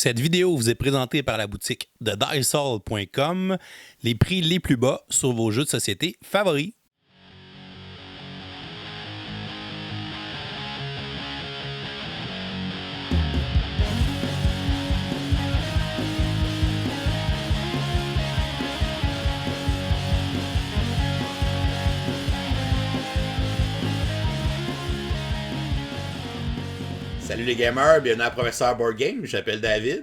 Cette vidéo vous est présentée par la boutique de Diceall.com, les prix les plus bas sur vos jeux de société favoris. Salut les gamers, bienvenue à Professeur Board Game, je m'appelle David.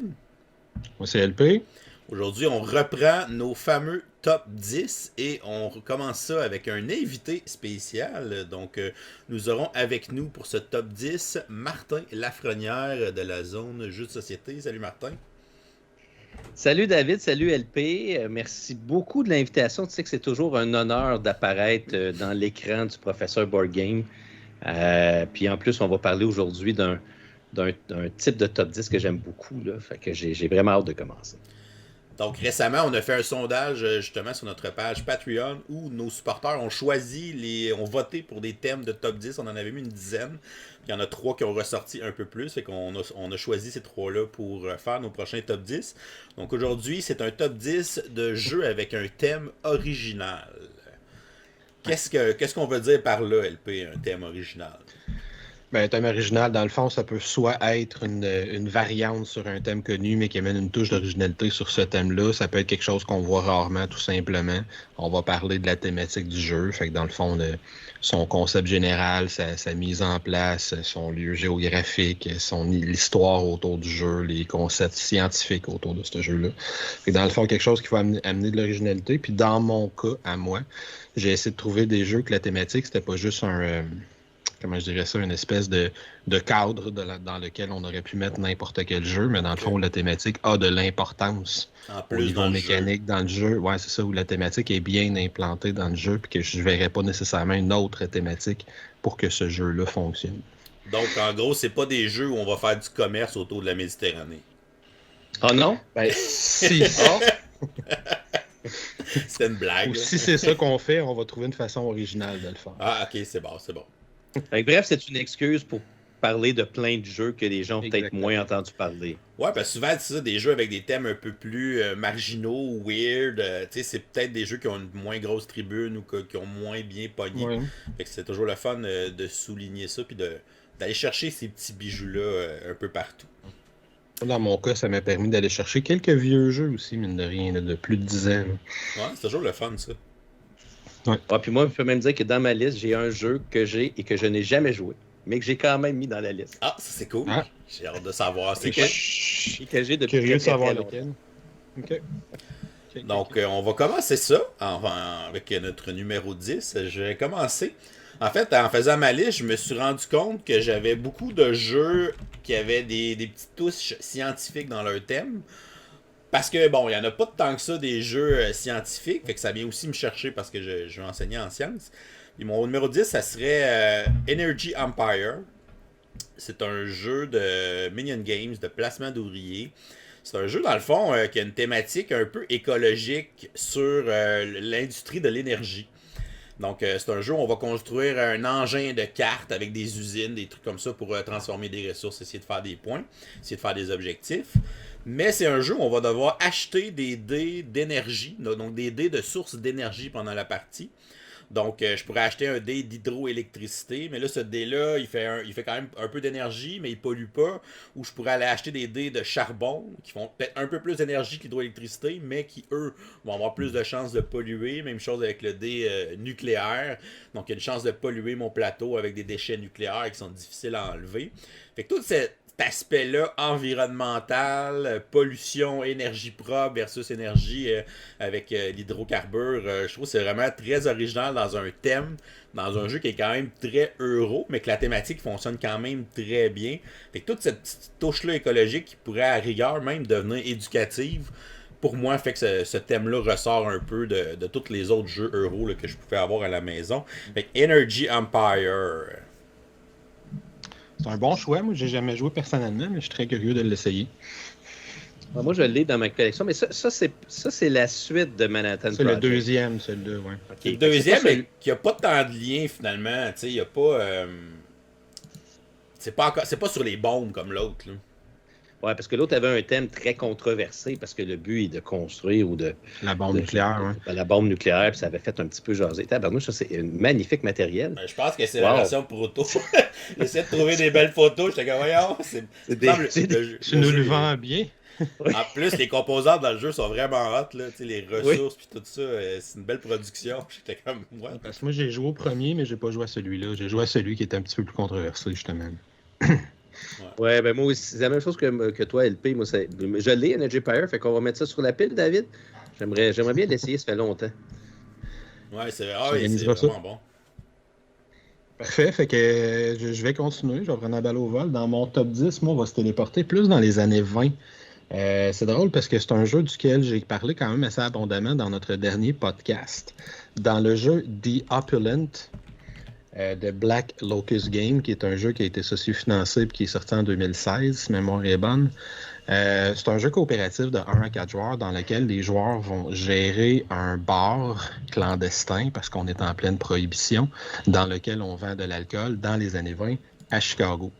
Moi c'est LP. Aujourd'hui on reprend nos fameux top 10 et on recommence ça avec un invité spécial. Donc nous aurons avec nous pour ce top 10 Martin Lafrenière de la zone Jeux de société. Salut Martin. Salut David, salut LP. Merci beaucoup de l'invitation. Tu sais que c'est toujours un honneur d'apparaître dans l'écran du Professeur Board Game. Puis en plus, on va parler aujourd'hui d'un type de top 10 que j'aime beaucoup. Là. Fait que j'ai vraiment hâte de commencer. Donc récemment, on a fait un sondage justement sur notre page Patreon où nos supporters ont ont voté pour des thèmes de top 10. On en avait mis une dizaine. Il y en a 3 qui ont ressorti un peu plus. Fait qu'on a choisi ces 3-là pour faire nos prochains top 10. Donc aujourd'hui, c'est un top 10 de jeux avec un thème original. Qu'est-ce qu'on veut dire par là, LP, un thème original? Ben, un thème original, dans le fond, ça peut soit être une variante sur un thème connu, mais qui amène une touche d'originalité sur ce thème-là. Ça peut être quelque chose qu'on voit rarement, tout simplement. On va parler de la thématique du jeu. Fait que dans le fond, son concept général, sa mise en place, son lieu géographique, l'histoire autour du jeu, les concepts scientifiques autour de ce jeu-là. Fait que dans le fond, quelque chose qui va amener de l'originalité. Puis dans mon cas, à moi, j'ai essayé de trouver des jeux que la thématique, c'était pas juste comment je dirais ça, une espèce de cadre dans lequel on aurait pu mettre n'importe quel jeu, mais dans le fond, la thématique a de l'importance au niveau mécanique dans le jeu. Ouais, c'est ça, où la thématique est bien implantée dans le jeu, puis que je ne verrais pas nécessairement une autre thématique pour que ce jeu-là fonctionne. Donc, en gros, c'est pas des jeux où on va faire du commerce autour de la Méditerranée. Oh non? Ben, si ça... C'est une blague. Ou si c'est ça qu'on fait, on va trouver une façon originale de le faire. Ah, ok, c'est bon, c'est bon. Bref, c'est une excuse pour parler de plein de jeux que les gens ont peut-être moins entendu parler. Ouais, parce que souvent, c'est ça, des jeux avec des thèmes un peu plus marginaux, weird. Tu sais, c'est peut-être des jeux qui ont une moins grosse tribune ou qui ont moins bien pogné. Ouais. Fait que c'est toujours le fun de souligner ça puis d'aller chercher ces petits bijoux-là un peu partout. Dans mon cas, ça m'a permis d'aller chercher quelques vieux jeux aussi, mine de rien, là, de plus de 10 ans. Là. Ouais, c'est toujours le fun, ça. Ouais. Ah, puis moi, je peux même dire que dans ma liste, j'ai un jeu que j'ai et que je n'ai jamais joué, mais que j'ai quand même mis dans la liste. Ah, ça c'est cool. Ah. J'ai hâte de savoir c'est quoi. Et que j'ai depuis curieux de savoir lequel. OK. Donc, on va commencer ça avec notre numéro 10. Je vais commencer. En fait, en faisant ma liste, je me suis rendu compte que j'avais beaucoup de jeux qui avaient des petites touches scientifiques dans leur thème. Parce que, bon, il n'y en a pas tant que ça des jeux scientifiques, fait que ça vient aussi me chercher parce que je vais enseigner en sciences. Et mon numéro 10, ça serait Energy Empire. C'est un jeu de Minion Games, de placement d'ouvriers. C'est un jeu, dans le fond, qui a une thématique un peu écologique sur l'industrie de l'énergie. Donc, c'est un jeu où on va construire un engin de cartes avec des usines, des trucs comme ça pour transformer des ressources, essayer de faire des points, essayer de faire des objectifs. Mais c'est un jeu où on va devoir acheter des dés d'énergie, donc des dés de source d'énergie pendant la partie. Donc, je pourrais acheter un dé d'hydroélectricité, mais là, ce dé-là, il fait quand même un peu d'énergie, mais il pollue pas. Ou je pourrais aller acheter des dés de charbon, qui font peut-être un peu plus d'énergie que l'hydroélectricité, mais qui, eux, vont avoir plus de chances de polluer. Même chose avec le dé nucléaire. Donc, il y a une chance de polluer mon plateau avec des déchets nucléaires qui sont difficiles à enlever. Fait que tout cet aspect-là environnemental, pollution, énergie propre versus énergie avec l'hydrocarbure, je trouve que c'est vraiment très original dans un thème, dans un jeu qui est quand même très euro, mais que la thématique fonctionne quand même très bien. Fait que toute cette petite touche-là écologique qui pourrait à rigueur même devenir éducative, pour moi, fait que ce thème-là ressort un peu de tous les autres jeux euro là, que je pouvais avoir à la maison. Fait que Energy Empire... C'est un bon choix. Moi, j'ai jamais joué personnellement, mais je suis très curieux de l'essayer. Moi, je l'ai dans ma collection, mais ça c'est la suite de Manhattan Project. C'est le deuxième, celui-là, ouais. Okay. Le deuxième, mais qui n'a pas tant de lien, finalement. Tu sais, il n'y a pas... C'est pas sur les bombes comme l'autre, là. Ouais, parce que l'autre avait un thème très controversé parce que le but est de construire ou de. La bombe nucléaire, oui. La bombe nucléaire, puis ça avait fait un petit peu jaser. Tabarnouche, ça, c'est un magnifique matériel. Je pense que c'est la version proto. J'essaie de trouver des belles photos. J'étais comme, voyons, Tu nous le vends bien. En plus, les composantes dans le jeu sont vraiment hot, là, les ressources puis tout ça, c'est une belle production. J'étais comme, ouais. Parce que moi, j'ai joué au premier, mais j'ai pas joué à celui-là. J'ai joué à celui qui était un petit peu plus controversé, justement. Ouais, ben moi aussi, c'est la même chose que toi, LP. Moi, je l'ai, Energy Empire, fait qu'on va mettre ça sur la pile, David. J'aimerais bien l'essayer, ça fait longtemps. Ouais, c'est vraiment bon. Parfait, fait que je vais continuer, je vais prendre la balle au vol. Dans mon top 10, moi, on va se téléporter plus dans les années 20. C'est drôle parce que c'est un jeu duquel j'ai parlé quand même assez abondamment dans notre dernier podcast. Dans le jeu The Opulent de Black Locust Game, qui est un jeu qui a été socio-financé et qui est sorti en 2016, si mémoire est bonne. C'est un jeu coopératif de 1 à 4 joueurs dans lequel les joueurs vont gérer un bar clandestin, parce qu'on est en pleine prohibition, dans lequel on vend de l'alcool dans les années 20 à Chicago.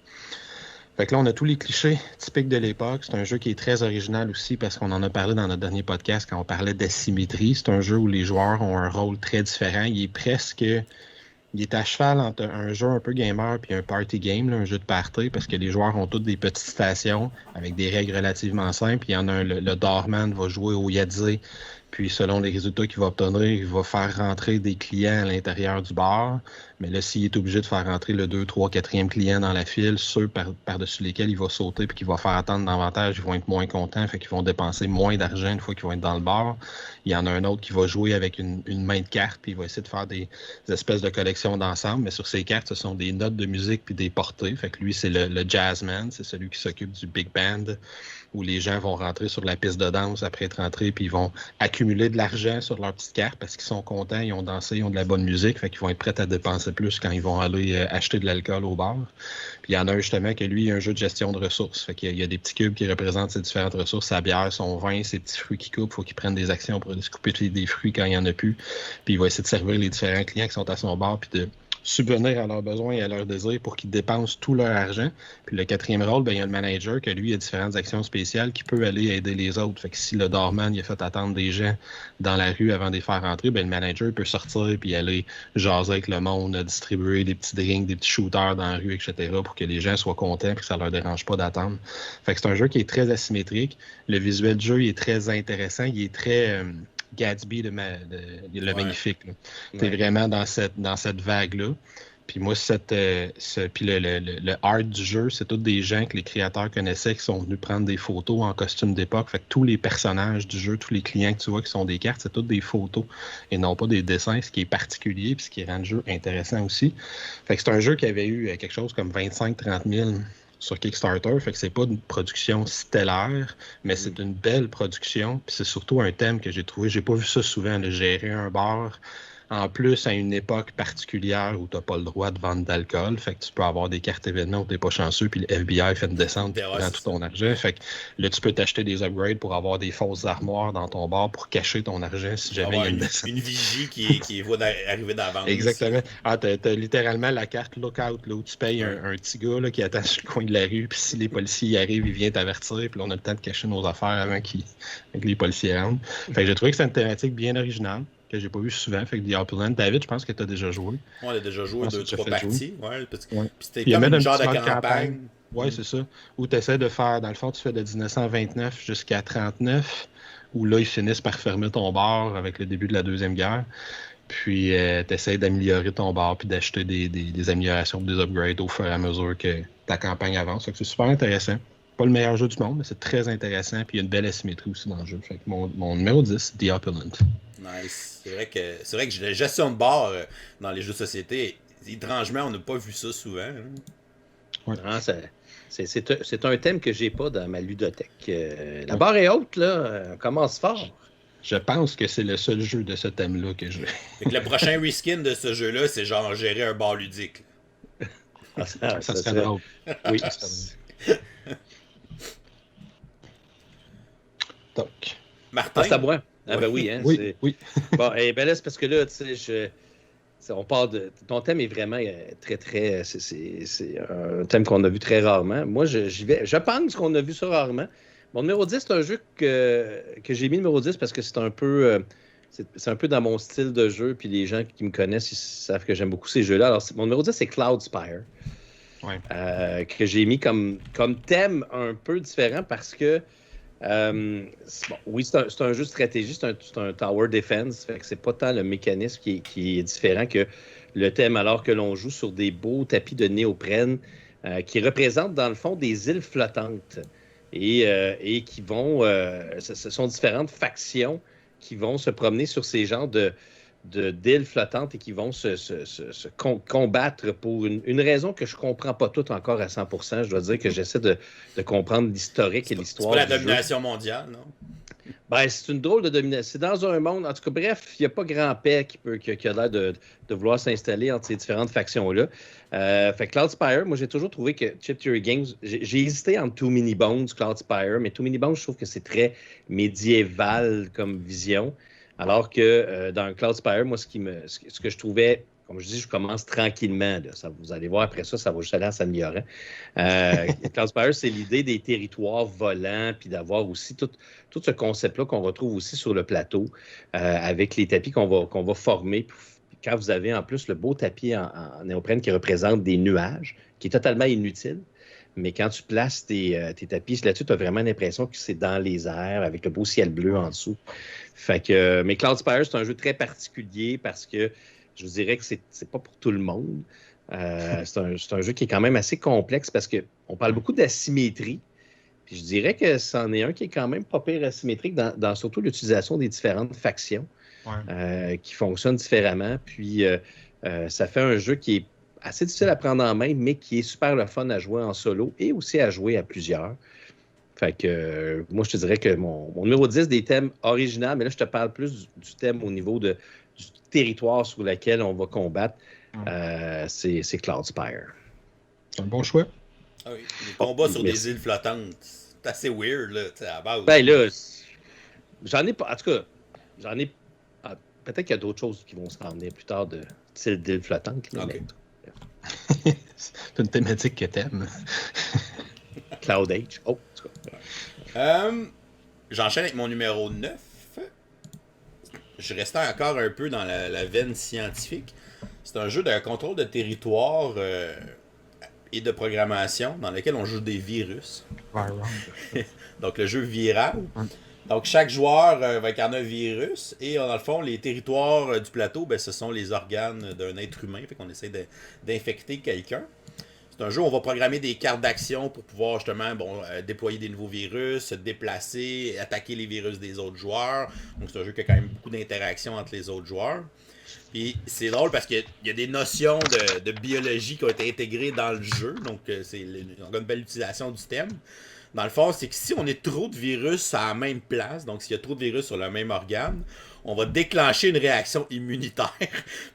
Fait que là, on a tous les clichés typiques de l'époque. C'est un jeu qui est très original aussi parce qu'on en a parlé dans notre dernier podcast quand on parlait d'asymétrie. C'est un jeu où les joueurs ont un rôle très différent. Il est à cheval entre un jeu un peu gamer puis un party game, là, un jeu de party, parce que les joueurs ont toutes des petites stations avec des règles relativement simples. Il y en a un, le doorman va jouer au Yadze, puis selon les résultats qu'il va obtenir, il va faire rentrer des clients à l'intérieur du bar. Mais là, s'il est obligé de faire rentrer le 2, 3, 4e client dans la file, ceux par-dessus lesquels il va sauter puis qu'il va faire attendre davantage, ils vont être moins contents, fait qu'ils vont dépenser moins d'argent une fois qu'ils vont être dans le bar. Il y en a un autre qui va jouer avec une main de cartes, puis il va essayer de faire des espèces de collections d'ensemble. Mais sur ces cartes, ce sont des notes de musique puis des portées. Fait que lui, c'est le jazzman, c'est celui qui s'occupe du big band, où les gens vont rentrer sur la piste de danse après être rentrés, puis ils vont accumuler de l'argent sur leur petite carte parce qu'ils sont contents, ils ont dansé, ils ont de la bonne musique, fait qu'ils vont être prêts à dépenser plus quand ils vont aller acheter de l'alcool au bar. Puis il y en a un justement que lui, il a un jeu de gestion de ressources. Fait qu'il y a des petits cubes qui représentent ces différentes ressources, sa bière, son vin, ses petits fruits qu'il coupe, il faut qu'il prenne des actions pour aller se couper des fruits quand il n'y en a plus. Puis il va essayer de servir les différents clients qui sont à son bar, puis de subvenir à leurs besoins et à leurs désirs pour qu'ils dépensent tout leur argent. Puis le 4e rôle, ben, il y a le manager que lui, il a différentes actions spéciales qui peut aller aider les autres. Fait que si le doorman il a fait attendre des gens dans la rue avant de les faire rentrer, ben, le manager peut sortir puis aller jaser avec le monde, distribuer des petits drinks, des petits shooters dans la rue, etc. pour que les gens soient contents et que ça leur dérange pas d'attendre. Fait que c'est un jeu qui est très asymétrique. Le visuel du jeu il est très intéressant. Il est très... Gatsby, le magnifique. Tu es vraiment dans cette vague-là. Puis moi, puis le art du jeu, c'est tous des gens que les créateurs connaissaient qui sont venus prendre des photos en costume d'époque. Fait que tous les personnages du jeu, tous les clients que tu vois qui sont des cartes, c'est toutes des photos et non pas des dessins, ce qui est particulier puis ce qui rend le jeu intéressant aussi. Fait que c'est un jeu qui avait eu quelque chose comme 25-30 000 sur Kickstarter, fait que c'est pas une production stellaire, mais c'est une belle production, puis c'est surtout un thème que j'ai trouvé, j'ai pas vu ça souvent, de gérer un bar, en plus à une époque particulière où t'as pas le droit de vendre d'alcool, fait que tu peux avoir des cartes événements où t'es pas chanceux, puis le FBI fait une descente, puis prend tout ton argent, fait que là tu peux t'acheter des upgrades pour avoir des fausses armoires dans ton bar pour cacher ton argent si jamais il y a une descente. Une vigie qui va arriver d'avance. Exactement. Ah, t'as littéralement la carte Lookout, là, où tu payes un petit gars là, qui attend sur le coin de la rue, puis si les policiers y arrivent, il vient t'avertir, puis là on a le temps de cacher nos affaires avant que les policiers rentrent. Fait que j'ai trouvé que c'est une thématique bien originale, que j'ai pas vu souvent. Fait que The Opulent. David, je pense que tu as déjà joué. On a déjà joué 2-3 parties. Ouais, parce que... Ouais. Puis c'était comme une genre de campagne. Oui, c'est ça. Où tu essaies de faire, dans le fond, tu fais de 1929 jusqu'à 39, où là, ils finissent par fermer ton bar avec le début de la Deuxième Guerre. Puis tu essaies d'améliorer ton bar puis d'acheter des améliorations, des upgrades au fur et à mesure que ta campagne avance. Fait que c'est super intéressant. Pas le meilleur jeu du monde, mais c'est très intéressant. Puis il y a une belle asymétrie aussi dans le jeu. Fait que mon numéro 10, The Opulent. Nice. C'est vrai que la gestion de bar dans les jeux de société, étrangement, on n'a pas vu ça souvent. Hein. Ouais. Non, c'est un thème que j'ai pas dans ma ludothèque. La barre est haute, là. On commence fort. Je pense que c'est le seul jeu de ce thème-là que je... Fait que le prochain reskin de ce jeu-là, c'est genre gérer un bar ludique. Ça serait drôle. Oui, ça serait drôle. Donc. Martin. C'est à moi. Ah ben oui, hein. Oui. Bon, ben là, c'est parce que là, tu sais, on part de. Ton thème est vraiment très, très. C'est un thème qu'on a vu très rarement. Moi, je pense qu'on a vu ça rarement. Mon numéro 10, c'est un jeu que j'ai mis numéro 10 parce que c'est un peu. C'est un peu dans mon style de jeu, puis les gens qui me connaissent, ils savent que j'aime beaucoup ces jeux-là. Alors, mon numéro 10, c'est Cloudspire. Ouais. Que j'ai mis comme thème un peu différent parce que oui, c'est un jeu de stratégie, c'est un tower defense, fait que c'est pas tant le mécanisme qui est différent que le thème, alors que l'on joue sur des beaux tapis de néoprène qui représentent dans le fond des îles flottantes et qui vont, ce sont différentes factions qui vont se promener sur ces genres d'îles flottantes et qui vont se combattre pour une raison que je ne comprends pas toute encore à 100%. Je dois dire que j'essaie de comprendre l'historique et l'histoire. C'est pas la domination mondiale, non? Ben, c'est une drôle de domination. C'est dans un monde, en tout cas, bref, il n'y a pas grand-paix qui a l'air de vouloir s'installer entre ces différentes factions-là. Fait que Cloudspire, moi, j'ai toujours trouvé que Chip Theory Games, j'ai hésité entre Too Many Bones, Cloudspire, mais Too Many Bones, je trouve que c'est très médiéval comme vision. Alors que dans Cloudspire, moi, ce que je trouvais, comme je dis, je commence tranquillement. Là. Vous allez voir, après ça va juste aller en s'améliorant. Cloudspire, c'est l'idée des territoires volants, puis d'avoir aussi tout ce concept-là qu'on retrouve aussi sur le plateau, avec les tapis qu'on va former. Puis quand vous avez en plus le beau tapis en néoprène qui représente des nuages, qui est totalement inutile, mais quand tu places tes tapis là-dessus, tu as vraiment l'impression que c'est dans les airs, avec le beau ciel bleu en dessous. Fait que, mais Cloudspire, c'est un jeu très particulier parce que je vous dirais que c'est pas pour tout le monde. C'est un jeu qui est quand même assez complexe parce qu'on parle beaucoup d'asymétrie. Puis je dirais que c'en est un qui est quand même pas pire asymétrique dans surtout l'utilisation des différentes factions qui fonctionnent différemment. Puis ça fait un jeu qui est assez difficile à prendre en main, mais qui est super le fun à jouer en solo et aussi à jouer à plusieurs. Fait que moi, je te dirais que mon numéro 10 des thèmes originaux, mais là, je te parle plus du thème au niveau du territoire sur lequel on va combattre, c'est Cloudspire. C'est un bon choix. Ah oui, les combats sur des îles flottantes, c'est assez weird, là, tu sais, à base. Ben là, j'en ai pas. En tout cas, peut-être qu'il y a d'autres choses qui vont se ramener plus tard de style d'îles flottantes. Okay. C'est une thématique que t'aimes. Cloud Age. Oh, en tout cas. J'enchaîne avec mon numéro 9. Je restais encore un peu dans la veine scientifique. C'est un jeu de contrôle de territoire et de programmation dans lequel on joue des virus. Donc le jeu viral. Donc chaque joueur va incarner un virus et dans le fond, les territoires du plateau, ce sont les organes d'un être humain. Fait qu'on essaie d'infecter quelqu'un. C'est un jeu où on va programmer des cartes d'action pour pouvoir justement déployer des nouveaux virus, se déplacer, attaquer les virus des autres joueurs. Donc c'est un jeu qui a quand même beaucoup d'interactions entre les autres joueurs. Puis c'est drôle parce qu'il y a des notions de biologie qui ont été intégrées dans le jeu. Donc c'est une belle utilisation du thème. Dans le fond, c'est que si on est trop de virus à la même place, donc s'il y a trop de virus sur le même organe, on va déclencher une réaction immunitaire.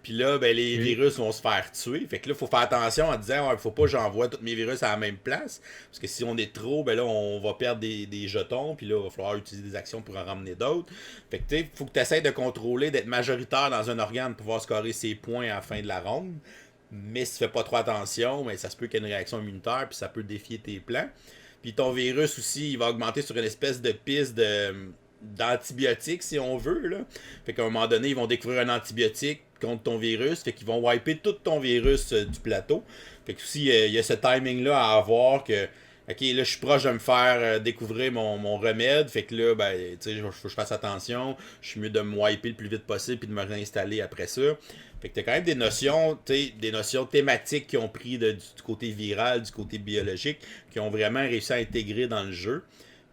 Puis là, les virus vont se faire tuer. Fait que là, il faut faire attention en disant, faut pas que j'envoie tous mes virus à la même place. Parce que si on est trop, là, on va perdre des jetons. Puis là, il va falloir utiliser des actions pour en ramener d'autres. Fait que tu faut que tu essaies de contrôler, d'être majoritaire dans un organe pour pouvoir scorer ses points à la fin de la ronde. Mais si tu fais pas trop attention, ça se peut qu'il y ait une réaction immunitaire. Puis ça peut défier tes plans. Puis ton virus aussi, il va augmenter sur une espèce de piste d'antibiotiques, si on veut, là. Fait qu'à un moment donné, ils vont découvrir un antibiotique contre ton virus. Fait qu'ils vont wiper tout ton virus du plateau. Fait que aussi, il y a ce timing-là à avoir que, OK, là, je suis proche de me faire découvrir mon remède. Fait que là, tu sais, il faut que je fasse attention. Je suis mieux de me wiper le plus vite possible puis de me réinstaller après ça. Fait que t'as quand même des notions thématiques qui ont pris du côté viral, du côté biologique, qui ont vraiment réussi à intégrer dans le jeu.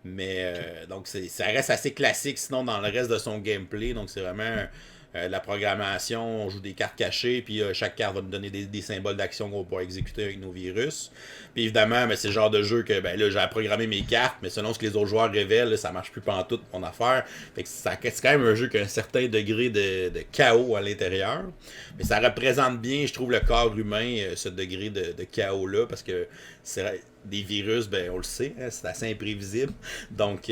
Mais donc ça reste assez classique sinon dans le reste de son gameplay. Donc c'est vraiment la programmation, on joue des cartes cachées, puis chaque carte va nous donner des symboles d'action qu'on va pouvoir exécuter avec nos virus. Puis évidemment, c'est le genre de jeu que là, j'ai à programmer mes cartes, mais selon ce que les autres joueurs révèlent, là, ça marche plus pantoute mon affaire. Fait que c'est quand même un jeu qui a un certain degré de chaos à l'intérieur. Mais ça représente bien, je trouve, le corps humain, ce degré de chaos-là, parce que des virus, on le sait, hein, c'est assez imprévisible. Donc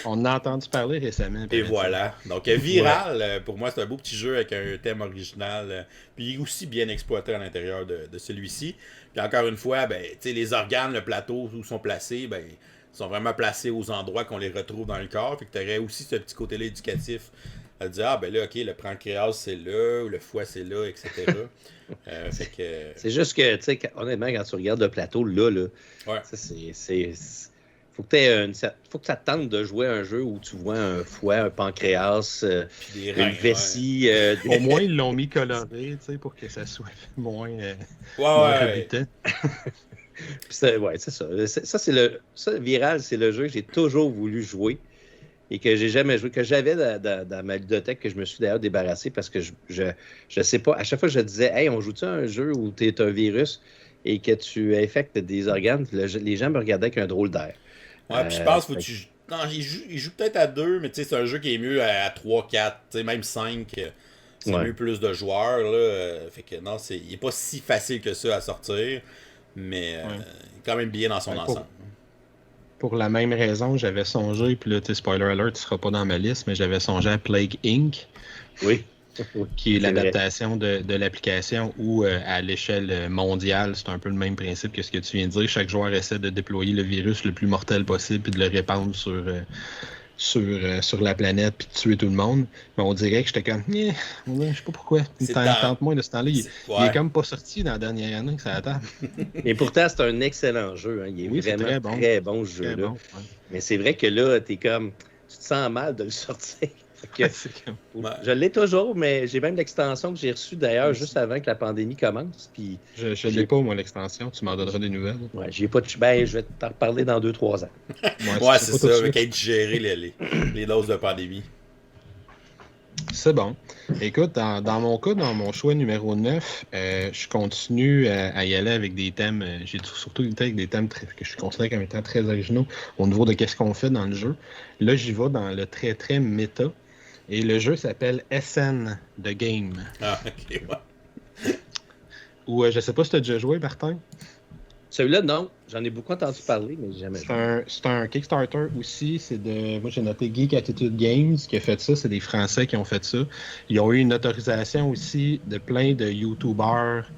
On en a entendu parler récemment. Et voilà. Donc, Viral, pour moi, c'est un beau petit jeu avec un thème original. Puis aussi bien exploité à l'intérieur de celui-ci. Puis encore une fois, ben, les organes, le plateau où sont placés, ben, sont vraiment placés aux endroits qu'on les retrouve dans le corps. Fait que tu aurais aussi ce petit côté-là éducatif à dire, ah ben là, ok, le pancréas c'est là, ou le foie c'est là, etc. Fait que... C'est juste que, tu sais, honnêtement, quand tu regardes le plateau, là, Ouais. faut que faut que ça te tente de jouer un jeu où tu vois un foie, un pancréas, Puis des une reins, vessie. Au moins, ils l'ont mis coloré, tu sais, pour que ça soit moins habitant. Ouais, c'est ça. Ça, Viral, c'est le jeu que j'ai toujours voulu jouer et que j'ai jamais joué, que j'avais dans ma ludothèque, que je me suis d'ailleurs débarrassé parce que je sais pas. À chaque fois, je disais, hey, on joue-tu à un jeu où tu es un virus et que tu infectes des organes? Les gens me regardaient avec un drôle d'air. Ouais, puis je pense que tu... Non, il joue peut-être à 2, mais tu sais, c'est un jeu qui est mieux à 3, 4, tu sais, même 5. C'est mieux plus de joueurs, là. Fait que non, il est pas si facile que ça à sortir, mais quand même bien dans son ensemble. Pour la même raison, j'avais songé, puis là, spoiler alert, tu ne seras pas dans ma liste, mais j'avais songé à Plague Inc. Oui. Qui est l'adaptation de l'application où, à l'échelle mondiale, c'est un peu le même principe que ce que tu viens de dire. Chaque joueur essaie de déployer le virus le plus mortel possible puis de le répandre sur la planète puis de tuer tout le monde. Mais on dirait que j'étais comme, je sais pas pourquoi. Tente-moi de ce temps-là. Il est comme pas sorti dans la dernière année que ça attend. Et pourtant, c'est un excellent jeu. Hein. Il est vraiment très bon ce jeu-là. Bon, ouais. Mais c'est vrai que là, tu te sens mal de le sortir. Je l'ai toujours, mais j'ai même l'extension que j'ai reçue d'ailleurs juste avant que la pandémie commence. Puis je l'ai pas, moi, l'extension. Tu m'en donneras des nouvelles. Ouais, j'ai pas je vais t'en reparler dans 2-3 ans. C'est ça, avec être géré les doses de pandémie. C'est bon. Écoute, dans mon cas, dans mon choix numéro 9, je continue à y aller avec des thèmes. J'ai surtout été avec des thèmes que je considère comme étant très originaux au niveau de qu'est-ce qu'on fait dans le jeu. Là, j'y vais dans le très, très méta. Et le jeu s'appelle SN The Game. Ah, ok, ouais. Ou je sais pas si tu as déjà joué, Martin. Celui-là, non. J'en ai beaucoup entendu parler, mais jamais joué. C'est un Kickstarter aussi. Moi, j'ai noté Geek Attitude Games qui a fait ça. C'est des Français qui ont fait ça. Ils ont eu une autorisation aussi de plein de YouTubers,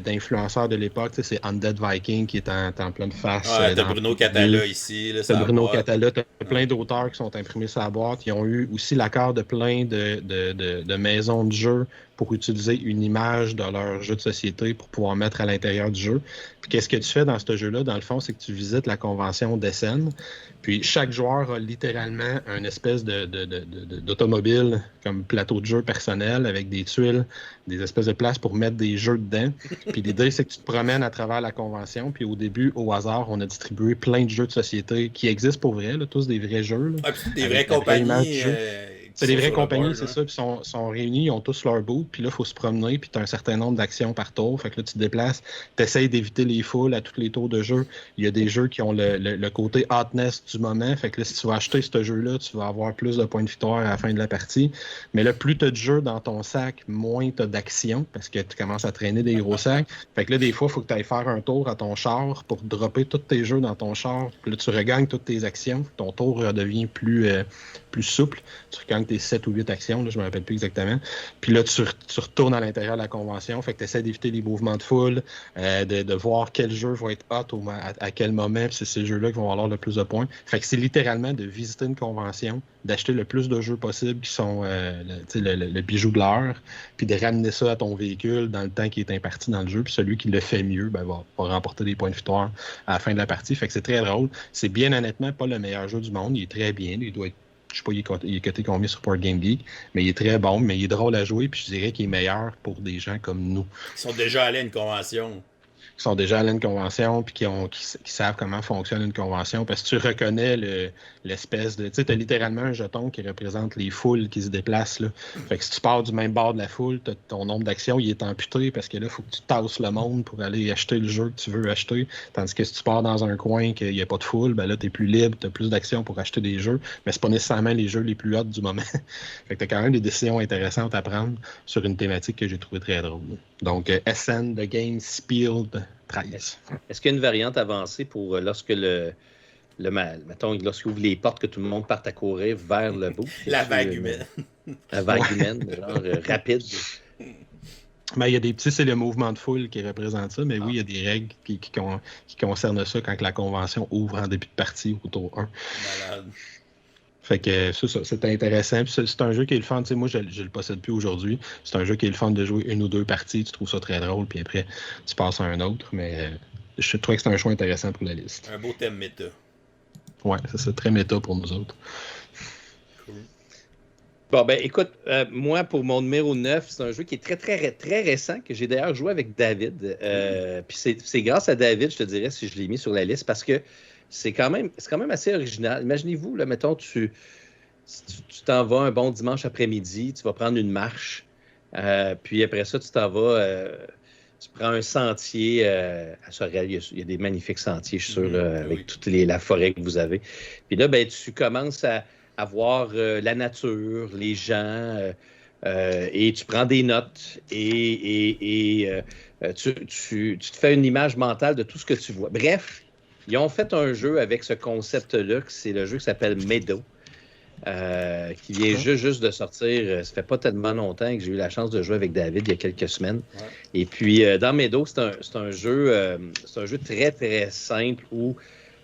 d'influenceurs de l'époque. Tu sais, c'est Undead Viking qui est en pleine face. T'as Bruno Catala ici. T'as Bruno Catala. T'as plein d'auteurs qui sont imprimés sur la boîte. Ils ont eu aussi l'accord de plein de maisons de jeux pour utiliser une image de leur jeu de société pour pouvoir mettre à l'intérieur du jeu. Puis qu'est-ce que tu fais dans ce jeu-là? Dans le fond, c'est que tu visites la convention d'Essen. Puis chaque joueur a littéralement une espèce d'automobile comme plateau de jeu personnel avec des tuiles, des espèces de places pour mettre des jeux dedans. Puis l'idée, c'est que tu te promènes à travers la convention. Puis au début, au hasard, on a distribué plein de jeux de société qui existent pour vrai, là, tous des vrais jeux. Là, des vraies compagnies. C'est des vraies compagnies, c'est ça, puis sont réunis, ils ont tous leur boot, puis là, il faut se promener, puis tu as un certain nombre d'actions par tour. Fait que là, tu te déplaces, tu essaies d'éviter les foules à tous les tours de jeu. Il y a des jeux qui ont le côté hotness du moment. Fait que là, si tu vas acheter ce jeu-là, tu vas avoir plus de points de victoire à la fin de la partie. Mais là, plus tu as de jeux dans ton sac, moins tu as d'actions, parce que tu commences à traîner des gros sacs. Fait que là, des fois, il faut que tu ailles faire un tour à ton char pour dropper tous tes jeux dans ton char. Puis là, tu regagnes toutes tes actions. Ton tour devient plus souple. Tu regagnes tes 7 ou 8 actions, là, je ne me rappelle plus exactement. Puis là, tu retournes à l'intérieur de la convention. Fait que tu essaies d'éviter les mouvements de foule, de voir quel jeu va être hot à quel moment. Puis c'est ces jeux-là qui vont avoir le plus de points. Fait que c'est littéralement de visiter une convention, d'acheter le plus de jeux possible qui sont le bijou de l'heure, puis de ramener ça à ton véhicule dans le temps qui est imparti dans le jeu. Puis celui qui le fait mieux va remporter des points de victoire à la fin de la partie. Fait que c'est très drôle. C'est bien honnêtement pas le meilleur jeu du monde. Il est très bien. Il doit être, je sais pas, il est coté combien sur Board Game Geek, mais il est très bon, mais il est drôle à jouer, puis je dirais qu'il est meilleur pour des gens comme nous. Ils sont déjà allés à une convention. Qui sont déjà allés à une convention, puis qui savent comment fonctionne une convention, parce que tu reconnais l'espèce de... Tu sais, tu as littéralement un jeton qui représente les foules qui se déplacent, là. Fait que si tu pars du même bord de la foule, ton nombre d'actions, il est amputé, parce que là, il faut que tu tasses le monde pour aller acheter le jeu que tu veux acheter, tandis que si tu pars dans un coin qu'il n'y a pas de foule, ben là, tu es plus libre, tu as plus d'actions pour acheter des jeux, mais c'est pas nécessairement les jeux les plus hot du moment. Fait que tu as quand même des décisions intéressantes à prendre sur une thématique que j'ai trouvé très drôle. Donc, SN, The Game, Spieled 13. Est-ce qu'il y a une variante avancée pour lorsque le mettons, lorsqu'il ouvre les portes, que tout le monde parte à courir vers le bout. La vague humaine. La vague humaine, genre rapide. Ben, il y a des petits, c'est le mouvement de foule qui représente ça, mais oui, il y a des règles qui concernent ça quand la convention ouvre en début de partie au tour 1. Malade. Fait que ça, c'est intéressant. Puis c'est un jeu qui est le fun. Tu sais, moi, je le possède plus aujourd'hui. C'est un jeu qui est le fun de jouer 1 ou 2 parties. Tu trouves ça très drôle, puis après, tu passes à un autre. Mais je trouvais que c'est un choix intéressant pour la liste. Un beau thème méta. Ouais, c'est très méta pour nous autres. Cool. Bon, ben écoute, moi, pour mon numéro 9, c'est un jeu qui est très, très, très récent, que j'ai d'ailleurs joué avec David. Puis c'est grâce à David, je te dirais, si je l'ai mis sur la liste, parce que c'est quand même assez original. Imaginez-vous, là, mettons, tu t'en vas un bon dimanche après-midi, tu vas prendre une marche, puis après ça, tu t'en vas, tu prends un sentier à Sorel. Il y a des magnifiques sentiers, je suis sûr, là, avec toute la forêt que vous avez. Puis là, ben, tu commences à voir la nature, les gens, et tu prends des notes et tu te fais une image mentale de tout ce que tu vois. Bref, ils ont fait un jeu avec ce concept-là, c'est le jeu qui s'appelle Meadow, qui vient juste de sortir. Ça fait pas tellement longtemps que j'ai eu la chance de jouer avec David, il y a quelques semaines. Ouais. Et puis, dans Meadow, c'est un jeu très, très simple où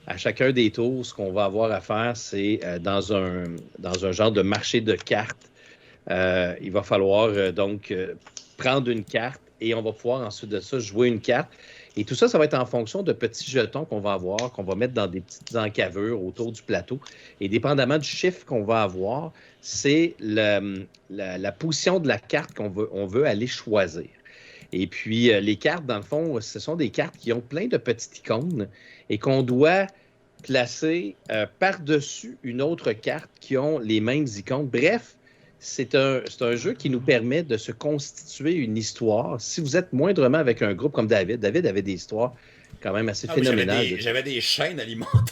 à chacun des tours, ce qu'on va avoir à faire, c'est dans un genre de marché de cartes. Il va falloir donc prendre une carte et on va pouvoir ensuite de ça jouer une carte. Et tout ça, ça va être en fonction de petits jetons qu'on va avoir, qu'on va mettre dans des petites encavures autour du plateau. Et dépendamment du chiffre qu'on va avoir, c'est la position de la carte on veut aller choisir. Et puis, les cartes, dans le fond, ce sont des cartes qui ont plein de petites icônes et qu'on doit placer par-dessus une autre carte qui ont les mêmes icônes. Bref, c'est un jeu qui nous permet de se constituer une histoire. Si vous êtes moindrement avec un groupe comme David avait des histoires quand même assez phénoménales. J'avais des chaînes alimentaires.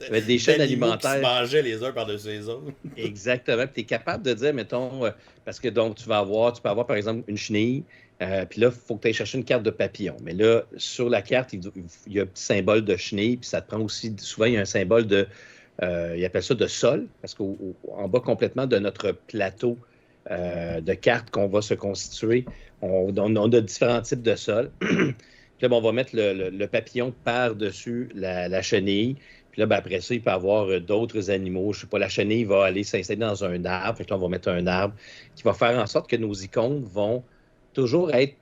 J'avais des chaînes alimentaires. Qui se mangeaient les uns par-dessus les autres. Exactement. Tu es capable de dire, mettons, parce que donc tu peux avoir par exemple une chenille. Puis là, il faut que tu ailles chercher une carte de papillon. Mais là, sur la carte, il y a un petit symbole de chenille, puis ça te prend aussi, souvent, il y a un symbole de, ils appellent ça de sol, parce qu'en bas complètement de notre plateau de cartes qu'on va se constituer, on a différents types de sol. Puis là, ben, on va mettre le papillon par-dessus la chenille. Puis là, ben, après ça, il peut y avoir d'autres animaux. Je ne sais pas, la chenille va aller s'installer dans un arbre. Fait que là, on va mettre un arbre qui va faire en sorte que nos icônes vont toujours être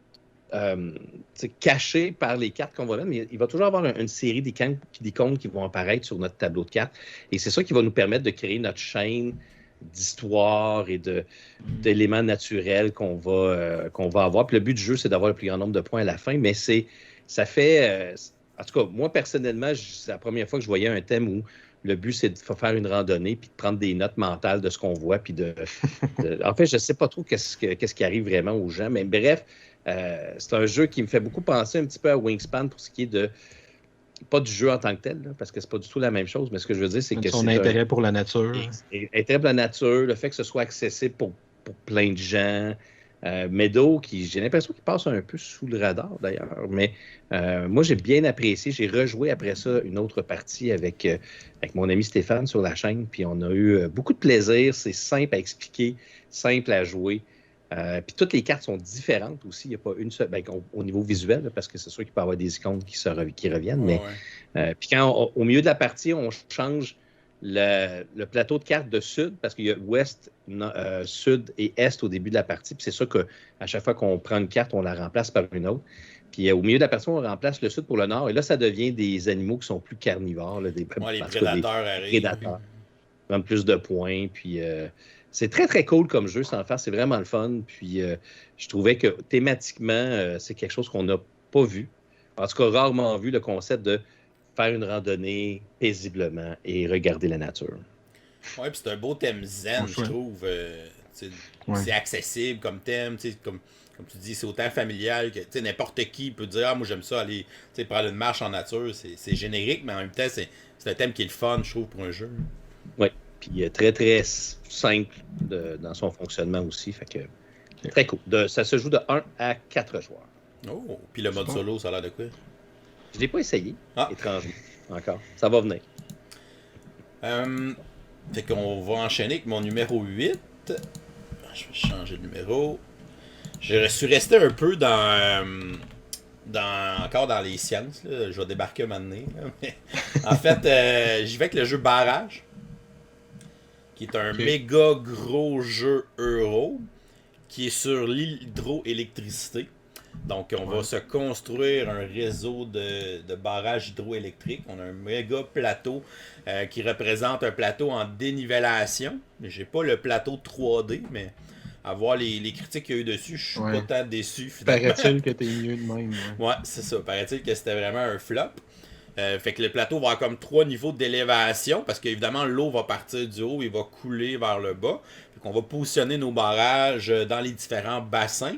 cachées par les cartes qu'on va mettre, mais il va toujours avoir une série d'icônes qui vont apparaître sur notre tableau de cartes. Et c'est ça qui va nous permettre de créer notre chaîne d'histoire et d'éléments naturels qu'on va avoir. Puis le but du jeu, c'est d'avoir le plus grand nombre de points à la fin, mais ça fait... en tout cas, moi, personnellement, c'est la première fois que je voyais un thème où le but, c'est de faire une randonnée puis de prendre des notes mentales de ce qu'on voit. Puis en fait, je ne sais pas trop qu'est-ce qui arrive vraiment aux gens. Mais bref, c'est un jeu qui me fait beaucoup penser un petit peu à Wingspan pour ce qui est de... Pas du jeu en tant que tel, là, parce que c'est pas du tout la même chose. Mais ce que je veux dire, c'est que son intérêt pour la nature. Intérêt pour la nature, le fait que ce soit accessible pour plein de gens... Meadow, j'ai l'impression qu'il passe un peu sous le radar d'ailleurs, mais moi j'ai bien apprécié. J'ai rejoué après ça une autre partie avec mon ami Stéphane sur la chaîne, puis on a eu beaucoup de plaisir. C'est simple à expliquer, simple à jouer. Puis toutes les cartes sont différentes aussi. Il n'y a pas une seule, au niveau visuel, là, parce que c'est sûr qu'il peut y avoir des icônes qui reviennent, mais puis quand au milieu de la partie, on change le plateau de cartes de sud, parce qu'il y a ouest, sud et est au début de la partie. Puis c'est sûr qu'à chaque fois qu'on prend une carte, on la remplace par une autre. Puis au milieu de la partie, on remplace le sud pour le nord. Et là, ça devient des animaux qui sont plus carnivores. Là, les prédateurs arrivent. Prédateurs. Même plus de points. Puis c'est très, très cool comme jeu, sans faire. C'est vraiment le fun. Puis je trouvais que thématiquement, c'est quelque chose qu'on n'a pas vu. En tout cas, rarement vu le concept de faire une randonnée paisiblement et regarder la nature. Oui, puis c'est un beau thème zen, je trouve. C'est accessible comme thème, comme tu dis, c'est autant familial que n'importe qui peut dire « Ah, moi j'aime ça, aller prendre une marche en nature ». C'est générique, mais en même temps, c'est un thème qui est le fun, je trouve, pour un jeu. Oui, puis très, très simple dans son fonctionnement aussi. Fait que très cool. Ça se joue de 1 à 4 joueurs. Oh, puis le mode solo, ça a l'air de quoi? Je ne l'ai pas essayé, étrangement, encore. Ça va venir. Fait qu'on va enchaîner avec mon numéro 8. Je vais changer de numéro. Je suis resté un peu encore dans les sciences. Là. Je vais débarquer un moment donné. Mais en fait, j'y vais avec le jeu Barrage, qui est un méga gros jeu euro, qui est sur l'hydroélectricité. Donc, on va se construire un réseau de barrages hydroélectriques. On a un méga plateau qui représente un plateau en dénivellation. J'ai pas le plateau 3D, mais à voir les critiques qu'il y a eu dessus, je suis pas tant déçu. Paraît-il que t'es mieux de même. Ouais, c'est ça. Paraît-il que c'était vraiment un flop. Fait que le plateau va avoir comme 3 niveaux d'élévation, parce qu'évidemment, l'eau va partir du haut et va couler vers le bas. Fait qu'on va positionner nos barrages dans les différents bassins.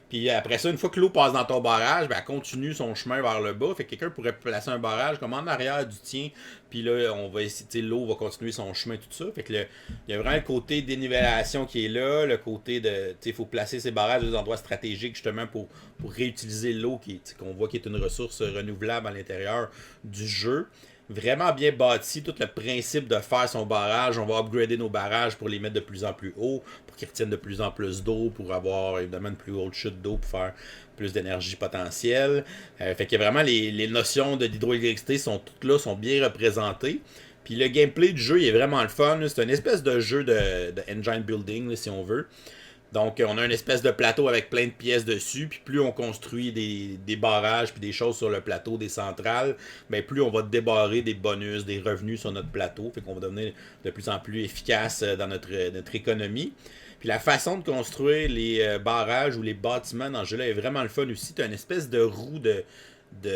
Puis après ça, une fois que l'eau passe dans ton barrage, ben, elle continue son chemin vers le bas. Fait que quelqu'un pourrait placer un barrage comme en arrière du tien. Puis là, on va essayer, l'eau va continuer son chemin, tout ça. Fait que il y a vraiment le côté dénivellation qui est là. Le côté de, il faut placer ces barrages dans des endroits stratégiques justement pour réutiliser l'eau qu'on voit qui est une ressource renouvelable à l'intérieur du jeu. Vraiment bien bâti, tout le principe de faire son barrage. On va upgrader nos barrages pour les mettre de plus en plus haut, pour qu'ils retiennent de plus en plus d'eau, pour avoir évidemment une plus haute chute d'eau, pour faire plus d'énergie potentielle. Fait que vraiment les notions de l'hydroélectricité sont toutes là, sont bien représentées. Puis le gameplay du jeu il est vraiment le fun. C'est une espèce de jeu de engine building, là, si on veut. Donc, on a une espèce de plateau avec plein de pièces dessus, puis plus on construit des barrages puis des choses sur le plateau, des centrales, ben plus on va débarrer des bonus, des revenus sur notre plateau, fait qu'on va devenir de plus en plus efficace dans notre économie. Puis la façon de construire les barrages ou les bâtiments dans ce jeu-là est vraiment le fun aussi. Tu as une espèce de roue de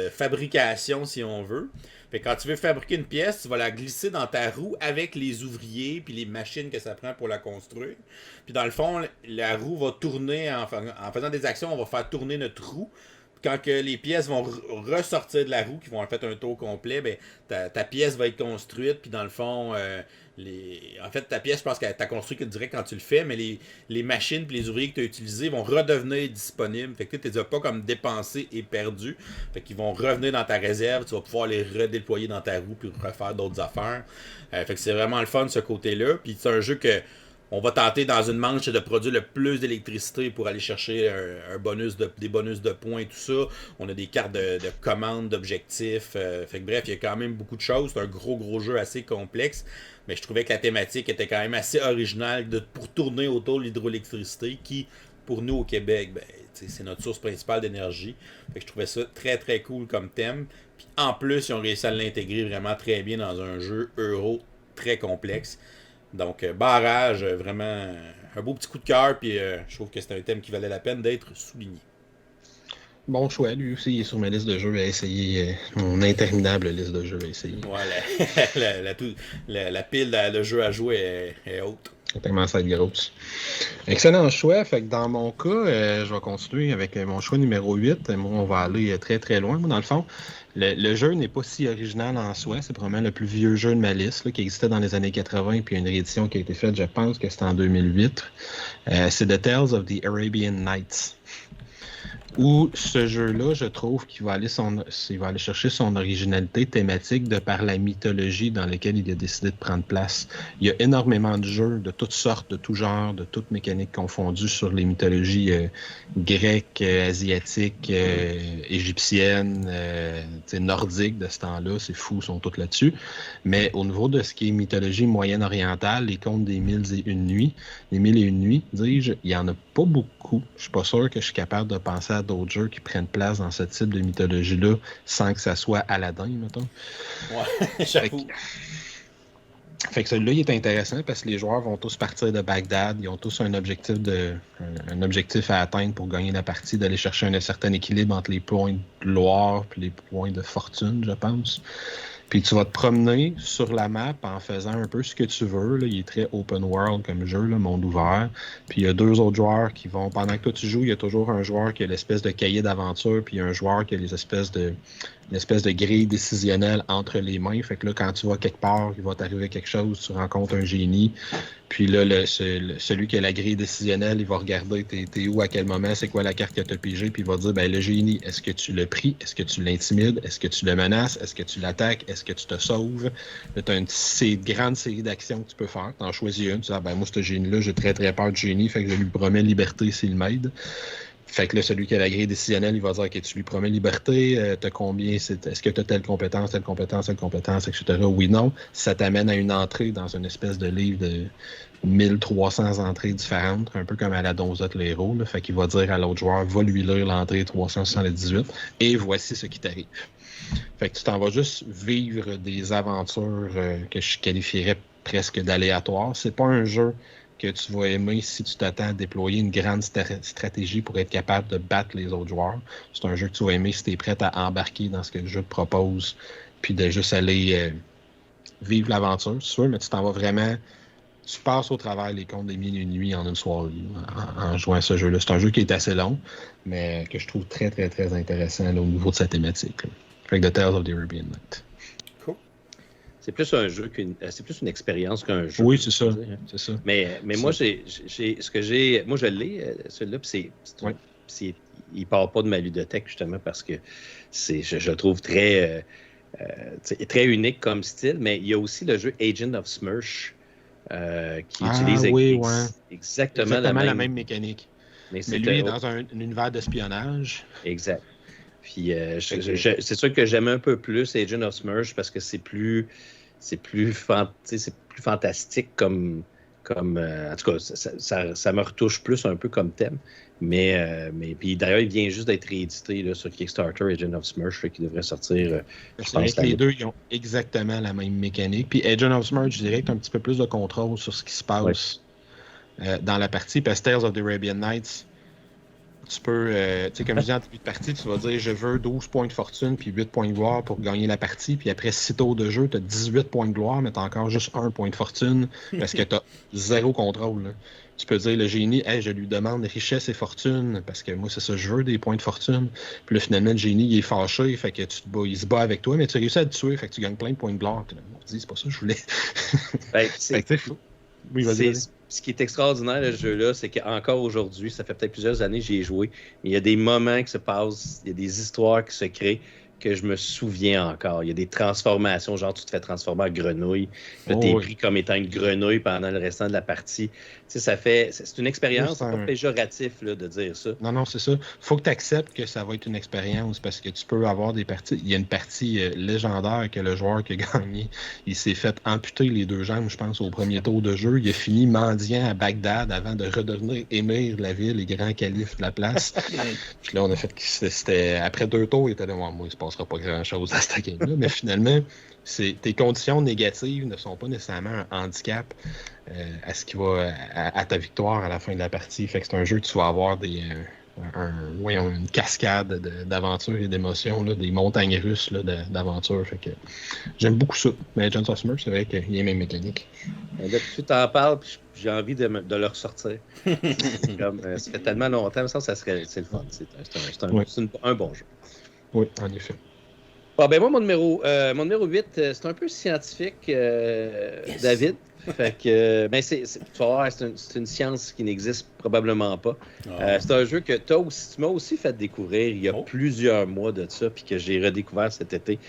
fabrication, si on veut. Fait que quand tu veux fabriquer une pièce, tu vas la glisser dans ta roue avec les ouvriers puis les machines que ça prend pour la construire. Puis dans le fond, la roue va tourner en faisant des actions, on va faire tourner notre roue. Puis quand que les pièces vont ressortir de la roue, qui vont en fait un tour complet, ben, ta pièce va être construite. Puis dans le fond, en fait, ta pièce, je pense qu'elle t'a construit direct quand tu le fais, mais les machines et les ouvriers que tu as utilisés vont redevenir disponibles. Fait que tu ne les as pas comme dépensés et perdus. Fait qu'ils vont revenir dans ta réserve. Tu vas pouvoir les redéployer dans ta roue puis refaire d'autres affaires. Fait que c'est vraiment le fun, ce côté-là. Puis c'est un jeu que on va tenter dans une manche de produire le plus d'électricité pour aller chercher des bonus de points, tout ça. On a des cartes de commandes, d'objectifs. Fait que bref, il y a quand même beaucoup de choses. C'est un gros jeu assez complexe. Mais je trouvais que la thématique était quand même assez originale pour tourner autour de l'hydroélectricité qui, pour nous au Québec, ben, c'est notre source principale d'énergie. Fait que je trouvais ça très cool comme thème. Puis en plus, ils ont réussi à l'intégrer vraiment très bien dans un jeu euro très complexe. Donc, barrage, vraiment un beau petit coup de cœur, puis je trouve que c'est un thème qui valait la peine d'être souligné. Bon choix, lui aussi, il est sur ma liste de jeux à essayer, mon interminable liste de jeux à essayer. Ouais, la pile de jeux à jouer est haute. Ça commence à être grosse. Excellent choix. Fait que dans mon cas, je vais continuer avec mon choix numéro 8. Moi, on va aller très loin. Moi, dans le fond, le jeu n'est pas si original en soi. C'est probablement le plus vieux jeu de ma liste, là, qui existait dans les années 80, puis une réédition qui a été faite, je pense que c'était en 2008. C'est The Tales of the Arabian Nights. Où ce jeu-là, je trouve qu'il va aller chercher son originalité thématique de par la mythologie dans laquelle il a décidé de prendre place. Il y a énormément de jeux de toutes sortes, de tout genre, de toutes mécaniques confondues sur les mythologies grecques, asiatiques, égyptiennes, nordiques de ce temps-là. C'est fou, ils sont tous là-dessus. Mais au niveau de ce qui est mythologie moyenne-orientale, les contes des mille et une nuits, dis-je, il n'y en a pas beaucoup. Je suis pas sûr que je suis capable de penser à d'autres jeux qui prennent place dans ce type de mythologie-là sans que ça soit Aladdin, mettons. Ouais, j'avoue. Fait que celui-là, il est intéressant parce que les joueurs vont tous partir de Bagdad. Ils ont tous un objectif à atteindre pour gagner la partie, d'aller chercher un certain équilibre entre les points de gloire et les points de fortune, je pense. Puis tu vas te promener sur la map en faisant un peu ce que tu veux. Là. Il est très open world comme jeu, là, monde ouvert. Puis il y a deux autres joueurs qui vont... Pendant que toi tu joues, il y a toujours un joueur qui a l'espèce de cahier d'aventure, puis il y a un joueur qui a les espèces de une espèce de grille décisionnelle entre les mains. Fait que là, quand tu vas quelque part, il va t'arriver quelque chose, tu rencontres un génie. Puis là, celui qui a la grille décisionnelle, il va regarder t'es où, à quel moment, c'est quoi la carte que tu as pigée, puis il va dire, ben le génie, est-ce que tu l'as pris? Est-ce que tu l'intimides? Est-ce que tu le menaces? Est-ce que tu l'attaques? Est-ce que tu te sauves? Là, tu as une grande série d'actions que tu peux faire. Tu en choisis une, tu dis, ah, ben moi, ce génie-là, j'ai très très peur du génie, fait que je lui promets liberté s'il m'aide. Fait que là, celui qui a la grille décisionnelle, il va dire que tu lui promets liberté, t'as combien, est-ce que tu as telle compétence, etc. Oui, non. Ça t'amène à une entrée dans une espèce de livre de 1300 entrées différentes, un peu comme à la Donzette l'héros. Fait qu'il va dire à l'autre joueur, va lui lire l'entrée 378 et voici ce qui t'arrive. Fait que tu t'en vas juste vivre des aventures que je qualifierais presque d'aléatoires. C'est pas un jeu que tu vas aimer si tu t'attends à déployer une grande stratégie pour être capable de battre les autres joueurs. C'est un jeu que tu vas aimer si tu es prêt à embarquer dans ce que le jeu te propose, puis de juste aller vivre l'aventure, c'est sûr, mais tu t'en vas vraiment... Tu passes au travers les comptes des mille et une nuits en une soirée en jouant à ce jeu-là. C'est un jeu qui est assez long, mais que je trouve très, très, très intéressant là, au niveau de sa thématique. Là. Fait que The Tales of the Arabian Night. C'est plus un jeu c'est plus une expérience qu'un jeu. Oui, c'est ça. C'est ça. Mais moi, moi, je l'ai, celui-là, puis il part pas de ma ludothèque, justement, parce que je le trouve très, très unique comme style, mais il y a aussi le jeu Agent of Smersh, qui utilise exactement la même mécanique. Mais lui est dans un univers d'espionnage. Exact. Puis c'est sûr que j'aime un peu plus Agent of Smersh parce que c'est plus fantastique comme en tout cas, ça me retouche plus un peu comme thème. Mais puis d'ailleurs, il vient juste d'être réédité là, sur Kickstarter, Agent of Smersh, qui devrait sortir. C'est vrai que les deux, ils ont exactement la même mécanique. Puis Agent of Smersh, je dirais que tu as un petit peu plus de contrôle sur ce qui se passe dans la partie. Parce que Tales of the Arabian Nights, tu peux, comme je dis en début de partie, tu vas dire je veux 12 points de fortune puis 8 points de gloire pour gagner la partie. Puis après 6 tours de jeu, tu as 18 points de gloire, mais tu as encore juste 1 point de fortune parce que tu as zéro contrôle. Là. Tu peux dire le génie, hey, je lui demande richesse et fortune parce que moi, c'est ça, je veux des points de fortune. Puis là, finalement, le génie, il est fâché, fait que il se bat avec toi, mais tu réussis à te tuer, fait que tu gagnes plein de points de gloire. Tu dis, c'est pas ça que je voulais. Oui, vas-y. Ce qui est extraordinaire, le jeu-là, c'est qu'encore aujourd'hui, ça fait peut-être plusieurs années que j'y ai joué, mais il y a des moments qui se passent, il y a des histoires qui se créent que je me souviens encore. Il y a des transformations, genre tu te fais transformer en grenouille, là, t'es pris comme étant une grenouille pendant le restant de la partie. Tu sais, c'est une expérience, c'est pas péjoratif là, de dire ça. Non, c'est ça. Faut que tu acceptes que ça va être une expérience parce que tu peux avoir des parties. Il y a une partie légendaire que le joueur qui a gagné, il s'est fait amputer les 2 jambes, je pense, au premier tour de jeu. Il a fini mendiant à Bagdad avant de redevenir émir de la ville et grand calife de la place. Puis là, on a fait que c'était après 2 tours, il était là, moi, il se passera pas grand-chose à cette game-là, mais finalement, tes conditions négatives ne sont pas nécessairement un handicap à ce qui va à ta victoire à la fin de la partie. Fait que c'est un jeu que tu vas avoir une cascade d'aventures et d'émotions, là, des montagnes russes là, d'aventures. Fait que j'aime beaucoup ça. Mais Agent of Smersh, c'est vrai qu'il y a les mêmes mécaniques. Là, tu t'en parles, puis j'ai envie de le ressortir. Ça fait tellement longtemps, c'est le fun. C'est un bon jeu. Oui, en effet. Ah, ben moi, mon numéro 8, c'est un peu scientifique, David. Fait que, tu vas voir, c'est une science qui n'existe probablement pas. C'est un jeu que tu m'as aussi fait découvrir il y a plusieurs mois de ça, puis que j'ai redécouvert cet été.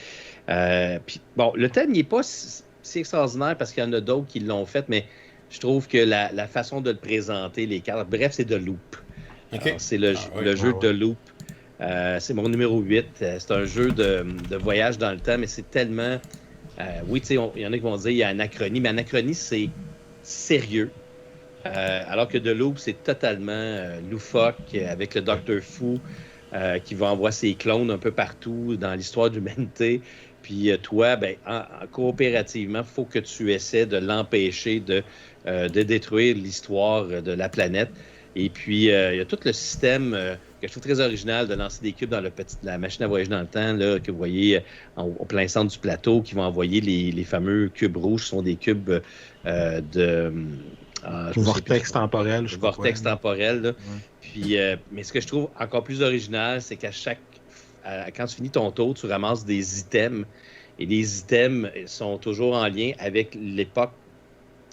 Puis, bon, le thème n'est pas si extraordinaire parce qu'il y en a d'autres qui l'ont fait, mais je trouve que la façon de le présenter, les cartes, bref, c'est de Loop. Okay. Alors, c'est le jeu de Loop. C'est mon numéro 8. C'est un jeu de voyage dans le temps, mais c'est tellement... oui, tu sais, il y en a qui vont dire qu'il y a Anachronie, mais Anachronie, c'est sérieux. Alors que The Loop, c'est totalement loufoque, avec le Dr. Fu qui va envoyer ses clones un peu partout dans l'histoire de l'humanité. Puis toi, coopérativement, il faut que tu essaies de l'empêcher de détruire l'histoire de la planète. Et puis, il y a tout le système que je trouve très original de lancer des cubes dans la machine à voyager dans le temps, là, que vous voyez au plein centre du plateau, qui vont envoyer les fameux cubes rouges. Ce sont des cubes vortex temporel. Vortex temporel. Là. Ouais. Puis, mais ce que je trouve encore plus original, c'est qu'à chaque quand tu finis ton tour, tu ramasses des items. Et les items sont toujours en lien avec l'époque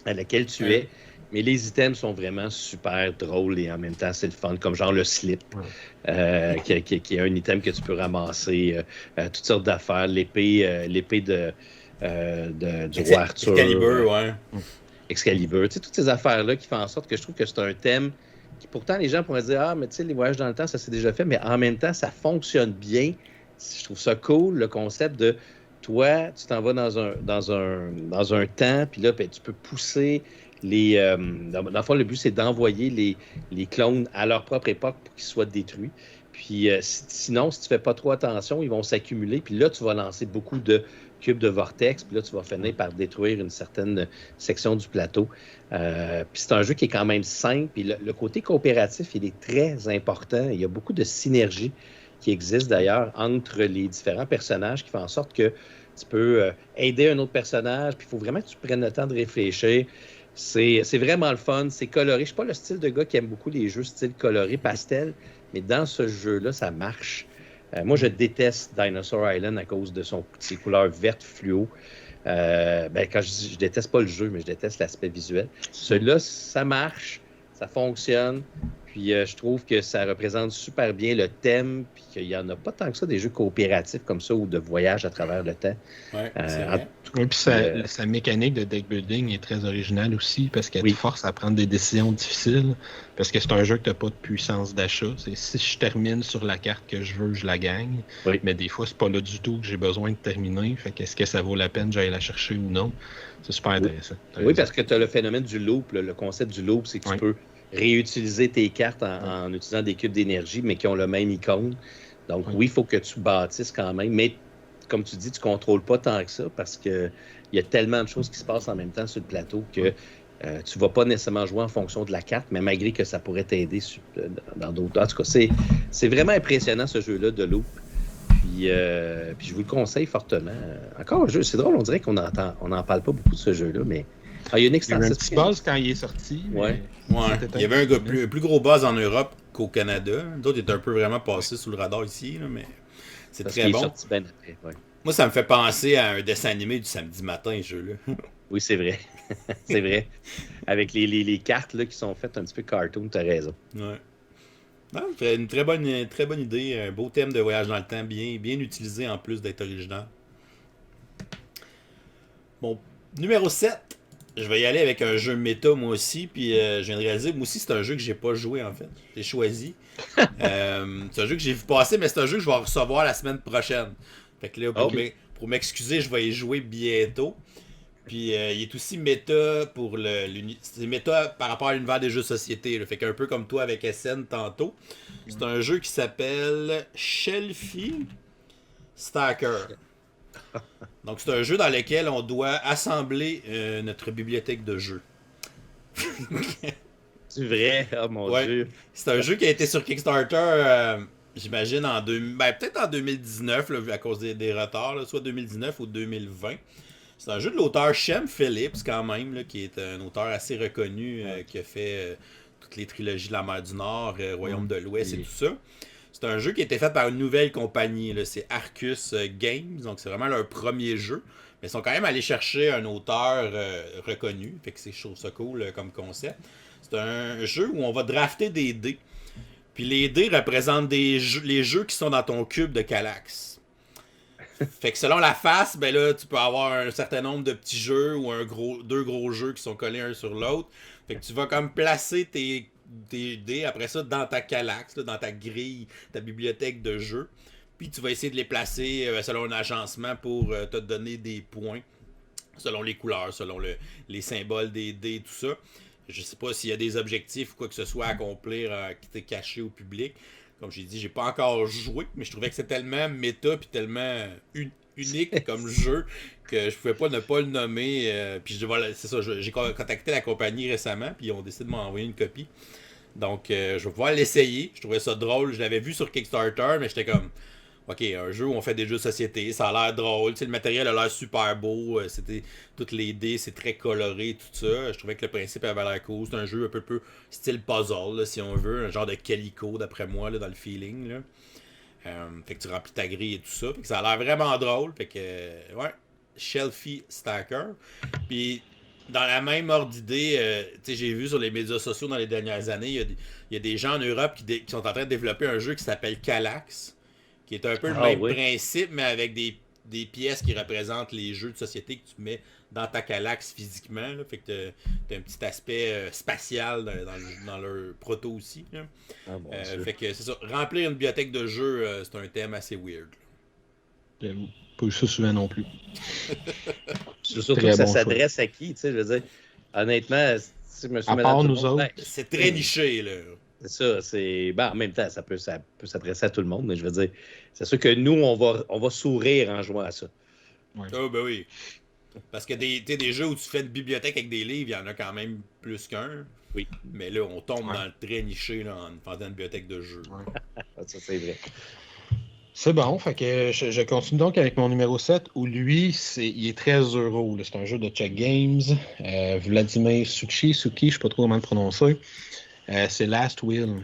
à laquelle tu es. Mais les items sont vraiment super drôles et en même temps, c'est le fun, comme genre le slip, qui est un item que tu peux ramasser, toutes sortes d'affaires, l'épée du roi Arthur. Excalibur, ouais. Excalibur, tu sais, toutes ces affaires-là qui font en sorte que je trouve que c'est un thème qui, pourtant, les gens pourraient dire, ah, mais tu sais, les voyages dans le temps, ça s'est déjà fait, mais en même temps, ça fonctionne bien. Je trouve ça cool, le concept de toi, tu t'en vas dans un temps, puis là, ben, tu peux pousser les. Dans le fond, le but, c'est d'envoyer les clones à leur propre époque pour qu'ils soient détruits. Puis sinon, si tu fais pas trop attention, ils vont s'accumuler. Puis là, tu vas lancer beaucoup de cubes de vortex. Puis là, tu vas finir par détruire une certaine section du plateau. Puis c'est un jeu qui est quand même simple. Puis le côté coopératif, il est très important. Il y a beaucoup de synergie qui existe d'ailleurs entre les différents personnages qui font en sorte que tu peux aider un autre personnage. Puis il faut vraiment que tu prennes le temps de réfléchir. C'est vraiment le fun. C'est coloré. Je ne suis pas le style de gars qui aime beaucoup les jeux style coloré, pastel. Mais dans ce jeu-là, ça marche. Moi, je déteste Dinosaur Island à cause de ses couleurs vertes fluo. Quand je déteste pas le jeu, mais je déteste l'aspect visuel. Celui-là, ça marche, ça fonctionne. Puis je trouve que ça représente super bien le thème, puis qu'il n'y en a pas tant que ça des jeux coopératifs comme ça ou de voyage à travers le temps. Ouais, c'est vrai. Oui, puis sa mécanique de deck building est très originale aussi parce qu'elle te force à prendre des décisions difficiles parce que c'est un jeu que tu n'as pas de puissance d'achat. C'est si je termine sur la carte que je veux, je la gagne. Oui. Mais des fois, c'est pas là du tout que j'ai besoin de terminer. Fait qu'est-ce que ça vaut la peine j'aille la chercher ou non? C'est super intéressant. Oui, parce que tu as le phénomène du loop. Le concept du loop, c'est que tu peux réutiliser tes cartes en utilisant des cubes d'énergie, mais qui ont le même icône. Donc, oui, il faut que tu bâtisses quand même. Mais, comme tu dis, tu ne contrôles pas tant que ça parce qu'il y a tellement de choses qui se passent en même temps sur le plateau que tu ne vas pas nécessairement jouer en fonction de la carte, mais malgré que ça pourrait t'aider dans d'autres. En tout cas, c'est vraiment impressionnant, ce jeu-là de loop. Puis je vous le conseille fortement. Encore un jeu, c'est drôle, on dirait qu'on n'en parle pas beaucoup de ce jeu-là, mais... il y a une extension. Il y a eu un petit buzz quand il est sorti. Ouais. Il y avait un plus gros buzz en Europe qu'au Canada. D'autres étaient un peu vraiment passés sous le radar ici, là, mais c'est parce très bon. Est sorti bien après, Moi, ça me fait penser à un dessin animé du samedi matin, ce jeu-là. Oui, c'est vrai. C'est vrai. Avec les cartes là, qui sont faites un petit peu cartoon, tu as raison. Ouais. Non, une très bonne idée. Un beau thème de voyage dans le temps, bien utilisé en plus d'être original. Bon, numéro 7. Je vais y aller avec un jeu méta, moi aussi. Puis je viens de réaliser, moi aussi, c'est un jeu que j'ai pas joué, en fait. J'ai choisi. C'est un jeu que j'ai vu passer, mais c'est un jeu que je vais recevoir la semaine prochaine. Fait que là, pour m'excuser, je vais y jouer bientôt. Puis il est aussi méta pour c'est méta par rapport à l'univers des jeux de société. Là. Fait qu'un peu comme toi avec SN tantôt. C'est un jeu qui s'appelle Shelfie Stacker. Donc c'est un jeu dans lequel on doit assembler notre bibliothèque de jeux. C'est vrai? Oh mon Dieu! C'est un jeu qui a été sur Kickstarter, j'imagine, peut-être en 2019, là, à cause des retards, là, soit 2019 ou 2020. C'est un jeu de l'auteur Shem Phillips, quand même, là, qui est un auteur assez reconnu, qui a fait toutes les trilogies de la mer du Nord, Royaume de l'Ouest et tout ça. C'est un jeu qui a été fait par une nouvelle compagnie, là, c'est Arcus Games, donc c'est vraiment leur premier jeu. Mais ils sont quand même allés chercher un auteur reconnu, fait que je trouve ça cool comme concept. C'est un jeu où on va drafter des dés. Puis les dés représentent les jeux qui sont dans ton cube de Kallax. Fait que selon la face, ben là, tu peux avoir un certain nombre de petits jeux ou deux gros jeux qui sont collés un sur l'autre. Fait que tu vas comme placer tes dés après ça dans ta Kallax, là, dans ta grille, ta bibliothèque de jeux. Puis tu vas essayer de les placer selon un agencement pour te donner des points, selon les couleurs, selon les symboles des dés, tout ça. Je sais pas s'il y a des objectifs ou quoi que ce soit à accomplir qui étaient cachés au public. Comme j'ai dit, j'ai pas encore joué, mais je trouvais que c'est tellement méta puis tellement unique comme jeu que je pouvais pas ne pas le nommer. Puis c'est ça, j'ai contacté la compagnie récemment puis ils ont décidé de m'envoyer une copie. Donc je vais pouvoir l'essayer. Je trouvais ça drôle. Je l'avais vu sur Kickstarter, mais j'étais comme OK, un jeu où on fait des jeux de société, ça a l'air drôle, le matériel a l'air super beau, c'était toutes les dés, c'est très coloré, tout ça. Je trouvais que le principe avait l'air cool. C'est un jeu un peu style puzzle, là, si on veut, un genre de Calico d'après moi, là, dans le feeling. Là. Fait que tu remplis ta grille et tout ça. Fait que ça a l'air vraiment drôle. Fait que, ouais, Shelfie Stacker. Puis, dans la même ordre d'idée, j'ai vu sur les médias sociaux dans les dernières années, il y a des gens en Europe qui sont en train de développer un jeu qui s'appelle Calax, qui est un peu le même principe, mais avec des pièces qui représentent les jeux de société que tu mets dans ta Calax physiquement. Là. Fait que t'as un petit aspect spatial dans leur proto aussi. Fait que c'est ça. Remplir une bibliothèque de jeux, c'est un thème assez weird. J'avoue. Pas eu ça souvent non plus. Surtout que ça s'adresse à qui, tu sais, je veux dire. Honnêtement, si monsieur, à part nous autres. C'est très niché, là. C'est ça, c'est. Ben, en même temps, ça peut s'adresser à tout le monde, mais je veux dire, c'est sûr que nous, on va sourire en jouant à ça. Ouais. Oh, ben oui. Parce que des jeux où tu fais une bibliothèque avec des livres, il y en a quand même plus qu'un. Oui. Mais là, on tombe dans le très niché là, en faisant une bibliothèque de jeux. Ouais. Ça, c'est vrai. C'est bon, fait que je continue donc avec mon numéro 7 où lui, il est 13 €. Là. C'est un jeu de Check Games. Vladimir Suki, je sais pas trop comment le prononcer. C'est Last Will.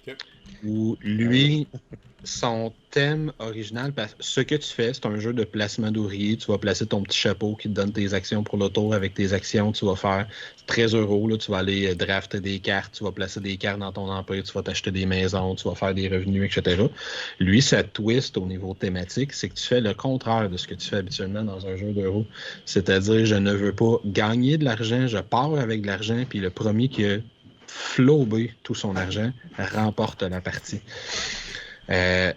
Okay. Où lui, son thème original, parce que ce que tu fais, c'est un jeu de placement d'ouvrier. Tu vas placer ton petit chapeau qui te donne tes actions pour le tour. Avec tes actions, tu vas faire 13 €. Là, tu vas aller drafter des cartes, tu vas placer des cartes dans ton empire, tu vas t'acheter des maisons, tu vas faire des revenus, etc. Lui, sa twist au niveau thématique, c'est que tu fais le contraire de ce que tu fais habituellement dans un jeu d'euros. C'est-à-dire, je ne veux pas gagner de l'argent, je pars avec de l'argent, puis le premier qui a flobé tout son argent remporte la partie.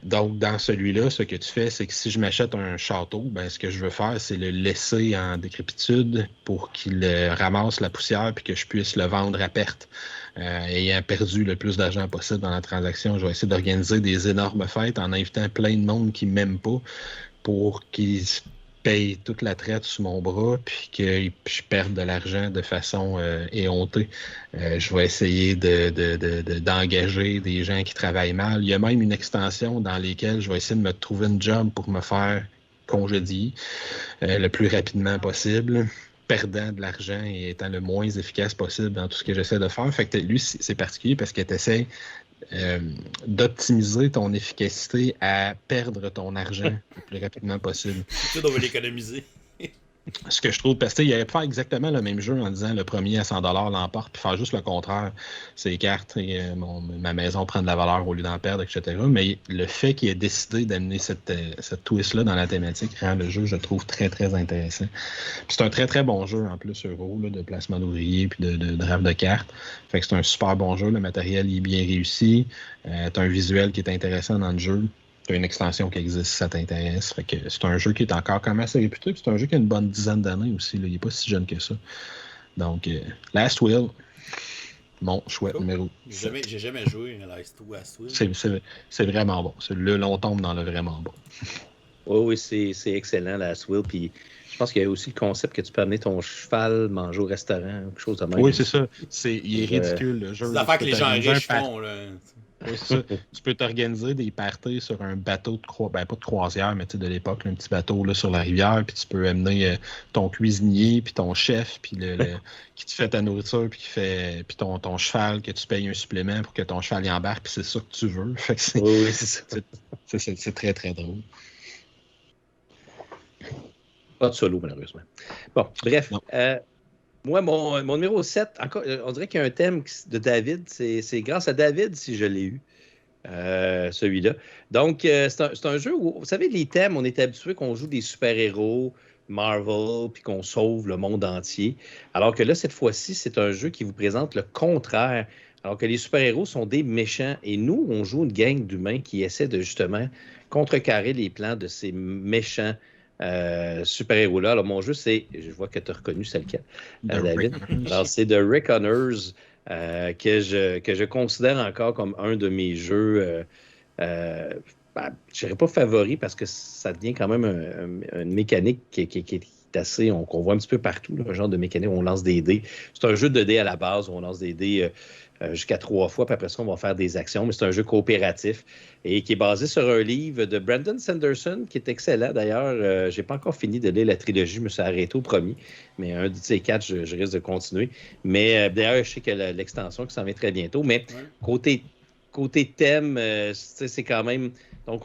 Donc, dans celui-là, ce que tu fais, c'est que si je m'achète un château, ben, ce que je veux faire, c'est le laisser en décrépitude pour qu'il ramasse la poussière puis que je puisse le vendre à perte. Ayant perdu le plus d'argent possible dans la transaction, je vais essayer d'organiser des énormes fêtes en invitant plein de monde qui ne m'aiment pas pour qu'ils paye toute la traite sous mon bras puis que je perde de l'argent de façon éhontée. Je vais essayer d'engager des gens qui travaillent mal. Il y a même une extension dans laquelle je vais essayer de me trouver une job pour me faire congédier le plus rapidement possible, perdant de l'argent et étant le moins efficace possible dans tout ce que j'essaie de faire. Fait que lui, c'est particulier parce que tu essaies d'optimiser ton efficacité à perdre ton argent le plus rapidement possible. Tout, on va l'économiser. Ce que je trouve, parce qu'il aurait pu faire exactement le même jeu en disant le premier à 100 $ l'emporte, puis faire juste le contraire. Ces cartes, ma maison prend de la valeur au lieu d'en perdre, etc. Mais le fait qu'il ait décidé d'amener cette twist-là dans la thématique rend le jeu, je trouve, très, très intéressant. Puis c'est un très, très bon jeu, en plus, Euro, là, de placement d'ouvriers puis de draft de cartes. Fait que c'est un super bon jeu. Le matériel il est bien réussi. T'as un visuel qui est intéressant dans le jeu. Tu as une extension qui existe si ça t'intéresse. Fait que c'est un jeu qui est encore quand même assez réputé. Puis c'est un jeu qui a une bonne dizaine d'années aussi. Là. Il n'est pas si jeune que ça. Donc, Last Will, mon chouette numéro. J'ai jamais joué à Last Will. C'est vraiment bon. Là, on tombe dans le vraiment bon. Oui, c'est excellent, Last Will. Puis je pense qu'il y a aussi le concept que tu peux amener ton cheval manger au restaurant, quelque chose de même. Oui, c'est ça. Il est ridicule, le jeu. C'est l'affaire que les gens riches font, là. Oui, c'est ça. Tu peux t'organiser des parties sur un bateau pas de croisière, mais de l'époque, un petit bateau là, sur la rivière, puis tu peux amener ton cuisinier, puis ton chef, puis qui te fait ta nourriture, puis ton cheval, que tu payes un supplément pour que ton cheval y embarque, puis c'est ça que tu veux. Fait que oui, c'est ça. C'est très, très drôle. Pas de solo, malheureusement. Bon, bref. Moi, mon numéro 7, encore, on dirait qu'il y a un thème de David. C'est grâce à David si je l'ai eu, celui-là. Donc, c'est un jeu où, vous savez, les thèmes, on est habitué qu'on joue des super-héros, Marvel, puis qu'on sauve le monde entier. Alors que là, cette fois-ci, c'est un jeu qui vous présente le contraire. Alors que les super-héros sont des méchants. Et nous, on joue une gang d'humains qui essaient de, justement, contrecarrer les plans de ces méchants super-héros-là. Alors, mon jeu, je vois que tu as reconnu, c'est lequel, David. Alors, c'est The Reckoners, que je considère encore comme un de mes jeux, je ne dirais pas favori, parce que ça devient quand même une mécanique qui est assez, qu'on voit un petit peu partout, là, un genre de mécanique où on lance des dés. C'est un jeu de dés à la base, où on lance des dés jusqu'à 3 fois, puis après ça, on va faire des actions, mais c'est un jeu coopératif et qui est basé sur un livre de Brandon Sanderson, qui est excellent. D'ailleurs, je n'ai pas encore fini de lire la trilogie, je me suis arrêté au premier, mais un de ces 4, je risque de continuer. Mais d'ailleurs, je sais que l'extension qui s'en vient très bientôt, mais côté côté thème, c'est quand même... Donc,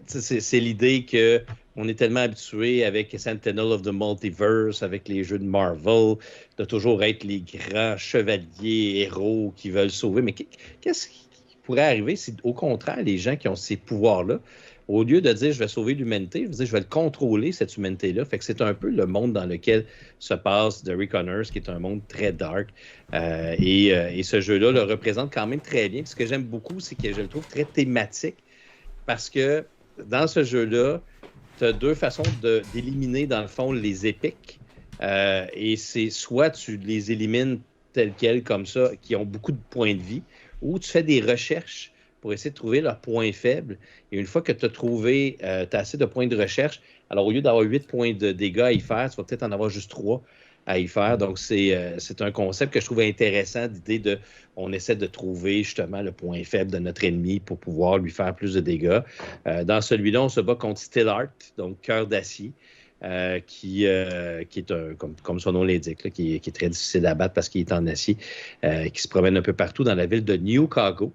c'est l'idée qu'on est tellement habitué avec Sentinel of the Multiverse, avec les jeux de Marvel, de toujours être les grands chevaliers, héros qui veulent sauver. Mais qu'est-ce qui pourrait arriver si, au contraire, les gens qui ont ces pouvoirs-là, au lieu de dire « je vais sauver l'humanité », je vais dire « je vais le contrôler, cette humanité-là ». Fait que c'est un peu le monde dans lequel se passe The Reckoners, qui est un monde très dark. Et ce jeu-là le représente quand même très bien. Puis ce que j'aime beaucoup, c'est que je le trouve très thématique. Parce que dans ce jeu-là, tu as deux façons d'éliminer, dans le fond, les épiques. Et c'est soit tu les élimines tels quels, comme ça, qui ont beaucoup de points de vie, ou tu fais des recherches pour essayer de trouver leurs points faibles. Et une fois que tu as trouvé, tu as assez de points de recherche, alors au lieu d'avoir 8 points de dégâts à y faire, tu vas peut-être en avoir juste 3 à y faire. Donc, c'est un concept que je trouve intéressant, l'idée de on essaie de trouver justement le point faible de notre ennemi pour pouvoir lui faire plus de dégâts. Dans celui-là, on se bat contre Steelheart, donc Cœur d'acier, qui est comme son nom l'indique, là, qui est très difficile à battre parce qu'il est en acier, qui se promène un peu partout dans la ville de New Chicago.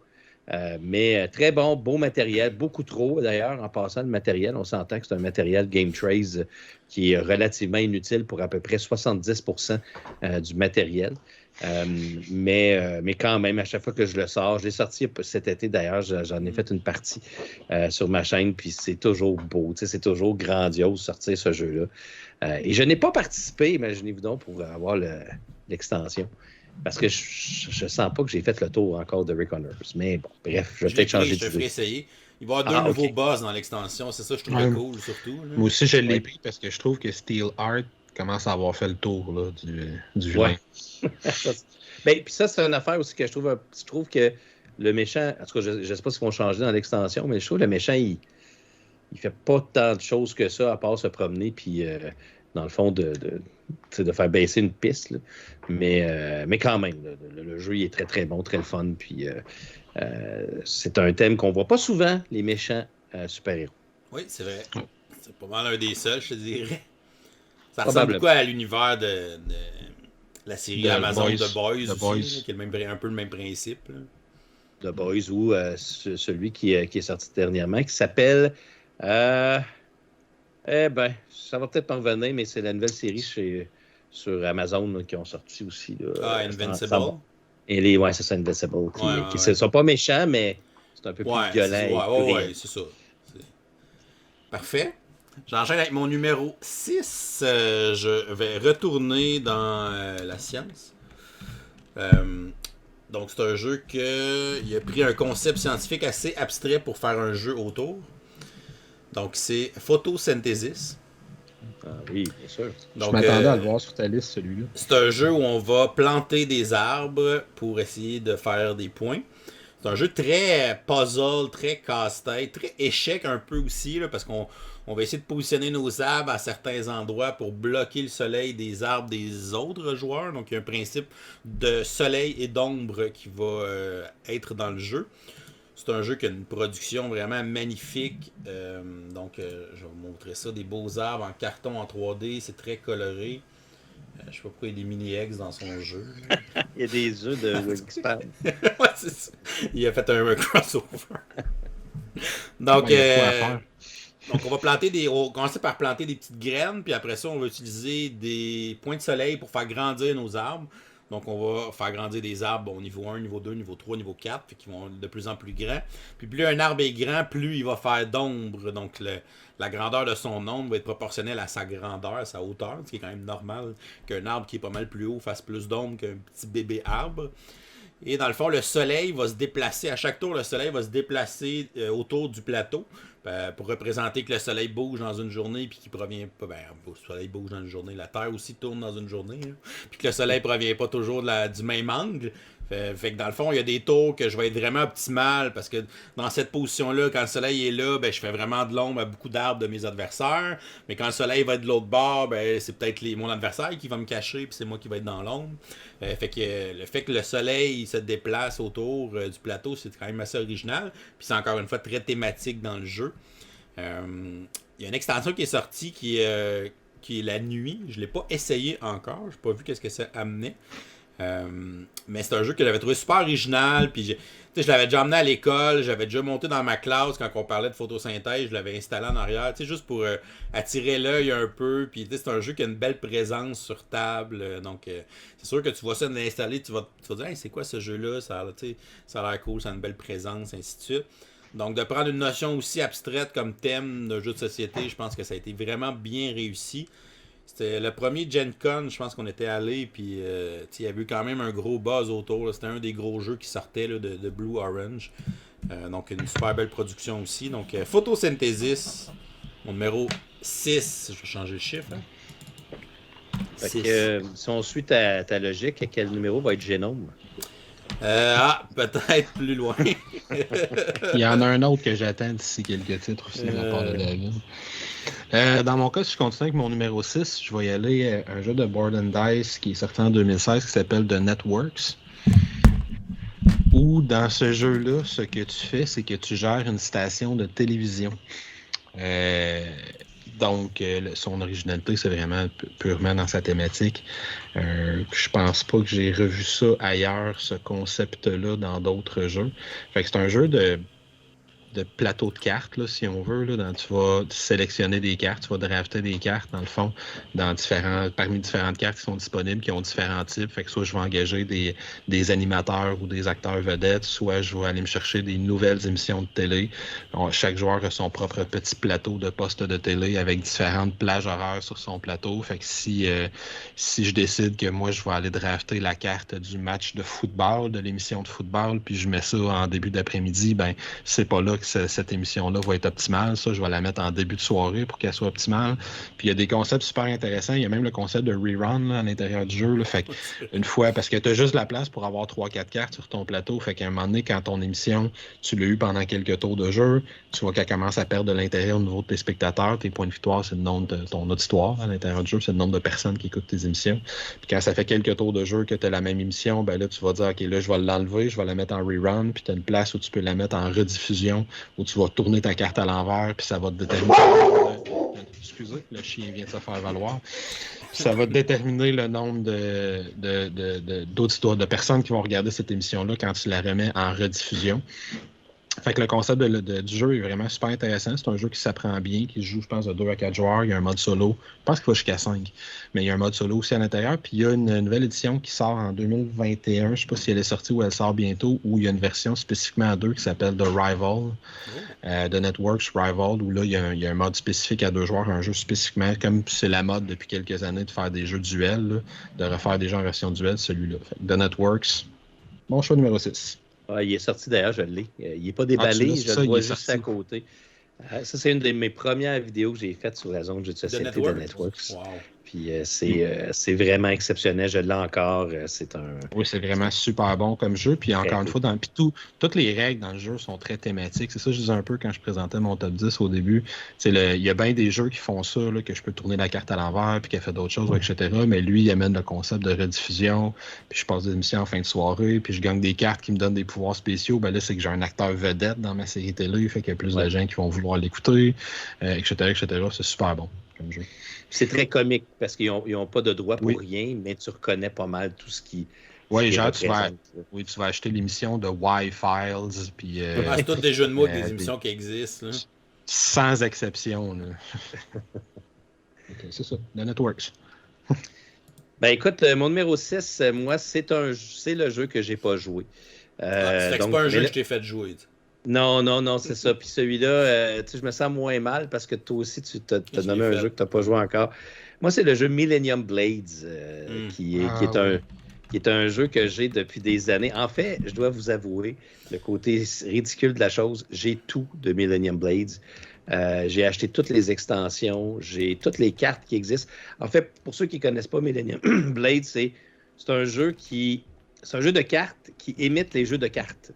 Mais très bon, beau matériel, beaucoup trop d'ailleurs. En passant, le matériel, on s'entend que c'est un matériel Game Trace qui est relativement inutile pour à peu près 70% du matériel. Mais quand même, à chaque fois que je le sors, je l'ai sorti cet été d'ailleurs, j'en ai fait une partie sur ma chaîne, puis c'est toujours beau, c'est toujours grandiose sortir ce jeu-là. Et je n'ai pas participé, imaginez-vous donc, pour avoir l'extension. Parce que je sens pas que j'ai fait le tour encore de Reckoners. Mais bon, bref, je vais peut-être changer d'idée. Je vais essayer. Il va y avoir deux nouveaux boss dans l'extension. C'est ça que je trouve cool, surtout. Là. Moi aussi, je l'ai pris parce que je trouve que Steelheart commence à avoir fait le tour là, du vilain. Puis ça, c'est une affaire aussi que je trouve que le méchant... En tout cas, je ne sais pas s'ils vont changer dans l'extension, mais je trouve que le méchant, il fait pas tant de choses que ça, à part se promener, puis dans le fond, de faire baisser une piste. Là. Mais quand même, le jeu il est très, très bon, très fun. Puis c'est un thème qu'on voit pas souvent, les méchants super-héros. Oui, c'est vrai. C'est pas mal un des seuls, je te dirais. Ça ressemble beaucoup à l'univers de la série Amazon The Boys aussi, qui est un peu le même principe. Là. The Boys ou celui qui est sorti dernièrement, qui s'appelle... ça va peut-être pas revenir, mais c'est la nouvelle série sur Amazon là, qui ont sorti aussi. Là, Invincible. Et c'est ça, Invincible. Qui ne sont pas méchants, mais c'est un peu plus violent. Oui, c'est ça. Parfait. J'enchaîne avec mon numéro 6. Je vais retourner dans la science. Donc, c'est un jeu il a pris un concept scientifique assez abstrait pour faire un jeu autour. Donc, c'est Photosynthesis. Ah oui, bien sûr. Donc, je m'attendais à le voir sur ta liste, celui-là. C'est un jeu où on va planter des arbres pour essayer de faire des points. C'est un jeu très puzzle, très casse-tête, très échec un peu aussi, là, parce qu'on va essayer de positionner nos arbres à certains endroits pour bloquer le soleil des arbres des autres joueurs. Donc, il y a un principe de soleil et d'ombre qui va être dans le jeu. C'est un jeu qui a une production vraiment magnifique. Je vais vous montrer ça. Des beaux arbres en carton en 3D. C'est très coloré. Je sais pas pourquoi il y a des mini-eggs dans son jeu. Il y a des œufs de Wingspan. Ouais, c'est ça. Il a fait un crossover. Donc, on va commencer par planter des petites graines. Puis après ça, on va utiliser des points de soleil pour faire grandir nos arbres. Donc, on va faire grandir des arbres au niveau 1, niveau 2, niveau 3, niveau 4, fait qu'ils vont être de plus en plus grands. Puis plus un arbre est grand, plus il va faire d'ombre. Donc, la grandeur de son ombre va être proportionnelle à sa grandeur, à sa hauteur, ce qui est quand même normal qu'un arbre qui est pas mal plus haut fasse plus d'ombre qu'un petit bébé arbre. Et dans le fond, le soleil va se déplacer. À chaque tour, le soleil va se déplacer autour du plateau pour représenter que le soleil bouge dans une journée puis qu'il provient pas. Le soleil bouge dans une journée. La Terre aussi tourne dans une journée. Hein, puis que le soleil provient pas toujours du même angle. Fait que dans le fond, il y a des tours que je vais être vraiment optimal parce que dans cette position-là, quand le soleil est là, je fais vraiment de l'ombre à beaucoup d'arbres de mes adversaires. Mais quand le soleil va être de l'autre bord, c'est peut-être mon adversaire qui va me cacher puis c'est moi qui vais être dans l'ombre. Fait que le fait que le soleil se déplace autour du plateau, c'est quand même assez original. Puis c'est encore une fois très thématique dans le jeu. Il y a une extension qui est sortie qui est la nuit. Je ne l'ai pas essayé encore. Je n'ai pas vu qu'est-ce que ça amenait. Mais c'est un jeu que j'avais trouvé super original. Puis je l'avais déjà emmené à l'école. J'avais déjà monté dans ma classe quand on parlait de photosynthèse. Je l'avais installé en arrière. Juste pour attirer l'œil un peu. Puis c'est un jeu qui a une belle présence sur table. Donc c'est sûr que tu vois ça l'installer. Tu vas dire hey, c'est quoi ce jeu-là? Ça a l'air cool, ça a une belle présence, ainsi de suite. Donc de prendre une notion aussi abstraite comme thème de jeu de société, je pense que ça a été vraiment bien réussi. C'était le premier Gen Con, je pense qu'on était allé, puis il y avait eu quand même un gros buzz autour. Là. C'était un des gros jeux qui sortait là, de Blue Orange. Donc une super belle production aussi. Donc Photosynthesis, mon numéro 6. Je vais changer le chiffre. Hein. Fait que, si on suit ta logique, quel numéro va être Génome? Peut-être plus loin. Il y en a un autre que j'attends d'ici quelques titres aussi de la part de David. Dans mon cas, si je continue avec mon numéro 6, je vais y aller un jeu de Board and Dice qui est sorti en 2016 qui s'appelle The Networks. Où dans ce jeu-là, ce que tu fais, c'est que tu gères une station de télévision. Donc, son originalité, c'est vraiment purement dans sa thématique. Je pense pas que j'ai revu ça ailleurs, ce concept-là, dans d'autres jeux. Fait que c'est un jeu de plateau de cartes, là, si on veut. Là, tu vas sélectionner des cartes, tu vas drafter des cartes, dans le fond, parmi différentes cartes qui sont disponibles, qui ont différents types. Fait que soit je vais engager des animateurs ou des acteurs vedettes, soit je vais aller me chercher des nouvelles émissions de télé. Chaque joueur a son propre petit plateau de poste de télé avec différentes plages horaires sur son plateau. Fait que si je décide que moi, je vais aller drafter la carte du match de football, de l'émission de football, puis je mets ça en début d'après-midi, ben c'est pas là que cette émission-là va être optimale. Ça, je vais la mettre en début de soirée pour qu'elle soit optimale. Puis il y a des concepts super intéressants. Il y a même le concept de rerun là, à l'intérieur du jeu. Là. Fait une fois, parce que tu as juste la place pour avoir 3-4 cartes sur ton plateau. Fait qu'à un moment donné, quand ton émission, tu l'as eu pendant quelques tours de jeu, tu vois qu'elle commence à perdre de l'intérêt au niveau de tes spectateurs. Tes points de victoire, c'est le nombre de ton auditoire à l'intérieur du jeu. C'est le nombre de personnes qui écoutent tes émissions. Puis quand ça fait quelques tours de jeu que tu as la même émission, ben là, tu vas dire, OK, là, je vais l'enlever, je vais la mettre en rerun. Puis tu as une place où tu peux la mettre en rediffusion, où tu vas tourner ta carte à l'envers, puis ça va te déterminer... Excusez, le chien vient de se faire valoir. Ça va te déterminer le nombre d'auditeurs, de personnes qui vont regarder cette émission-là quand tu la remets en rediffusion. Fait que le concept du jeu est vraiment super intéressant. C'est un jeu qui s'apprend bien, qui se joue, je pense, de 2 à 4 joueurs. Il y a un mode solo. Je pense qu'il va jusqu'à 5. Mais il y a un mode solo aussi à l'intérieur. Puis il y a une nouvelle édition qui sort en 2021. Je ne sais pas si elle est sortie ou elle sort bientôt, où il y a une version spécifiquement à 2 qui s'appelle The Rival. The Networks Rival, où là, il y a un mode spécifique à 2 joueurs, un jeu spécifiquement, comme c'est la mode depuis quelques années de faire des jeux duels, là, de refaire des jeux en version duel, celui-là. Fait que The Networks, mon choix numéro 6. Ah, il est sorti d'ailleurs, je l'ai. Il n'est pas déballé, je le vois juste à côté. Ça, c'est une de mes premières vidéos que j'ai faites sur la zone jeu de société de Networks. Wow. Puis c'est vraiment exceptionnel, je l'ai encore. Oui, c'est vraiment super bon comme jeu. Puis encore une fois, toutes les règles dans le jeu sont très thématiques. C'est ça que je disais un peu quand je présentais mon top 10 au début. Il y a bien des jeux qui font ça, là, que je peux tourner la carte à l'envers, puis qu'elle fait d'autres choses, etc. Mais lui, il amène le concept de rediffusion. Puis je passe des émissions en fin de soirée, puis je gagne des cartes qui me donnent des pouvoirs spéciaux. Ben là, c'est que j'ai un acteur vedette dans ma série télé, fait qu'il y a plus de gens qui vont vouloir l'écouter, etc., etc. C'est super bon comme jeu. C'est très comique parce qu'ils n'ont pas de droit pour rien, mais tu reconnais pas mal tout ce qui. Oui, genre, tu vas acheter l'émission de Y-Files. Puis, c'est tous des jeux de mots avec des émissions qui existent. Là. Sans exception. Là. Okay, c'est ça, The Networks. Ben écoute, mon numéro 6, moi, c'est le jeu que j'ai pas joué. C'est pas un jeu que je t'ai fait jouer. Non, c'est ça. Puis celui-là, je me sens moins mal parce que toi aussi, tu t'as nommé un jeu que tu n'as pas joué encore. Moi, c'est le jeu Millennium Blades, qui est un jeu que j'ai depuis des années. En fait, je dois vous avouer, le côté ridicule de la chose, j'ai tout de Millennium Blades. J'ai acheté toutes les extensions, j'ai toutes les cartes qui existent. En fait, pour ceux qui ne connaissent pas Millennium Blades, c'est un jeu de cartes qui imite les jeux de cartes.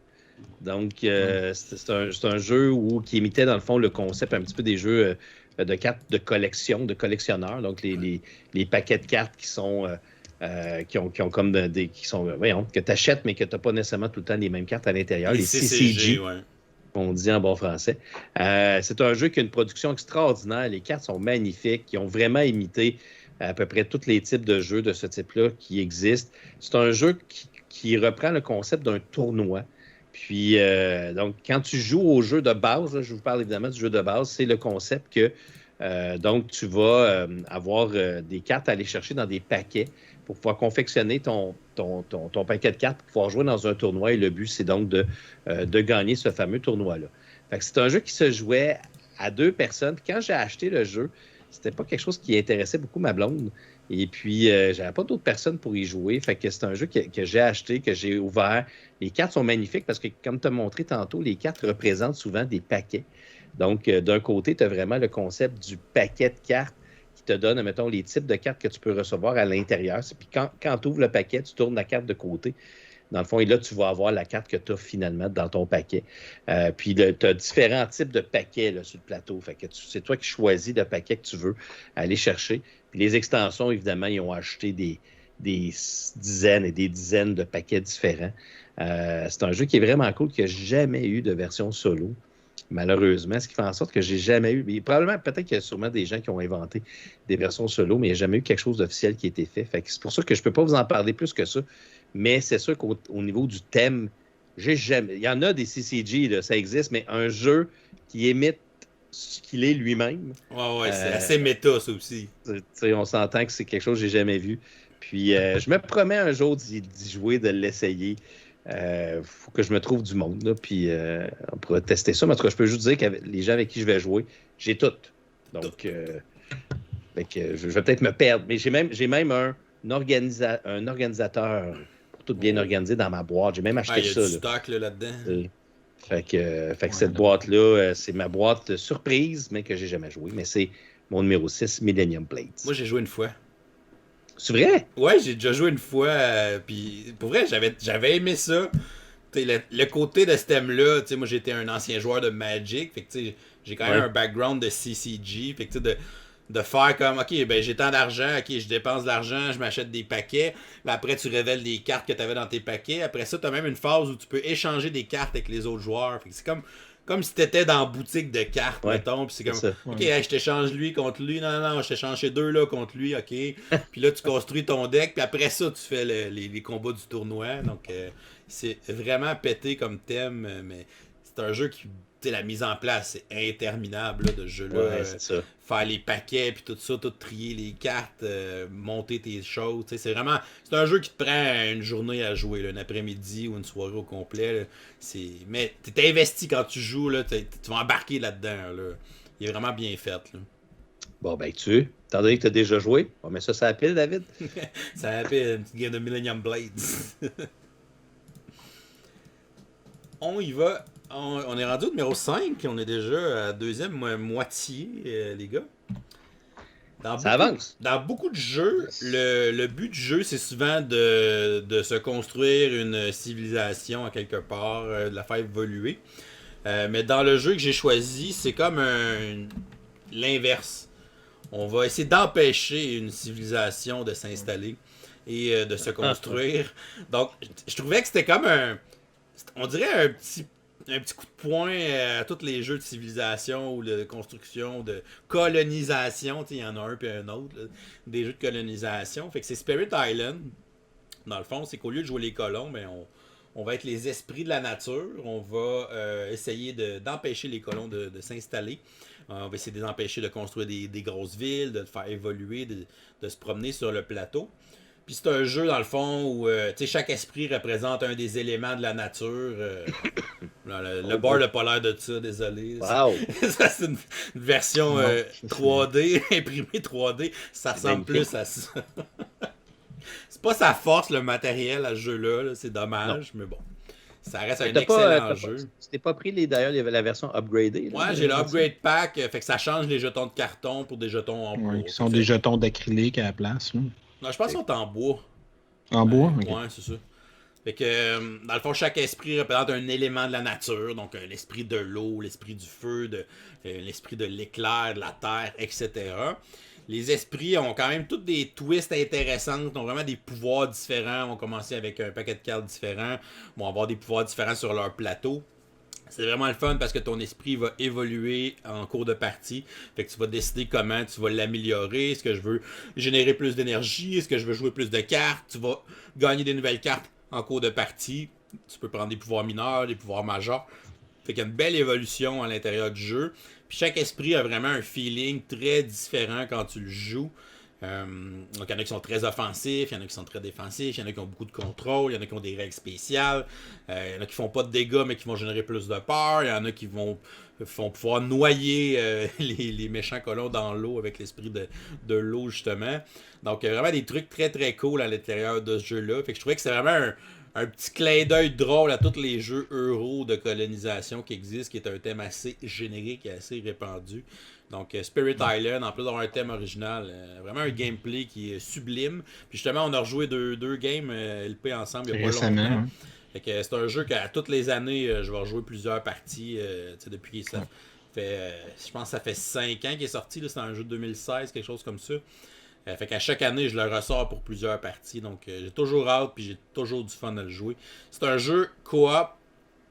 Donc, c'est un jeu qui imitait, dans le fond, le concept un petit peu des jeux de cartes de collection, de collectionneurs. Donc, les paquets de cartes qui sont qui ont comme que tu achètes, mais que tu n'as pas nécessairement tout le temps les mêmes cartes à l'intérieur. Les CCG, on dit en bon français. C'est un jeu qui a une production extraordinaire. Les cartes sont magnifiques. Ils ont vraiment imité à peu près tous les types de jeux de ce type-là qui existent. C'est un jeu qui reprend le concept d'un tournoi. Puis, donc, quand tu joues au jeu de base, là, je vous parle évidemment du jeu de base, c'est le concept que, donc, tu vas avoir des cartes à aller chercher dans des paquets pour pouvoir confectionner ton paquet de cartes pour pouvoir jouer dans un tournoi. Et le but, c'est donc de gagner ce fameux tournoi-là. Fait que c'est un jeu qui se jouait à 2 personnes. Puis quand j'ai acheté le jeu, c'était pas quelque chose qui intéressait beaucoup ma blonde. Et puis, j'avais pas d'autres personnes pour y jouer. Fait que c'est un jeu que j'ai acheté, que j'ai ouvert. Les cartes sont magnifiques parce que, comme tu as montré tantôt, les cartes représentent souvent des paquets. Donc, d'un côté, tu as vraiment le concept du paquet de cartes qui te donne, mettons, les types de cartes que tu peux recevoir à l'intérieur. Puis quand tu ouvres le paquet, tu tournes la carte de côté. Dans le fond, et là, tu vas avoir la carte que tu as finalement dans ton paquet. Puis, tu as différents types de paquets là, sur le plateau. Fait que c'est toi qui choisis le paquet que tu veux aller chercher. Puis, les extensions, évidemment, ils ont acheté des dizaines et des dizaines de paquets différents. C'est un jeu qui est vraiment cool, qui n'a jamais eu de version solo, malheureusement, ce qui fait en sorte que j'ai jamais eu... Mais probablement, peut-être qu'il y a sûrement des gens qui ont inventé des versions solo, mais il n'y a jamais eu quelque chose d'officiel qui a été fait. Fait que c'est pour ça que je ne peux pas vous en parler plus que ça. Mais c'est sûr qu'au niveau du thème, j'ai jamais... Il y en a des CCG, là, ça existe, mais un jeu qui imite ce qu'il est lui-même. Ouais, c'est assez méta, ça aussi. On s'entend que c'est quelque chose que j'ai jamais vu. Puis, je me promets un jour d'y jouer, de l'essayer. Faut que je me trouve du monde, là, puis on pourra tester ça. Mais en tout cas, je peux juste dire que les gens avec qui je vais jouer, j'ai tout. Donc, je vais peut-être me perdre. Mais j'ai même un organisateur pour tout bien organiser dans ma boîte. J'ai même acheté ça. Il y a du stock là-dedans. Fait que cette boîte-là, c'est ma boîte surprise, mais que j'ai jamais joué. Mais c'est mon numéro 6, Millennium Blades. Moi, j'ai joué une fois. C'est vrai? Ouais, j'ai déjà joué une fois. Puis pour vrai, j'avais aimé ça. Le côté de ce thème-là, moi j'étais un ancien joueur de Magic. Fait que j'ai quand même un background de CCG. Fait que de faire comme, ok, ben j'ai tant d'argent, ok, je dépense de l'argent, je m'achète des paquets. Puis après, tu révèles des cartes que tu avais dans tes paquets. Après ça, tu as même une phase où tu peux échanger des cartes avec les autres joueurs. Fait que c'est comme si tu étais dans la boutique de cartes, mettons. Puis c'est comme, ok, hey, je t'échange lui contre lui. Non, je t'échange ces deux-là contre lui, ok. Puis là, tu construis ton deck. Puis après ça, tu fais les combats du tournoi. Donc, c'est vraiment pété comme thème. Mais c'est un jeu qui. La mise en place, c'est interminable là, de ce jeu-là. Ouais, faire les paquets, puis tout ça, tout trier les cartes, monter tes choses. C'est vraiment. C'est un jeu qui te prend une journée à jouer, là, un après-midi ou une soirée au complet. Là. Mais t'es investi quand tu joues, là, tu vas embarquer là-dedans. Là. Il est vraiment bien fait. Là. Bon, ben, étant donné que tu as déjà joué, on met ça sur la pile, David. Ça s'appelle une petite game de Millennium Blades. On y va. On est rendu au numéro 5, on est déjà à la deuxième moitié, les gars. Ça avance. Dans beaucoup de jeux, le but du jeu, c'est souvent de se construire une civilisation à quelque part, de la faire évoluer. Mais dans le jeu que j'ai choisi, c'est comme l'inverse. On va essayer d'empêcher une civilisation de s'installer et de se construire. Donc, je trouvais que c'était comme on dirait un petit coup de poing à tous les jeux de civilisation ou de construction, de colonisation. Il y en a un puis un autre. Là, des jeux de colonisation. Fait que c'est Spirit Island. Dans le fond, c'est qu'au lieu de jouer les colons, ben, on va être les esprits de la nature. On va essayer d'empêcher les colons de s'installer. On va essayer de les empêcher de construire des grosses villes, de faire évoluer, de se promener sur le plateau. Puis c'est un jeu, dans le fond, où chaque esprit représente un des éléments de la nature. Le board n'a pas l'air de ça, désolé. Wow. Ça, c'est une version 3D, imprimée 3D. Ça ressemble plus à ça. C'est pas sa force, le matériel, à ce jeu-là. Là. C'est dommage, mais bon. Ça reste un excellent jeu. Tu t'es pas pris d'ailleurs la version upgradée? Ouais, j'ai le upgrade pack. Fait que ça change les jetons de carton pour des jetons en bois. Ouais, qui sont des jetons d'acrylique à la place. Là. Non, je pense qu'ils sont en bois. En bois? Okay. Ouais, c'est ça. Fait que, dans le fond, chaque esprit représente un élément de la nature. Donc, l'esprit de l'eau, l'esprit du feu, l'esprit de l'éclair, de la terre, etc. Les esprits ont quand même toutes des twists intéressantes, ont vraiment des pouvoirs différents. On commencer avec un paquet de cartes différents. Vont avoir des pouvoirs différents sur leur plateau. C'est vraiment le fun parce que ton esprit va évoluer en cours de partie. Fait que tu vas décider comment tu vas l'améliorer. Est-ce que je veux générer plus d'énergie? Est-ce que je veux jouer plus de cartes? Tu vas gagner des nouvelles cartes en cours de partie. Tu peux prendre des pouvoirs mineurs, des pouvoirs majeurs. Fait qu'il y a une belle évolution à l'intérieur du jeu. Puis chaque esprit a vraiment un feeling très différent quand tu le joues. Donc il y en a qui sont très offensifs, il y en a qui sont très défensifs, il y en a qui ont beaucoup de contrôle, il y en a qui ont des règles spéciales, il y en a qui font pas de dégâts mais qui vont générer plus de peur, il y en a qui vont pouvoir noyer les méchants colons dans l'eau avec l'esprit de l'eau justement. Donc vraiment des trucs très très cool à l'intérieur de ce jeu-là. Fait que je trouvais que c'est vraiment un petit clin d'œil drôle à tous les jeux euro de colonisation qui existent, qui est un thème assez générique et assez répandu. Donc Spirit Island, en plus d'avoir un thème original, vraiment un gameplay qui est sublime. Puis justement, on a rejoué deux games LP ensemble il n'y a pas longtemps. Hein. Fait que c'est un jeu qu'à toutes les années, je vais rejouer plusieurs parties depuis ça. Fait, je pense que ça fait 5 ans qu'il est sorti. C'est un jeu de 2016, quelque chose comme ça. Fait qu'à chaque année, je le ressors pour plusieurs parties. Donc j'ai toujours hâte puis j'ai toujours du fun à le jouer. C'est un jeu coop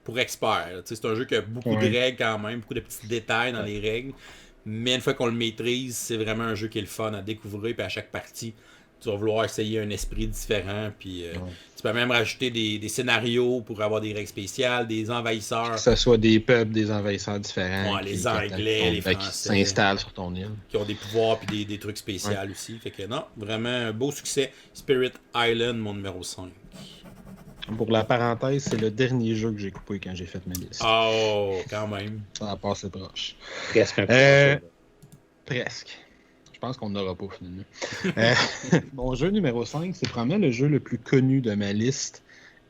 pour experts. C'est un jeu qui a beaucoup de règles quand même, beaucoup de petits détails dans les règles. Mais une fois qu'on le maîtrise, c'est vraiment un jeu qui est le fun à découvrir. Puis à chaque partie, tu vas vouloir essayer un esprit différent. Puis tu peux même rajouter des scénarios pour avoir des règles spéciales, des envahisseurs. Que ce soit des peuples, des envahisseurs différents. Les Anglais, les Français. Qui s'installent sur ton île. Qui ont des pouvoirs puis des trucs spéciaux aussi. Fait que non, vraiment un beau succès. Spirit Island, mon numéro 5. Pour la parenthèse, c'est le dernier jeu que j'ai coupé quand j'ai fait ma liste. Oh, quand même. Ça a passé proche. Presque un peu. Presque. Je pense qu'on n'aura pas finalement. Mon jeu numéro 5, c'est probablement le jeu le plus connu de ma liste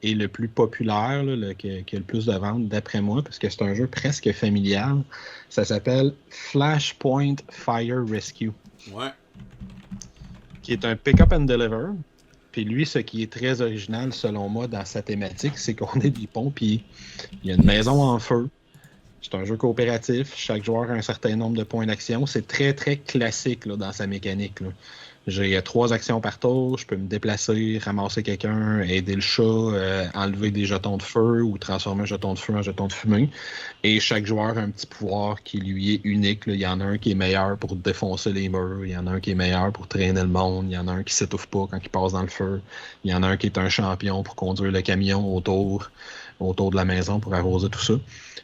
et le plus populaire, là, qui a le plus de ventes d'après moi, parce que c'est un jeu presque familial. Ça s'appelle Flashpoint Fire Rescue. Ouais. Qui est un pick-up and deliver. Puis lui, ce qui est très original, selon moi, dans sa thématique, c'est qu'on est des pompiers. Il y a une maison en feu. C'est un jeu coopératif. Chaque joueur a un certain nombre de points d'action. C'est très, très classique là, dans sa mécanique. Là. J'ai 3 actions par tour. Je peux me déplacer, ramasser quelqu'un, aider le chat, enlever des jetons de feu ou transformer un jeton de feu en jeton de fumée. Et chaque joueur a un petit pouvoir qui lui est unique. Là. Il y en a un qui est meilleur pour défoncer les murs. Il y en a un qui est meilleur pour traîner le monde. Il y en a un qui s'étouffe pas quand il passe dans le feu. Il y en a un qui est un champion pour conduire le camion autour de la maison pour arroser tout ça.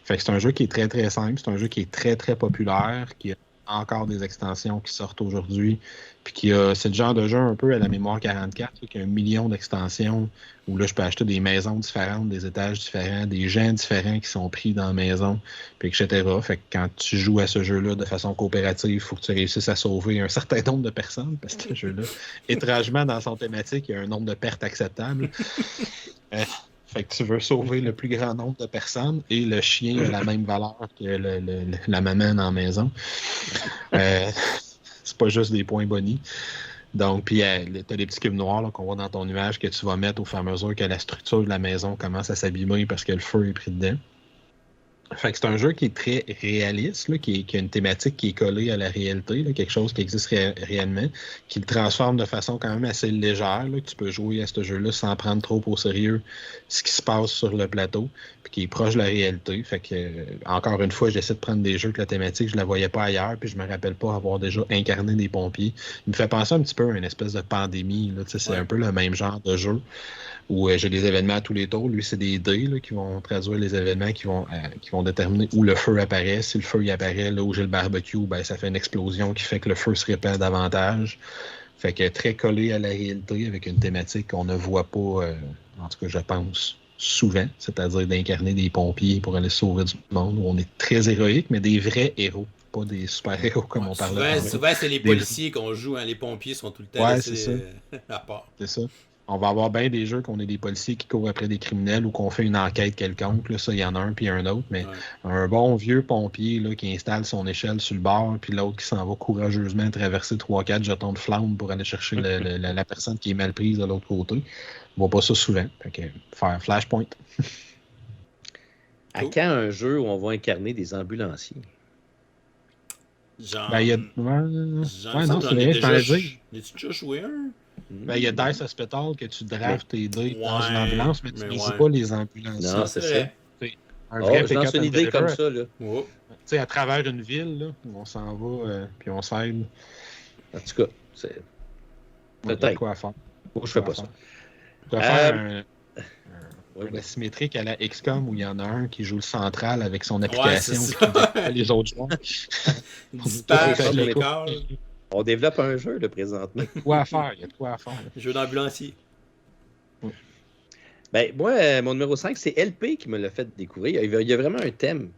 Fait que c'est un jeu qui est très, très simple. C'est un jeu qui est très, très populaire, qui a encore des extensions qui sortent aujourd'hui. Puis c'est le genre de jeu un peu à la mémoire 44, là, qui a 1 million d'extensions, où là, je peux acheter des maisons différentes, des étages différents, des gens différents qui sont pris dans la maison, puis etc. Fait que quand tu joues à ce jeu-là de façon coopérative, il faut que tu réussisses à sauver un certain nombre de personnes, parce que ce jeu-là, étrangement, dans son thématique, il y a un nombre de pertes acceptables. Fait que tu veux sauver le plus grand nombre de personnes et le chien a la même valeur que la maman dans la maison. C'est pas juste des points bonus. Donc, puis t'as des petits cubes noirs là, qu'on voit dans ton nuage que tu vas mettre au fur et à mesure que la structure de la maison commence à s'abîmer parce que le feu est pris dedans. Fait que c'est un jeu qui est très réaliste, là, qui a une thématique qui est collée à la réalité, là, quelque chose qui existe réellement, qui le transforme de façon quand même assez légère, là, que tu peux jouer à ce jeu-là sans prendre trop au sérieux ce qui se passe sur le plateau, puis qui est proche de la réalité. Fait que, encore une fois, j'essaie de prendre des jeux que la thématique, je la voyais pas ailleurs, puis je me rappelle pas avoir déjà incarné des pompiers. Il me fait penser un petit peu à une espèce de pandémie, là, c'est un peu le même genre de jeu. Où j'ai des événements à tous les tours. Lui, c'est des dés là, qui vont traduire les événements qui vont déterminer où le feu apparaît. Si le feu il apparaît là où j'ai le barbecue, ben, ça fait une explosion qui fait que le feu se répand davantage. Fait que très collé à la réalité avec une thématique qu'on ne voit pas, en tout cas, je pense, souvent, c'est-à-dire d'incarner des pompiers pour aller sauver du monde, où on est très héroïque, mais des vrais héros. Pas des super-héros comme on parlait. Souvent, c'est les policiers qu'on joue. Hein. Les pompiers sont tout le temps laissés à part. C'est ça. On va avoir bien des jeux qu'on est des policiers qui courent après des criminels ou qu'on fait une enquête quelconque. Là, ça, il y en a un puis un autre. Mais un bon vieux pompier là, qui installe son échelle sur le bord puis l'autre qui s'en va courageusement traverser 3-4 jetons de flamme pour aller chercher la personne qui est mal prise de l'autre côté. On voit pas ça souvent. Fait que faire Flashpoint. À quand un jeu où on va incarner des ambulanciers? Ben, il y a... non, c'est vrai, je t'en dire. As-tu déjà joué un? Ben, il y a Dice Hospital que tu draftes tes dés dans une ambulance, mais tu ne pas les ambulances. Non, c'est ça. Un Oh, vrai je lance pick-up une and idée comme deliver. ça, là. Oh. Tu sais, à travers une ville, là, où on s'en va, puis on s'aide. En tout cas, c'est... Ouais, il y a de Peut-être. quoi à faire. Moi, je fais pas ça. Tu dois faire Ouais, un asymétrique à la XCOM où il y en a un qui joue le central avec son Ouais, application c'est puis ça. qui détecte les autres joueurs. Dispatch, Ouais, les mais- corps. On développe un jeu, là, présentement. Il y a de quoi à faire, il y a de quoi à faire. Jeu d'ambulancier. Ben, moi, mon numéro 5, c'est LP qui me l'a fait découvrir. Il y a vraiment un thème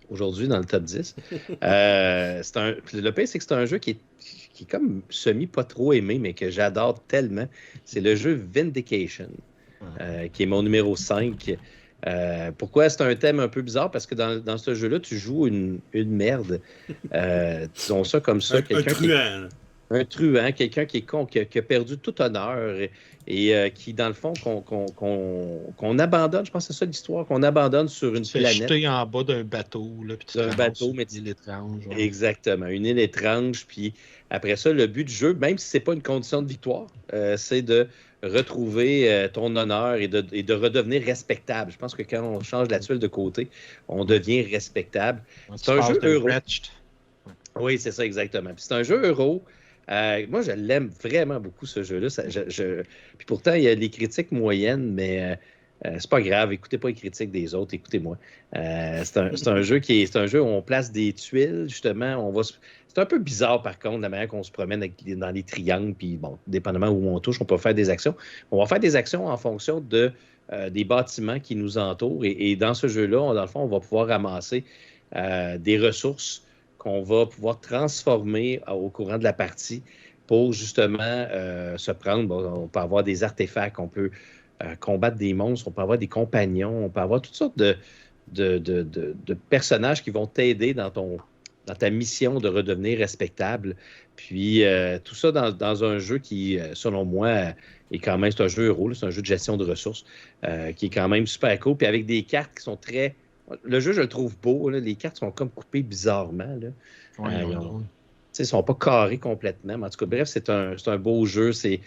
aujourd'hui dans le top 10. Le pire, c'est que c'est un jeu qui est comme semi pas trop aimé, mais que j'adore tellement. C'est le jeu Vindication, qui est mon numéro 5. Pourquoi c'est un thème un peu bizarre? Parce que dans ce jeu-là, tu joues une merde. Disons ça comme ça. Un truand. là. Un truand, quelqu'un qui est con, qui a perdu tout honneur et qui, dans le fond, qu'on abandonne, je pense que c'est ça l'histoire, qu'on abandonne sur une Tu fais planète. jeter en bas d'un bateau, là, puis tu D'un te bateau, ramasses mais sur une île étrange. Ouais. Exactement, une île étrange. Puis après ça, le but du jeu, même si c'est pas une condition de victoire, c'est de retrouver ton honneur et de redevenir respectable. Je pense que quand on change la tuile de côté, on devient respectable. Ouais, C'est un tu passes jeu de euro. Wretched. Oui, c'est ça, exactement. Puis c'est un jeu euro. Moi, je l'aime vraiment beaucoup, ce jeu-là. Puis pourtant, il y a des critiques moyennes, mais c'est pas grave. Écoutez pas les critiques des autres, écoutez-moi. C'est un jeu c'est un jeu où on place des tuiles, justement. C'est un peu bizarre, par contre, la manière qu'on se promène dans les triangles. Puis bon, dépendamment où on touche, on peut faire des actions. On va faire des actions en fonction des bâtiments qui nous entourent. Et dans ce jeu-là, dans le fond, on va pouvoir ramasser des ressources qu'on va pouvoir transformer au courant de la partie pour justement se prendre. Bon, on peut avoir des artefacts, on peut combattre des monstres, on peut avoir des compagnons, on peut avoir toutes sortes de personnages qui vont t'aider dans ta mission de redevenir respectable. Puis tout ça dans un jeu qui, selon moi, est quand même, c'est un jeu euro, là, c'est un jeu de gestion de ressources qui est quand même super cool. Puis avec des cartes qui sont très... Le jeu, je le trouve beau. Là. Les cartes sont comme coupées bizarrement. Là. Ouais, Ils ne sont pas carrées complètement. Mais en tout cas, bref, c'est un beau jeu. C'est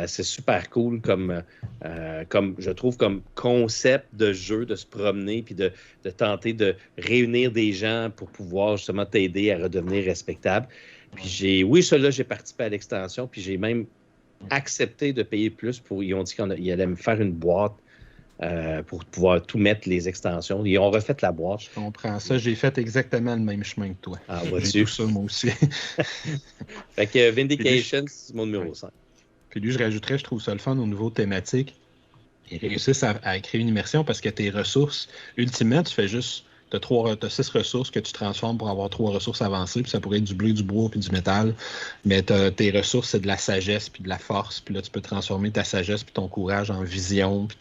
super cool comme, je trouve, comme concept de jeu, de se promener puis de tenter de réunir des gens pour pouvoir justement t'aider à redevenir respectable. Puis celui-là, j'ai participé à l'extension. Puis j'ai même accepté de payer plus ils ont dit qu'ils allaient me faire une boîte pour pouvoir tout mettre les extensions. Ils ont refait la boîte. Je comprends ça. J'ai fait exactement le même chemin que toi. Ah, J'ai vois-tu? tout ça, moi aussi. Fait que Vindication, c'est mon numéro 5. Puis lui, je rajouterais, je trouve ça le fun au niveau thématique. Ils réussissent à créer une immersion parce que tes ressources, ultimement, tu fais juste... Tu as 6 ressources que tu transformes pour avoir 3 ressources avancées, puis ça pourrait être du bleu, du bois, puis du métal. Mais tes ressources, c'est de la sagesse, puis de la force. Puis là, tu peux transformer ta sagesse, puis ton courage en vision, puis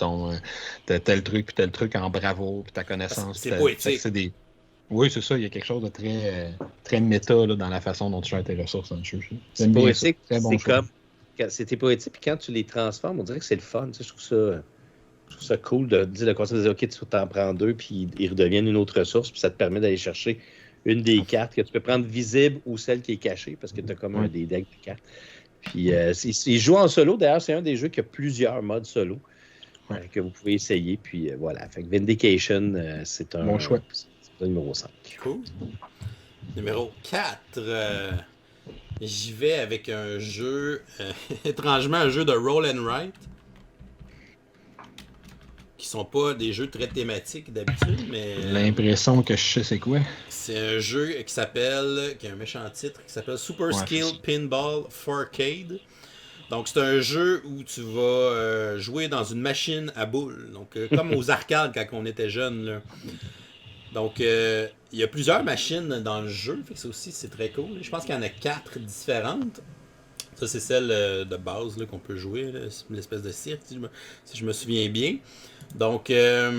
tel truc en bravoure, puis ta connaissance. C'est poétique. Oui, c'est ça. Il y a quelque chose de très méta là, dans la façon dont tu gères tes ressources dans le jeu. C'est poétique, Très bon c'est choix. comme... C'était poétique, puis quand tu les transformes, on dirait que c'est le fun. Tu sais, je trouve ça cool de dire le concept de dire, OK, tu t'en prends 2, puis ils redeviennent une autre ressource, puis ça te permet d'aller chercher une des cartes que tu peux prendre visible ou celle qui est cachée, parce que tu as comme un des decks de cartes. Puis ils jouent en solo. D'ailleurs, c'est un des jeux qui a plusieurs modes solo que vous pouvez essayer. Puis voilà. Fait que Vindication, c'est un bon choix. C'est le numéro 5. Cool. Numéro 4. J'y vais avec un jeu, étrangement, un jeu de roll and write. Qui sont pas des jeux très thématiques d'habitude, mais... L'impression que je sais c'est quoi. C'est un jeu qui a un méchant titre, qui s'appelle Super Skill Pinball 4Cade. Donc c'est un jeu où tu vas jouer dans une machine à boules. Donc comme aux arcades quand on était jeune. Là. Donc il y a plusieurs machines dans le jeu, fait que ça aussi c'est très cool. Je pense qu'il y en a 4 différentes. Ça c'est celle de base là, qu'on peut jouer, là. C'est une espèce de cirque si je me souviens bien. Donc c'est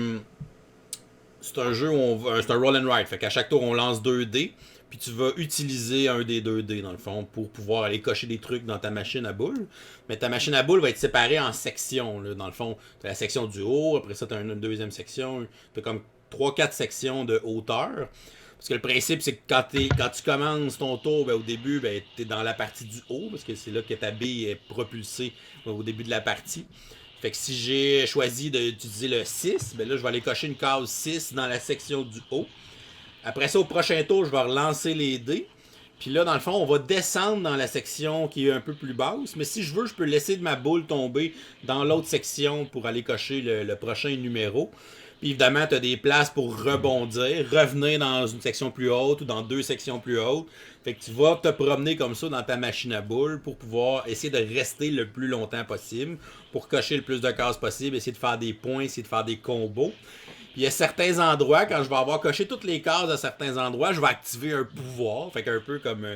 un jeu où c'est un roll and write. Fait qu'à chaque tour on lance 2 dés. Puis tu vas utiliser un des 2 dés dans le fond pour pouvoir aller cocher des trucs dans ta machine à boules. Mais ta machine à boules va être séparée en sections. Là. Dans le fond, tu as la section du haut, après ça tu as une deuxième section. Tu as comme 3-4 sections de hauteur. Parce que le principe, c'est que quand tu commences ton tour, au début, tu es dans la partie du haut, parce que c'est là que ta bille est propulsée au début de la partie. Fait que si j'ai choisi d'utiliser le 6, ben là, je vais aller cocher une case 6 dans la section du haut. Après ça, au prochain tour, je vais relancer les dés. Puis là, dans le fond, on va descendre dans la section qui est un peu plus basse. Mais si je veux, je peux laisser de ma boule tomber dans l'autre section pour aller cocher le prochain numéro. Puis évidemment, tu as des places pour rebondir, revenir dans une section plus haute ou dans 2 sections plus hautes. Fait que tu vas te promener comme ça dans ta machine à boules pour pouvoir essayer de rester le plus longtemps possible, pour cocher le plus de cases possible, essayer de faire des points, essayer de faire des combos. Il y a certains endroits, quand je vais avoir coché toutes les cases à certains endroits, je vais activer un pouvoir. Fait qu'un peu comme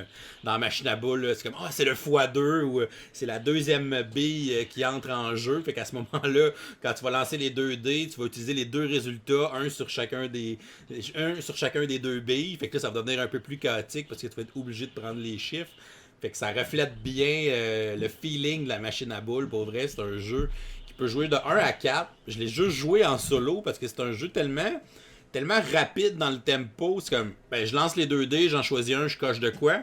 dans la machine à boules, c'est comme c'est le x2 ou c'est la deuxième bille qui entre en jeu. Fait qu'à ce moment-là, quand tu vas lancer les 2 dés, tu vas utiliser les 2 résultats, un sur chacun des 2 billes. Fait que là, ça va devenir un peu plus chaotique parce que tu vas être obligé de prendre les chiffres. Fait que ça reflète bien le feeling de la machine à boules. Pour vrai, c'est un jeu peux jouer de 1 à 4. Je l'ai juste joué en solo parce que c'est un jeu tellement rapide dans le tempo. C'est comme, je lance les 2 dés, j'en choisis un, je coche de quoi.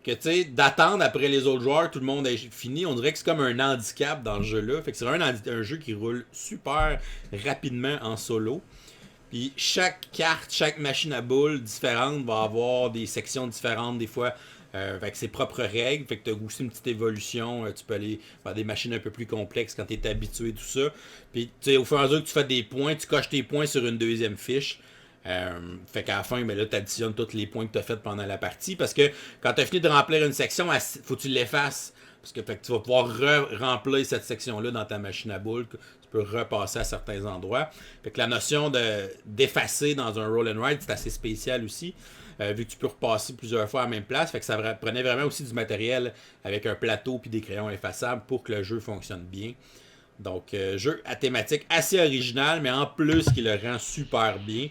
Que tu sais, d'attendre après les autres joueurs, tout le monde est fini. On dirait que c'est comme un handicap dans le jeu-là. Fait que c'est vraiment un jeu qui roule super rapidement en solo. Puis chaque carte, chaque machine à boules différente va avoir des sections différentes, des fois avec ses propres règles. Fait que tu as aussi une petite évolution. Tu peux aller faire des machines un peu plus complexes quand tu es habitué, tout ça. Puis au fur et à mesure que tu fais des points, tu coches tes points sur une deuxième fiche. Fait qu'à la fin, là, tu additionnes tous les points que tu as fait pendant la partie. Parce que quand tu as fini de remplir une section, faut que tu l'effaces. Parce que, fait que tu vas pouvoir remplir cette section-là dans ta machine à boules. Tu peux repasser à certains endroits. Fait que la notion d'effacer dans un roll and ride, c'est assez spécial aussi. Vu que tu peux repasser plusieurs fois à la même place. Fait que ça prenait vraiment aussi du matériel avec un plateau puis des crayons effaçables pour que le jeu fonctionne bien. Donc, jeu à thématique assez original, mais en plus qui le rend super bien.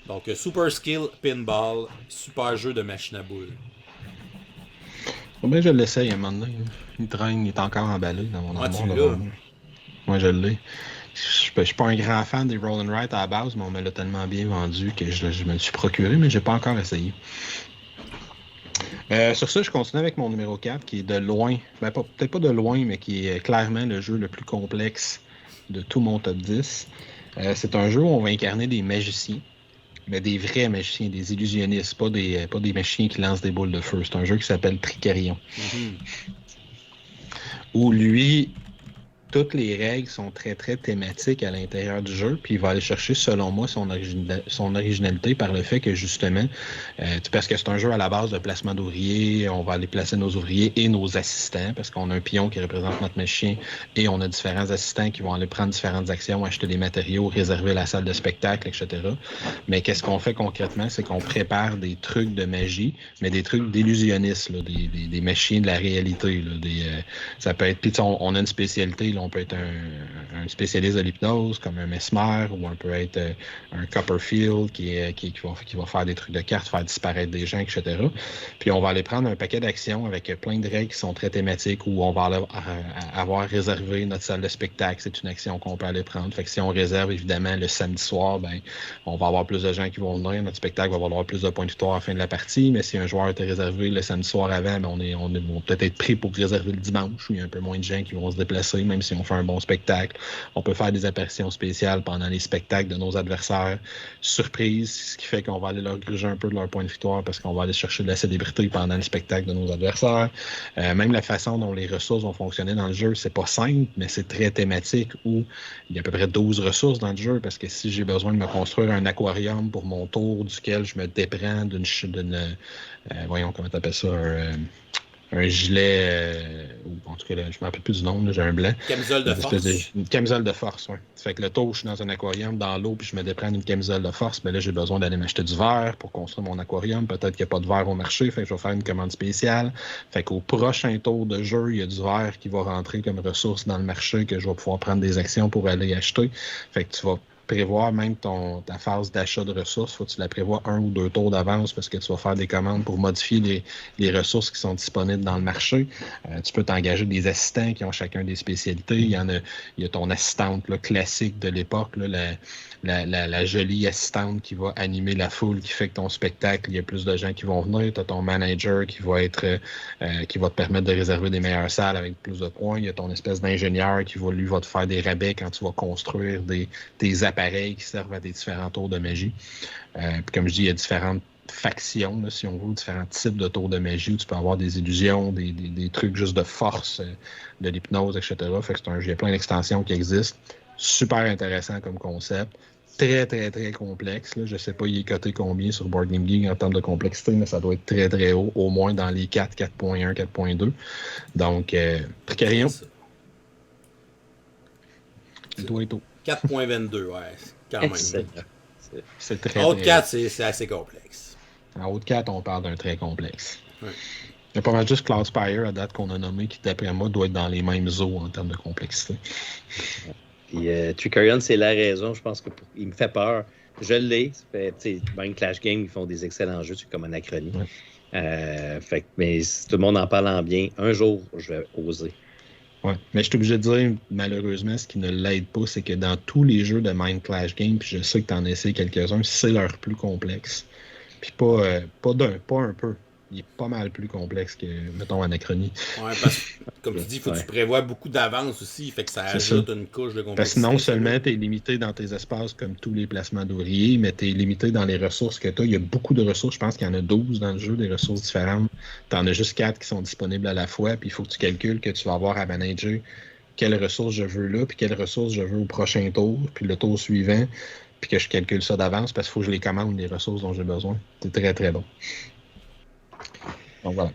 Donc, Super Skill Pinball, super jeu de machine à boules. Je l'essaye à un moment donné. Il traîne, il est encore emballé dans mon armoire. Moi, je l'ai. Je suis pas un grand fan des Roll and Ride à la base, mais on me l'a tellement bien vendu que je me le suis procuré, mais j'ai pas encore essayé. Sur ça, je continue avec mon numéro 4, qui est de loin, peut-être pas de loin, mais qui est clairement le jeu le plus complexe de tout mon top 10. C'est un jeu où on va incarner des magiciens, mais des vrais magiciens, des illusionnistes, pas des magiciens qui lancent des boules de feu. C'est un jeu qui s'appelle Tricarion. Où lui, toutes les règles sont très, très thématiques à l'intérieur du jeu, puis il va aller chercher, selon moi, son originalité par le fait que, justement, parce que c'est un jeu à la base de placement d'ouvriers, on va aller placer nos ouvriers et nos assistants, parce qu'on a un pion qui représente notre magicien, et on a différents assistants qui vont aller prendre différentes actions, acheter des matériaux, réserver la salle de spectacle, etc. Mais qu'est-ce qu'on fait concrètement? C'est qu'on prépare des trucs de magie, mais des trucs d'illusionnistes, là, des magiciens de la réalité. Là, ça peut être... Puis on a une spécialité, là, on peut être un spécialiste de l'hypnose, comme un Mesmer, ou on peut être un Copperfield qui va faire des trucs de cartes, faire disparaître des gens, etc. Puis on va aller prendre un paquet d'actions avec plein de règles qui sont très thématiques, où on va avoir réservé notre salle de spectacle. C'est une action qu'on peut aller prendre. Fait que si on réserve, évidemment, le samedi soir, on va avoir plus de gens qui vont venir. Notre spectacle va avoir plus de points de victoire à la fin de la partie. Mais si un joueur était réservé le samedi soir avant, on va peut-être être pris pour réserver le dimanche, où il y a un peu moins de gens qui vont se déplacer, même si on fait un bon spectacle. On peut faire des apparitions spéciales pendant les spectacles de nos adversaires. Surprise, ce qui fait qu'on va aller leur gruger un peu de leur point de victoire parce qu'on va aller chercher de la célébrité pendant le spectacle de nos adversaires. Même la façon dont les ressources vont fonctionner dans le jeu, c'est pas simple, mais c'est très thématique, où il y a à peu près 12 ressources dans le jeu, parce que si j'ai besoin de me construire un aquarium pour mon tour, duquel je me déprends voyons, comment t'appelles ça, un gilet, ou en tout cas, là, je ne me rappelle plus du nom, là, j'ai un blanc. Camisole de force. Une camisole de force, oui. Ça fait que le tour, je suis dans un aquarium, dans l'eau, puis je me déprends d'une camisole de force. Mais là, j'ai besoin d'aller m'acheter du verre pour construire mon aquarium. Peut-être qu'il n'y a pas de verre au marché, fait que je vais faire une commande spéciale. Fait qu'au prochain tour de jeu, il y a du verre qui va rentrer comme ressource dans le marché, que je vais pouvoir prendre des actions pour aller acheter. Fait que tu vas prévoir même ta phase d'achat de ressources. Il faut que tu la prévois 1 ou 2 tours d'avance parce que tu vas faire des commandes pour modifier les ressources qui sont disponibles dans le marché. Tu peux t'engager des assistants qui ont chacun des spécialités. Il y a ton assistante là, classique de l'époque, là, la jolie assistante qui va animer la foule, qui fait que ton spectacle, il y a plus de gens qui vont venir. Tu as ton manager qui va te permettre de réserver des meilleures salles avec plus de points. Il y a ton espèce d'ingénieur qui va te faire des rabais quand tu vas construire des appareils qui servent à des différents tours de magie. Puis comme je dis, il y a différentes factions, là, si on veut, différents types de tours de magie où tu peux avoir des illusions, des trucs juste de force, de l'hypnose, etc. Fait que il y a plein d'extensions qui existent. Super intéressant comme concept. Très, très, très complexe. Là. Je ne sais pas, il est coté combien sur Board Game Geek en termes de complexité, mais ça doit être très, très haut, au moins dans les 4, 4.1, 4.2. Donc, Tricarion. C'est toi et tout. 4.22, ouais, quand même. C'est très, en haut de 4, c'est assez complexe. En haut de 4, on parle d'un très complexe. Ouais. Il y a pas mal juste Cloudspire à date qu'on a nommé qui, d'après moi, doit être dans les mêmes eaux en termes de complexité. Puis Tricarion, c'est la raison, je pense qu'il me fait peur. Je l'ai. Même Clash Game, ils font des excellents jeux, c'est comme Anachronie. Ouais. Mais si tout le monde en parle en bien, un jour, je vais oser. Ouais, mais je suis obligé de dire, malheureusement, ce qui ne l'aide pas, c'est que dans tous les jeux de Mind Clash Game, puis je sais que tu en essaies quelques-uns, c'est leur plus complexe. Puis pas un peu. Il est pas mal plus complexe que, mettons, Anachronie. Ouais, parce que, comme tu dis, il faut que tu prévois beaucoup d'avance aussi, fait que ça ajoute une couche de complexité. Parce que non seulement tu es limité dans tes espaces comme tous les placements d'ouvriers, mais tu es limité dans les ressources que tu as. Il y a beaucoup de ressources, je pense qu'il y en a 12 dans le jeu, des ressources différentes. Tu en as juste 4 qui sont disponibles à la fois, puis il faut que tu calcules que tu vas avoir à manager quelles ressources je veux là, puis quelles ressources je veux au prochain tour, puis le tour suivant, puis que je calcule ça d'avance parce qu'il faut que je les commande, les ressources dont j'ai besoin. C'est très, très bon. Donc voilà.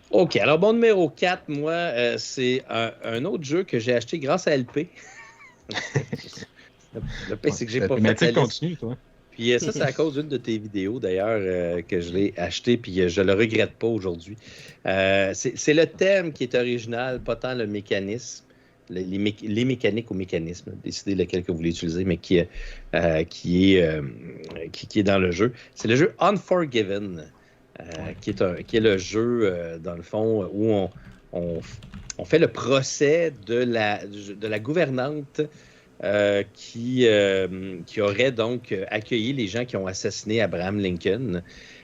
OK, alors bon numéro 4, moi, c'est un autre jeu que j'ai acheté grâce à LP. Le pire, c'est que j'ai pas fait la continue, toi. Puis ça, c'est à cause d'une de tes vidéos, d'ailleurs, que je l'ai acheté, puis je le regrette pas aujourd'hui. C'est le thème qui est original, pas tant le mécanisme. Les mécaniques ou mécanismes, décidez lequel que vous voulez utiliser, mais qui est dans le jeu. C'est le jeu Unforgiven. Qui est le jeu, dans le fond, où on fait le procès de la gouvernante qui aurait donc accueilli les gens qui ont assassiné Abraham Lincoln.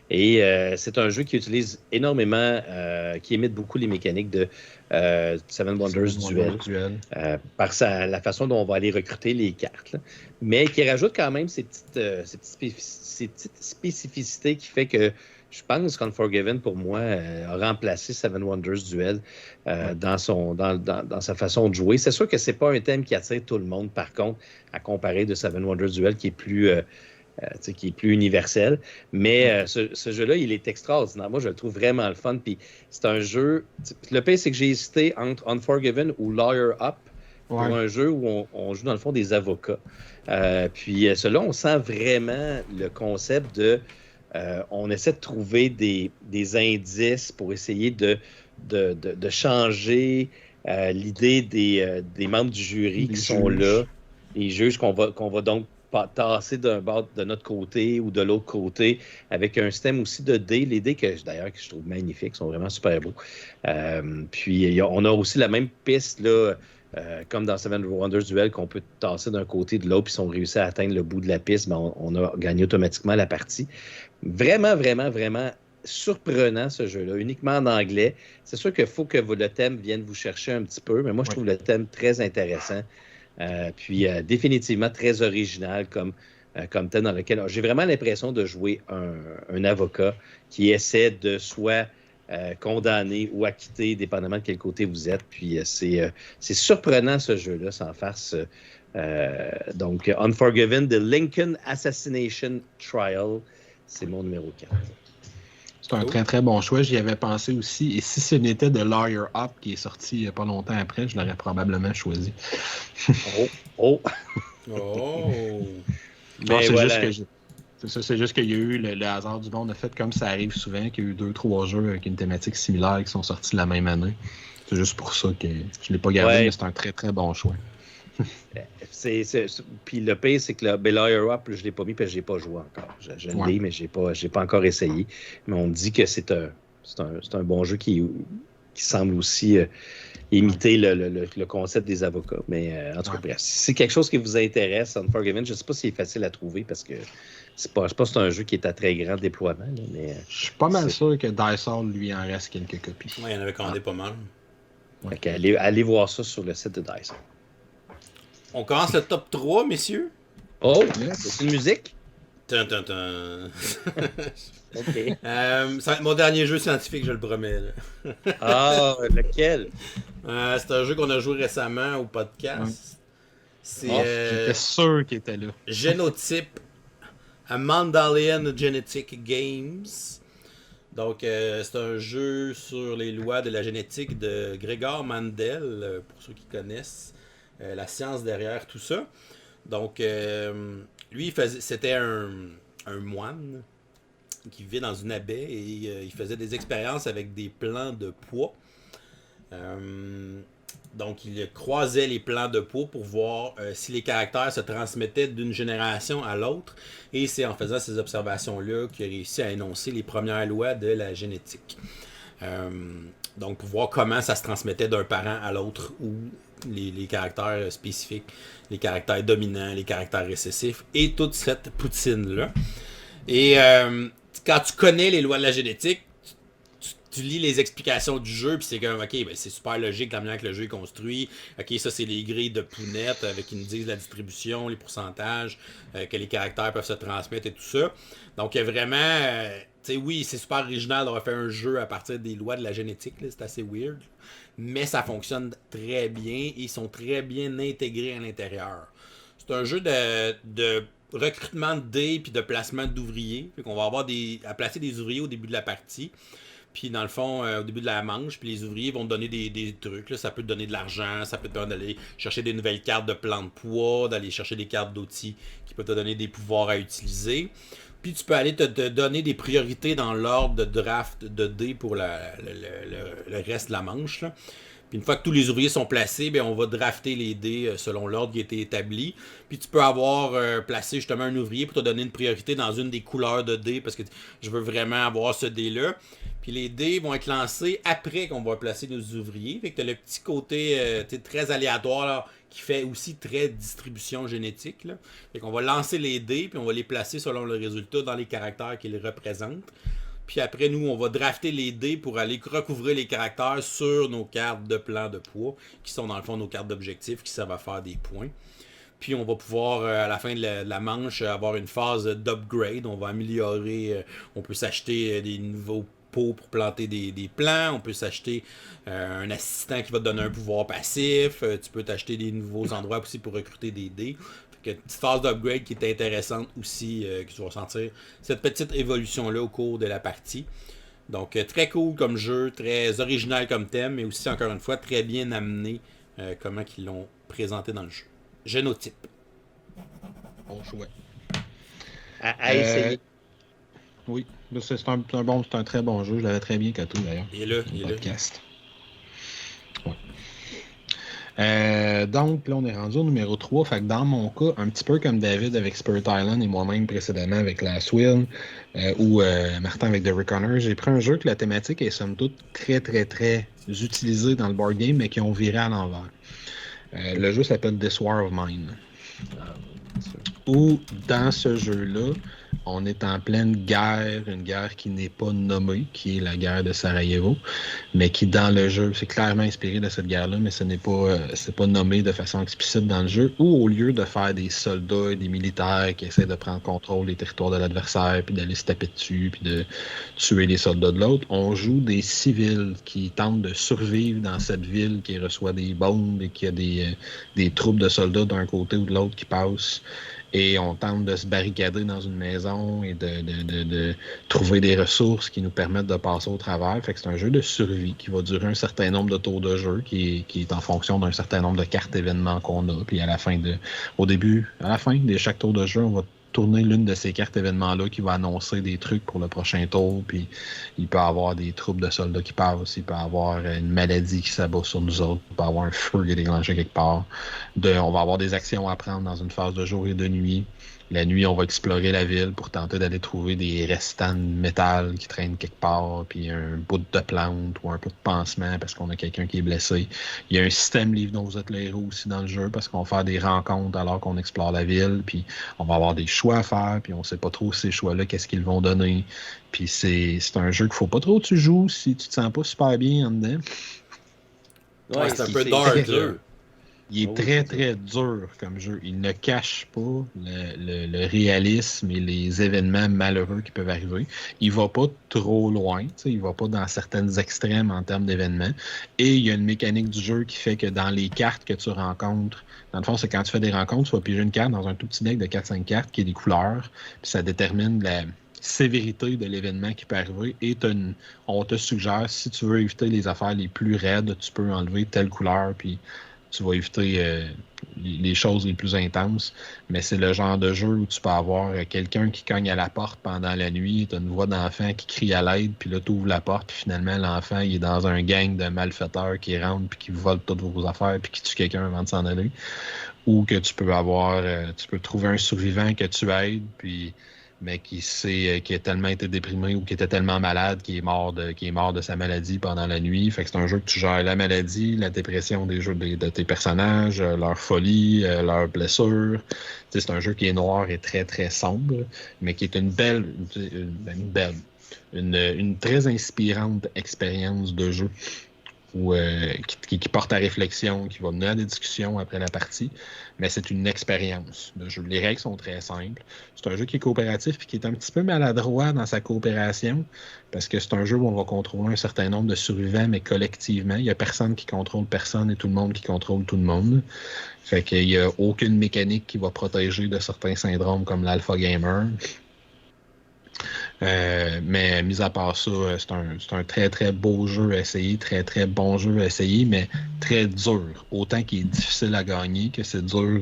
Et c'est un jeu qui utilise énormément, qui imite beaucoup les mécaniques de Seven Wonders Duel, par la façon dont on va aller recruter les cartes, là. Mais qui rajoute quand même ces petites spécificités qui fait que je pense qu'Unforgiven, pour moi, a remplacé Seven Wonders Duel dans sa façon de jouer. C'est sûr que c'est pas un thème qui attire tout le monde, par contre, à comparer de Seven Wonders Duel, qui est plus universel. Mais ce jeu-là, il est extraordinaire. Moi, je le trouve vraiment le fun. Puis c'est un jeu... Le pire, c'est que j'ai hésité entre Unforgiven ou Lawyer Up pour un jeu où on joue, dans le fond, des avocats. Puis celui-là, on sent vraiment le concept de... on essaie de trouver des indices pour essayer de changer l'idée des membres du jury qui sont là, les juges qu'on va donc tasser d'un bord de notre côté ou de l'autre côté, avec un système aussi de dés. Les dés, d'ailleurs, que je trouve magnifiques, sont vraiment super beaux. Puis on a aussi la même piste, là, comme dans Seven Wonders Duel, qu'on peut tasser d'un côté de l'autre, puis si on réussit à atteindre le bout de la piste, ben on a gagné automatiquement la partie. Vraiment, vraiment, vraiment surprenant, ce jeu-là, uniquement en anglais. C'est sûr qu'il faut que le thème vienne vous chercher un petit peu, mais moi, je trouve le thème très intéressant. Puis définitivement très original comme thème dans lequel j'ai vraiment l'impression de jouer un avocat qui essaie de soit condamner ou acquitter, dépendamment de quel côté vous êtes. Puis c'est surprenant, ce jeu-là, sans farce. Donc, Unforgiven, The Lincoln Assassination Trial, c'est mon numéro 4. C'est un très, très bon choix. J'y avais pensé aussi. Et si ce n'était de Lawyer Up qui est sorti il n'y a pas longtemps après, je l'aurais probablement choisi. Oh! Non, c'est voilà. C'est juste qu'il y a eu le hasard du monde. A fait comme ça arrive souvent, qu'il y a eu 2-3 jeux avec une thématique similaire qui sont sortis la même année. C'est juste pour ça que je ne l'ai pas gardé, mais c'est un très, très bon choix. Puis le pire, c'est que le Belay Europe, je ne l'ai pas mis parce que je n'ai pas joué encore. Je l'ai, mais je n'ai pas encore essayé. Mais on me dit que c'est un bon jeu qui semble aussi imiter le concept des avocats. Mais en tout cas, bref, si c'est quelque chose qui vous intéresse, Unforgiven, je ne sais pas s'il est facile à trouver parce que je ne sais pas si c'est un jeu qui est à très grand déploiement. Là, mais, je suis pas mal sûr que Dice Hall lui en reste quelques copies. Ouais, il y en avait commandé pas mal. Okay, allez voir ça sur le site de Dice Hall. On commence le top 3, messieurs. Oh, c'est une musique? Tum, tum, tum. OK. Ça va être mon dernier jeu scientifique, je le promets. Ah, lequel? C'est un jeu qu'on a joué récemment au podcast. C'est j'étais sûr qu'il était là. Génotype, a Mendelian Genetic Games. Donc, c'est un jeu sur les lois de la génétique de Gregor Mendel, pour ceux qui connaissent la science derrière tout ça. Donc, lui, c'était un moine qui vivait dans une abbaye et il faisait des expériences avec des plants de pois. Donc, il croisait les plants de pois pour voir si les caractères se transmettaient d'une génération à l'autre. Et c'est en faisant ces observations-là qu'il a réussi à énoncer les premières lois de la génétique. Donc, pour voir comment ça se transmettait d'un parent à l'autre ou les caractères spécifiques, les caractères dominants, les caractères récessifs et toute cette poutine-là. Et quand tu connais les lois de la génétique, tu lis les explications du jeu, puis c'est comme, ok, ben c'est super logique la manière que le jeu est construit. Ok, ça c'est les grilles de Pounette avec qui nous disent la distribution, les pourcentages, que les caractères peuvent se transmettre et tout ça. Donc il y a vraiment, tu sais, oui, c'est super original d'avoir fait un jeu à partir des lois de la génétique, là, c'est assez weird. Mais ça fonctionne très bien et ils sont très bien intégrés à l'intérieur. C'est un jeu de recrutement de dés puis de placement d'ouvriers. Fait qu'on va avoir à placer des ouvriers au début de la partie. Puis dans le fond, au début de la manche, puis les ouvriers vont te donner des trucs. Là. Ça peut te donner de l'argent, ça peut te permettre d'aller chercher des nouvelles cartes de plans de poids, d'aller chercher des cartes d'outils qui peuvent te donner des pouvoirs à utiliser. Puis tu peux aller te donner des priorités dans l'ordre de draft de dés pour le reste de la manche. Là. Puis une fois que tous les ouvriers sont placés, bien, on va drafter les dés selon l'ordre qui a été établi. Puis tu peux avoir placé justement un ouvrier pour te donner une priorité dans une des couleurs de dés parce que je veux vraiment avoir ce dé-là. Puis les dés vont être lancés après qu'on va placer nos ouvriers. Fait que tu as le petit côté très aléatoire là, qui fait aussi très distribution génétique. Là. Fait qu'on va lancer les dés puis on va les placer selon le résultat dans les caractères qu'ils représentent. Puis après, nous, on va drafter les dés pour aller recouvrir les caractères sur nos cartes de plan de poids, qui sont dans le fond nos cartes d'objectifs, qui servent à faire des points. Puis on va pouvoir, à la fin de la manche, avoir une phase d'upgrade. On va améliorer, on peut s'acheter des nouveaux pots pour planter des plants. On peut s'acheter un assistant qui va te donner un pouvoir passif. Tu peux t'acheter des nouveaux endroits aussi pour recruter des dés. Une petite phase d'upgrade qui est intéressante aussi, que tu vas sentir cette petite évolution-là au cours de la partie. Donc, très cool comme jeu, très original comme thème, mais aussi, encore une fois, très bien amené comment ils l'ont présenté dans le jeu. Génotype. Bon choix. À essayer. Oui, c'est un très bon jeu. Je l'avais très bien coté d'ailleurs. Il est là, podcast. Donc, là, on est rendu au numéro 3. Fait que dans mon cas, un petit peu comme David avec Spirit Island et moi-même précédemment avec Last Will ou Martin avec The Reckoner, j'ai pris un jeu que la thématique est somme toute très, très, très utilisée dans le board game, mais qui ont viré à l'envers. Le jeu s'appelle This War of Mine. Où, dans ce jeu-là, on est en pleine guerre, une guerre qui n'est pas nommée, qui est la guerre de Sarajevo, mais qui, dans le jeu, c'est clairement inspiré de cette guerre-là, mais ce n'est pas, c'est pas nommé de façon explicite dans le jeu, où au lieu de faire des soldats et des militaires qui essaient de prendre contrôle des territoires de l'adversaire, puis d'aller se taper dessus, puis de tuer les soldats de l'autre, on joue des civils qui tentent de survivre dans cette ville, qui reçoit des bombes et qui a des troupes de soldats d'un côté ou de l'autre qui passent. Et on tente de se barricader dans une maison et de trouver des ressources qui nous permettent de passer au travers. Fait que c'est un jeu de survie qui va durer un certain nombre de tours de jeu, qui est en fonction d'un certain nombre de cartes événements qu'on a. Puis à la fin de chaque tour de jeu, on va tourner l'une de ces cartes événements-là qui va annoncer des trucs pour le prochain tour. Puis il peut y avoir des troupes de soldats qui passent, il peut y avoir une maladie qui s'abat sur nous autres, il peut y avoir un feu qui est déclenché quelque part. On va avoir des actions à prendre dans une phase de jour et de nuit. La nuit, on va explorer la ville pour tenter d'aller trouver des restants de métal qui traînent quelque part, puis un bout de plante ou un peu de pansement parce qu'on a quelqu'un qui est blessé. Il y a un système livre dont vous êtes les héros aussi dans le jeu parce qu'on va faire des rencontres alors qu'on explore la ville, puis on va avoir des choix à faire, puis on sait pas trop ces choix-là, qu'est-ce qu'ils vont donner. Puis c'est un jeu qu'il faut pas trop que tu joues si tu te sens pas super bien en dedans. Ouais, c'est un peu dark, là. Il est très, très dur comme jeu. Il ne cache pas le réalisme et les événements malheureux qui peuvent arriver. Il va pas trop loin. Il va pas dans certaines extrêmes en termes d'événements. Et il y a une mécanique du jeu qui fait que dans les cartes que tu rencontres, dans le fond, c'est quand tu fais des rencontres, tu vas piger une carte dans un tout petit deck de 4-5 cartes qui est des couleurs. Puis ça détermine la sévérité de l'événement qui peut arriver. Et on te suggère, si tu veux éviter les affaires les plus raides, tu peux enlever telle couleur. Puis tu vas éviter les choses les plus intenses. Mais c'est le genre de jeu où tu peux avoir quelqu'un qui cogne à la porte pendant la nuit, tu as une voix d'enfant qui crie à l'aide, puis là, tu ouvres la porte, puis finalement, l'enfant, il est dans un gang de malfaiteurs qui rentrent, puis qui volent toutes vos affaires, puis qui tuent quelqu'un avant de s'en aller. Ou que tu peux tu peux trouver un survivant que tu aides, mais qui a tellement été déprimé ou qui était tellement malade qu'il est mort de sa maladie pendant la nuit. Fait que c'est un jeu que tu gères la maladie, la dépression de tes personnages, leur folie, leurs blessures. C'est un jeu qui est noir et très, très sombre, mais qui est une très inspirante expérience de jeu. Qui porte à réflexion, qui va mener à des discussions après la partie, mais c'est une expérience de jeu. Les règles sont très simples. C'est un jeu qui est coopératif et qui est un petit peu maladroit dans sa coopération, parce que c'est un jeu où on va contrôler un certain nombre de survivants, mais collectivement. Il n'y a personne qui contrôle personne et tout le monde qui contrôle tout le monde. Fait qu'il n'y a aucune mécanique qui va protéger de certains syndromes comme l'alpha gamer. Mais mis à part ça, c'est un très très beau jeu à essayer, très très bon jeu à essayer, mais très dur. Autant qu'il est difficile à gagner que c'est dur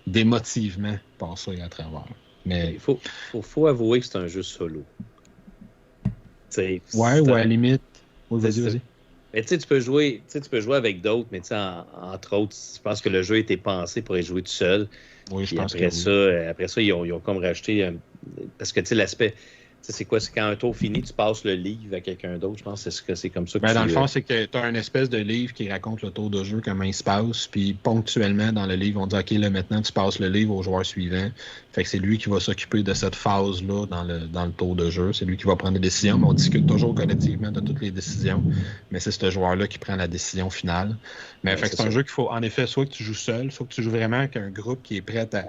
d'émotivement passer à travers. Mais il faut avouer que c'est un jeu solo. Ou à la limite. Oui, vas-y. Mais tu peux jouer avec d'autres, mais entre autres, je pense que le jeu a été pensé pour être joué tout seul. Oui, je pense après ça, ils ont comme rajouté parce que l'aspect. C'est quoi? C'est quand un tour fini, tu passes le livre à quelqu'un d'autre. Je pense que c'est comme ça que dans le fond, c'est que tu as une espèce de livre qui raconte le tour de jeu, comment il se passe. Puis ponctuellement, dans le livre, on dit OK, là, maintenant, tu passes le livre au joueur suivant. Fait que c'est lui qui va s'occuper de cette phase-là dans le tour de jeu. C'est lui qui va prendre les décisions. Mais on discute toujours collectivement de toutes les décisions. Mais c'est ce joueur-là qui prend la décision finale. Mais fait que c'est un jeu qu'il faut, en effet, soit que tu joues seul, soit que tu joues vraiment avec un groupe qui est prêt à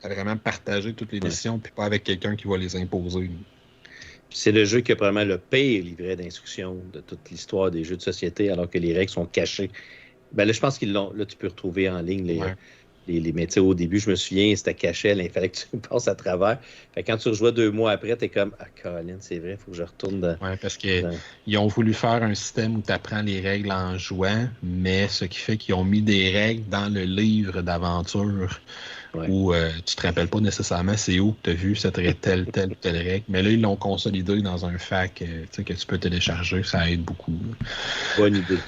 vraiment partager toutes les décisions, puis pas avec quelqu'un qui va les imposer. C'est le jeu qui a probablement le pire livret d'instructions de toute l'histoire des jeux de société, alors que les règles sont cachées. Ben là, je pense qu'ils l'ont. Là, tu peux retrouver en ligne les métiers. Au début, je me souviens, c'était caché, il fallait que tu passes à travers. Fait que quand tu rejoins 2 mois après, t'es comme Colin, c'est vrai, il faut que je retourne dans. Oui, parce qu'ils ont voulu faire un système où tu apprends les règles en jouant, mais ce qui fait qu'ils ont mis des règles dans le livre d'aventure. Où tu te rappelles pas nécessairement c'est où que tu as vu cette telle règle. Mais là, ils l'ont consolidé dans un fac que tu peux télécharger. Ça aide beaucoup. Bonne idée.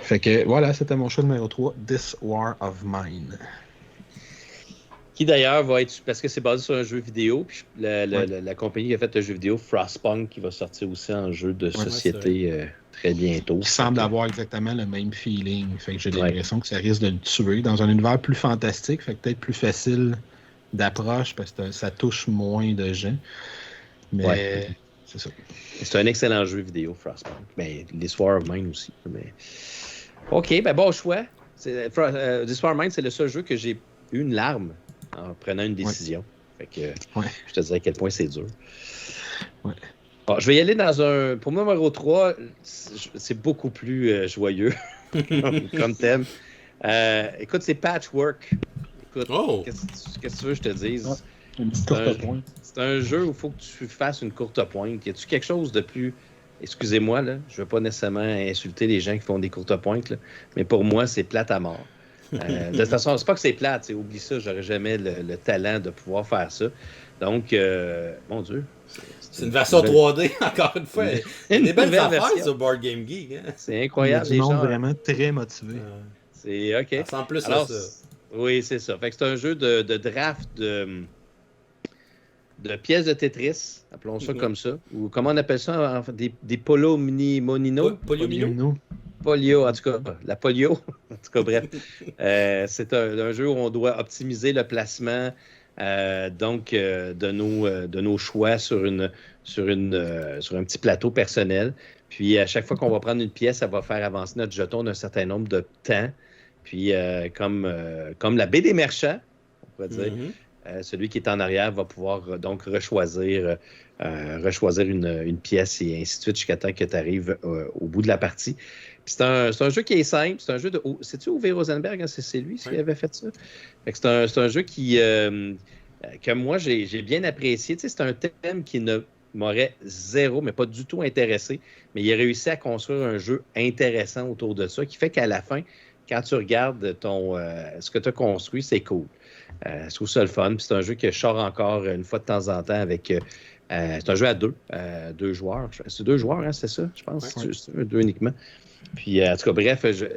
Fait que voilà, c'était mon choix numéro 3, This War of Mine. Qui d'ailleurs va être, parce que c'est basé sur un jeu vidéo, puis la compagnie qui a fait le jeu vidéo, Frostpunk, qui va sortir aussi en jeu de société très bientôt. Qui semble avoir exactement le même feeling. Fait que j'ai l'impression que ça risque de le tuer dans un univers plus fantastique, fait que peut-être plus facile d'approche parce que ça touche moins de gens. Mais c'est ça. C'est un excellent jeu vidéo, Frostpunk. Mais This War of Mine aussi. Mais... OK, bon choix. This War of Mine, c'est le seul jeu que j'ai eu une larme en prenant une décision. Fait que je te dirais à quel point c'est dur. Ouais. Bon, je vais y aller pour mon numéro 3, c'est beaucoup plus joyeux comme thème. Écoute, c'est Patchwork. Écoute, qu'est-ce que tu veux que je te dise? Une petite courte pointe. C'est un jeu où il faut que tu fasses une courte pointe. Y a-tu quelque chose de plus... Excusez-moi, là, je ne veux pas nécessairement insulter les gens qui font des courtes pointes, là, mais pour moi, c'est plate à mort. De toute façon, c'est pas que c'est plate, oublie ça, j'aurais jamais le talent de pouvoir faire ça. Donc, mon Dieu. C'est une version 3D, encore une fois. Il y a des belles affaires version. sur Board Game Geek. Hein? C'est incroyable, Il y a du monde gens. vraiment très motivé. C'est OK. Ça ressemble plus Alors, à ça. Oui, c'est ça. Fait que c'est un jeu de draft de pièces de Tetris, appelons ça comme ça. Ou comment on appelle ça? En fait, des Polo Mini Monino? Polio. Polio, en tout cas, la polio. En tout cas, bref. C'est un jeu où on doit optimiser le placement de nos choix sur un petit plateau personnel. Puis, à chaque fois qu'on va prendre une pièce, ça va faire avancer notre jeton d'un certain nombre de temps. Puis, comme la baie des marchands, on pourrait dire, celui qui est en arrière va pouvoir donc rechoisir une pièce et ainsi de suite jusqu'à temps que tu arrives au bout de la partie. Puis c'est un jeu qui est simple. C'est un jeu de... C'est-tu Uwe Rosenberg? Hein? C'est lui qui avait fait ça? Fait que c'est un jeu que moi, j'ai bien apprécié. Tu sais, c'est un thème qui ne m'aurait zéro, mais pas du tout intéressé. Mais il a réussi à construire un jeu intéressant autour de ça qui fait qu'à la fin, quand tu regardes ce que tu as construit, c'est cool. Je trouve ça le fun. Puis c'est un jeu que je sors encore une fois de temps en temps avec... c'est un jeu à deux joueurs. C'est 2 joueurs, hein, c'est ça, je pense. Ouais. C'est 2 uniquement. Puis, en tout cas, bref, je ne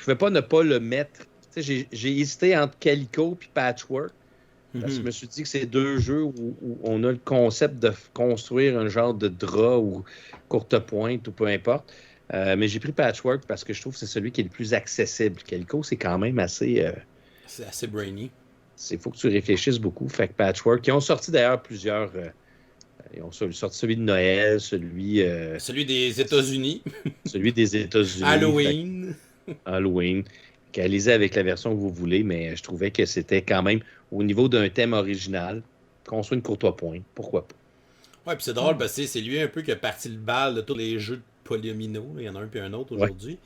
pouvais pas ne pas le mettre. Tu sais, j'ai hésité entre Calico et Patchwork. Parce que je me suis dit que c'est 2 jeux où on a le concept de construire un genre de drap ou courte pointe ou peu importe. Mais j'ai pris Patchwork parce que je trouve que c'est celui qui est le plus accessible. Calico, c'est quand même assez... C'est assez brainy. Il faut que tu réfléchisses beaucoup. Fait que Patchwork, ils ont sorti d'ailleurs plusieurs... ils ont sorti celui de Noël, celui des États-Unis. celui des États-Unis. Halloween. Allez-y avec la version que vous voulez, mais je trouvais que c'était quand même, au niveau d'un thème original, construire une courte pointe. Pourquoi pas? Ouais, puis c'est drôle parce que c'est lui un peu qui a parti le bal de tous les jeux de Polyomino. Il y en a un puis un autre aujourd'hui.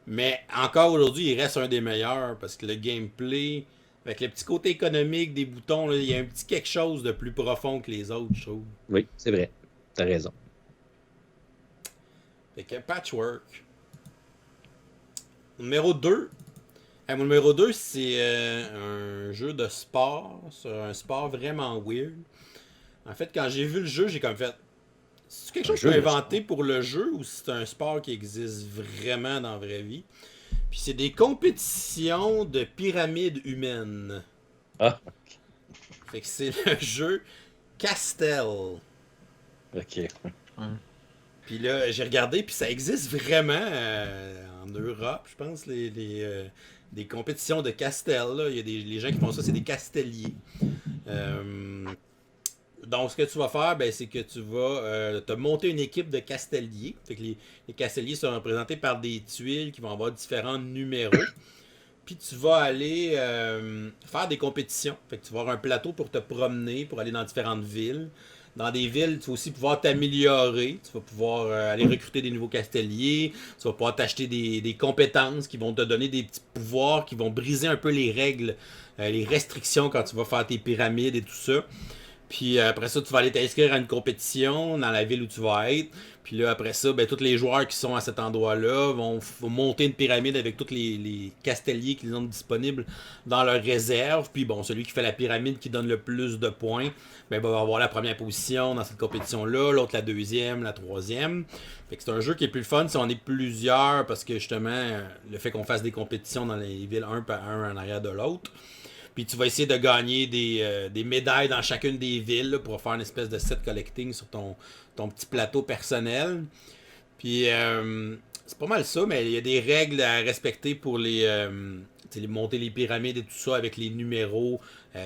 Mais encore aujourd'hui, il reste un des meilleurs parce que le gameplay, avec le petit côté économique des boutons, là, il y a un petit quelque chose de plus profond que les autres, je trouve. Oui, c'est vrai. T'as raison. Fait que Patchwork. Numéro 2. Mon numéro 2, c'est un jeu de sport. C'est un sport vraiment weird. En fait, quand j'ai vu le jeu, j'ai comme fait... C'est quelque chose que tu as inventé pour le jeu ou c'est un sport qui existe vraiment dans la vraie vie? Puis c'est des compétitions de pyramides humaines. Ah. Fait que c'est le jeu Castel. OK. Puis là, j'ai regardé, puis ça existe vraiment en Europe, je pense, des compétitions de Castel. Là. Il y a les gens qui font ça, c'est des castelliers. Donc, ce que tu vas faire, ben, c'est que tu vas te monter une équipe de castelliers. Fait que les castelliers sont représentés par des tuiles qui vont avoir différents numéros. Puis tu vas aller faire des compétitions. Fait que tu vas avoir un plateau pour te promener, pour aller dans différentes villes. Dans des villes, tu vas aussi pouvoir t'améliorer. Tu vas pouvoir aller recruter des nouveaux castelliers. Tu vas pouvoir t'acheter des compétences qui vont te donner des petits pouvoirs qui vont briser un peu les règles, les restrictions quand tu vas faire tes pyramides et tout ça. Puis après ça, tu vas aller t'inscrire à une compétition dans la ville où tu vas être. Puis là, après ça, ben, tous les joueurs qui sont à cet endroit-là vont monter une pyramide avec tous les castelliers qu'ils ont disponibles dans leur réserve. Puis bon, celui qui fait la pyramide qui donne le plus de points, ben, va avoir la première position dans cette compétition-là, l'autre la deuxième, la troisième. Fait que c'est un jeu qui est plus le fun si on est plusieurs, parce que justement, le fait qu'on fasse des compétitions dans les villes un par un en arrière de l'autre. Puis tu vas essayer de gagner des médailles dans chacune des villes là, pour faire une espèce de set collecting sur ton petit plateau personnel. Puis c'est pas mal ça, mais il y a des règles à respecter pour monter les pyramides et tout ça avec les numéros.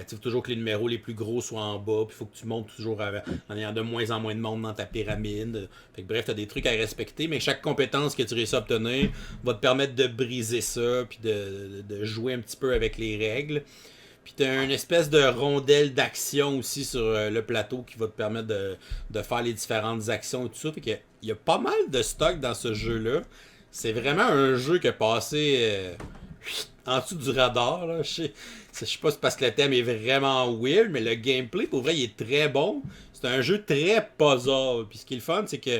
Tu veux toujours que les numéros les plus gros soient en bas. Puis il faut que tu montes toujours en ayant de moins en moins de monde dans ta pyramide. Fait que bref, tu as des trucs à respecter, mais chaque compétence que tu réussis à obtenir va te permettre de briser ça, puis de jouer un petit peu avec les règles. Puis tu as une espèce de rondelle d'action aussi sur le plateau qui va te permettre de faire les différentes actions et tout ça. Fait qu'il y a pas mal de stock dans ce jeu-là. C'est vraiment un jeu qui a passé en dessous du radar. Là. Je sais pas si c'est parce que le thème est vraiment weird, mais le gameplay, pour vrai, il est très bon. C'est un jeu très puzzle. Puis ce qui est le fun, c'est que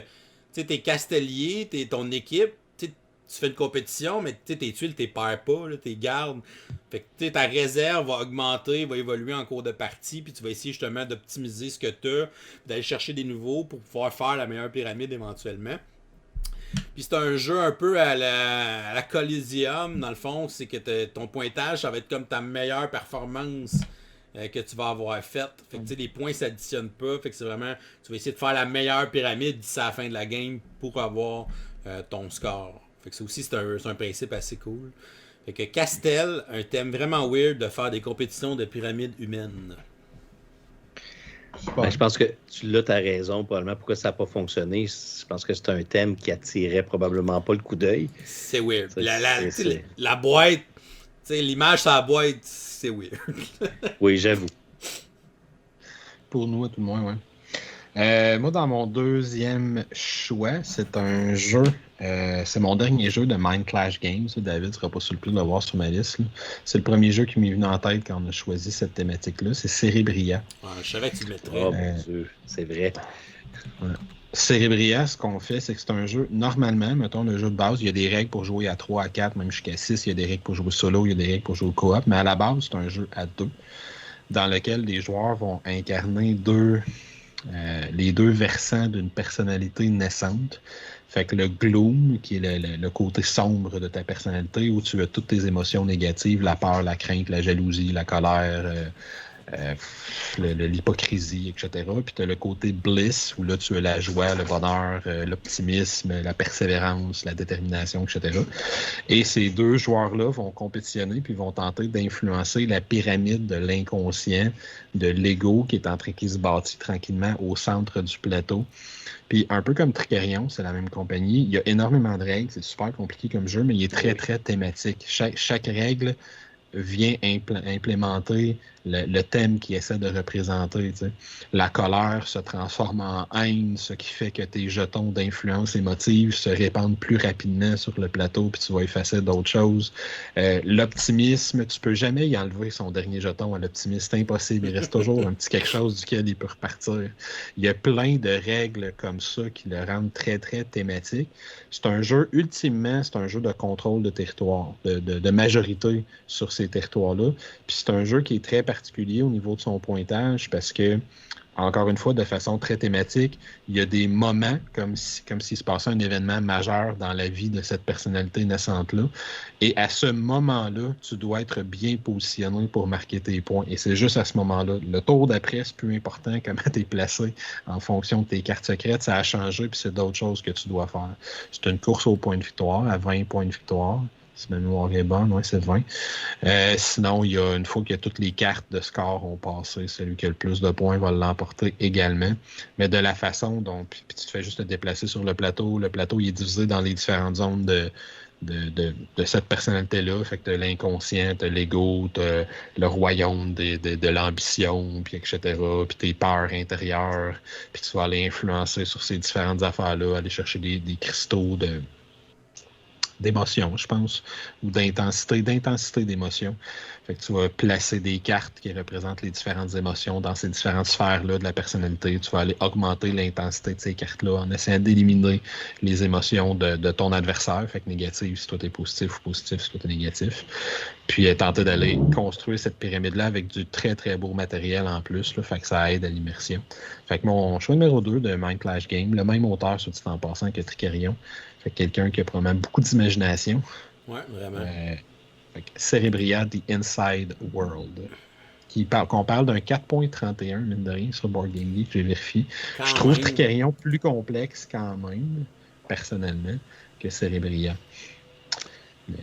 tu es castellier, t'es ton équipe. tu fais une compétition, mais tes tuiles, t'es perds pas, là, t'es gardes. Fait que ta réserve va augmenter, va évoluer en cours de partie, puis tu vas essayer justement d'optimiser ce que t'as, d'aller chercher des nouveaux pour pouvoir faire la meilleure pyramide éventuellement. Puis c'est un jeu un peu à la Coliseum, dans le fond, c'est que ton pointage, ça va être comme ta meilleure performance que tu vas avoir faite. Fait que les points s'additionnent pas, fait que c'est vraiment, tu vas essayer de faire la meilleure pyramide d'ici à la fin de la game pour avoir ton score. Fait que c'est un principe assez cool. Fait que Castel, un thème vraiment weird de faire des compétitions de pyramides humaines. Ben, je pense que tu l'as, ta raison, probablement pourquoi ça n'a pas fonctionné. Je pense que c'est un thème qui attirait probablement pas le coup d'œil. C'est weird. La boîte, l'image sur la boîte, c'est weird. Oui, j'avoue. Pour nous, à tout le moins, ouais. Moi, dans mon deuxième choix, c'est un jeu. C'est mon dernier jeu de Mind Clash Games. David ne sera pas surpris de le voir sur ma liste. C'est le premier jeu qui m'est venu en tête quand on a choisi cette thématique-là. C'est Cerebria. Ouais, je savais que tu le mettrais. Oh mon Dieu, c'est vrai. Ouais. Cerebria, ce qu'on fait, c'est que c'est un jeu, normalement, mettons le jeu de base, il y a des règles pour jouer à 3, à 4, même jusqu'à 6. Il y a des règles pour jouer solo, il y a des règles pour jouer coop. Mais à la base, c'est un jeu à 2, dans lequel les joueurs vont incarner les deux versants d'une personnalité naissante. Fait que le gloom, qui est le côté sombre de ta personnalité, où tu as toutes tes émotions négatives, la peur, la crainte, la jalousie, la colère, l'hypocrisie, etc. Puis tu as le côté bliss, où là tu as la joie, le bonheur, l'optimisme, la persévérance, la détermination, etc. Et ces deux joueurs-là vont compétitionner puis vont tenter d'influencer la pyramide de l'inconscient, de l'ego qui se bâtit tranquillement au centre du plateau. Puis un peu comme Tricarion, c'est la même compagnie, il y a énormément de règles, c'est super compliqué comme jeu, mais il est très, très thématique. Chaque règle vient implémenter le thème qu'il essaie de représenter. T'sais. La colère se transforme en haine, ce qui fait que tes jetons d'influence émotive se répandent plus rapidement sur le plateau, puis tu vas effacer d'autres choses. L'optimisme, tu peux jamais y enlever son dernier jeton à l'optimisme, c'est impossible. Il reste toujours un petit quelque chose duquel il peut repartir. Il y a plein de règles comme ça qui le rendent très, très thématique. C'est un jeu, ultimement, c'est un jeu de contrôle de territoire, de majorité sur ces territoires-là. Puis c'est un jeu qui est très particulier au niveau de son pointage parce que, encore une fois, de façon très thématique, il y a des moments comme s'il se passait un événement majeur dans la vie de cette personnalité naissante-là. Et à ce moment-là, tu dois être bien positionné pour marquer tes points. Et c'est juste à ce moment-là. Le tour d'après, c'est plus important comment tu es placé en fonction de tes cartes secrètes. Ça a changé, puis c'est d'autres choses que tu dois faire. C'est une course au point de victoire, à 20 points de victoire. Si ma mémoire est bonne, oui, c'est 20. Sinon, il y a une fois que toutes les cartes de score ont passé, celui qui a le plus de points va l'emporter également. Mais de la façon dont, puis tu te fais juste te déplacer sur le plateau il est divisé dans les différentes zones de cette personnalité-là. Fait que tu as l'inconscient, tu as l'ego, tu as le royaume de l'ambition, puis etc. Puis tes peurs intérieures, puis tu vas aller influencer sur ces différentes affaires-là, aller chercher des cristaux d'émotion, je pense, ou d'intensité d'émotion. Fait que tu vas placer des cartes qui représentent les différentes émotions dans ces différentes sphères-là de la personnalité. Tu vas aller augmenter l'intensité de ces cartes-là en essayant d'éliminer les émotions de ton adversaire. Fait que négatif si toi t'es positif ou positif si toi t'es négatif. Puis tenter d'aller construire cette pyramide-là avec du très très beau matériel en plus. Là, fait que ça aide à l'immersion. Fait que mon choix numéro 2 de Mind Clash Game, le même auteur, soit dit en passant, que Tricarion. Fait que quelqu'un qui a probablement beaucoup d'imagination. Ouais, vraiment. Cerebria, The Inside World. Qu'on parle d'un 4.31, mine de rien, sur Board Game Geek, j'ai vérifié. Je trouve Tricarion plus complexe quand même, personnellement, que Cerebria. Mais...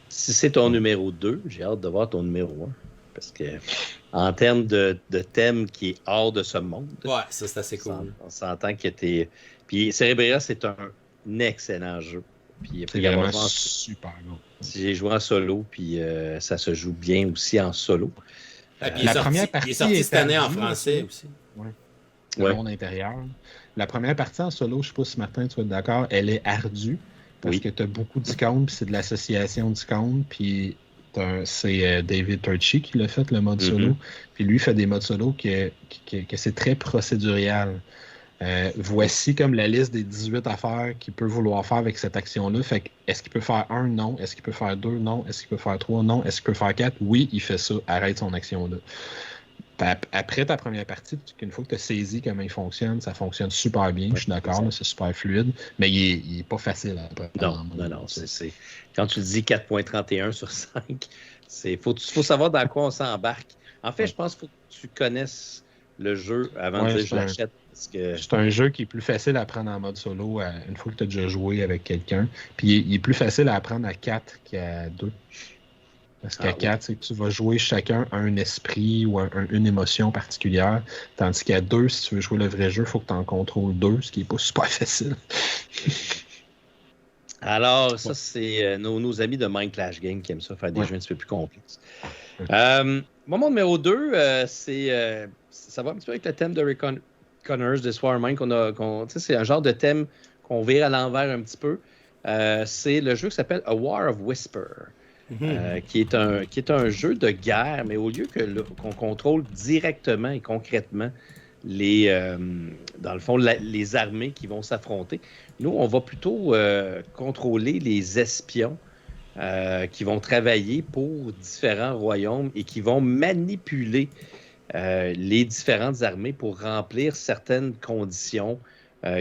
Si c'est ton numéro 2, j'ai hâte de voir ton numéro 1. Parce que, en termes de thème qui est hors de ce monde. Ouais, ça c'est assez cool. On s'entend que t'es. Puis Cerebria, c'est un excellent jeu. Puis, c'est vraiment super bon. J'ai joué en solo, puis ça se joue bien aussi en solo. Première partie il est sorti cette année en français aussi. Oui. Le monde intérieur. La première partie en solo, je ne sais pas si Martin, tu vas être d'accord, elle est ardue parce que tu as beaucoup d'icônes, puis c'est de l'association d'icônes, puis c'est David Turchi qui l'a fait, le mode solo. Puis lui, il fait des modes solo que c'est très procédurial. Voici comme la liste des 18 affaires qu'il peut vouloir faire avec cette action-là. Fait que, est-ce qu'il peut faire 1? Non. Est-ce qu'il peut faire 2? Non. Est-ce qu'il peut faire 3? Non. Est-ce qu'il peut faire 4? Oui, il fait ça. Arrête son action-là. Après ta première partie, une fois que tu as saisi comment il fonctionne, ça fonctionne super bien. Je suis d'accord, là, c'est super fluide, mais il est pas facile à prendre. Non. Quand tu dis 4.31 sur 5, il faut savoir dans quoi on s'embarque. En fait, je pense qu'il faut que tu connaisses le jeu avant de dire je l'achète. C'est un jeu qui est plus facile à prendre en mode solo une fois que tu as déjà joué avec quelqu'un. Puis il est plus facile à apprendre à 4 qu'à 2. Parce qu'à 4, c'est que tu vas jouer chacun un esprit ou une émotion particulière. Tandis qu'à 2, si tu veux jouer le vrai jeu, il faut que tu en contrôles 2, ce qui n'est pas super facile. Alors, ça, c'est nos amis de Mind Clash Game qui aiment ça, faire des jeux un petit peu plus complexes. Moment numéro 2, ça va un petit peu avec le thème de Rick Connors de Swarmine. C'est un genre de thème qu'on vire à l'envers un petit peu. C'est le jeu qui s'appelle A War of Whisper. Qui est un jeu de guerre, mais au lieu qu'on contrôle directement et concrètement dans le fond, les armées qui vont s'affronter, nous, on va plutôt contrôler les espions qui vont travailler pour différents royaumes et qui vont manipuler les différentes armées pour remplir certaines conditions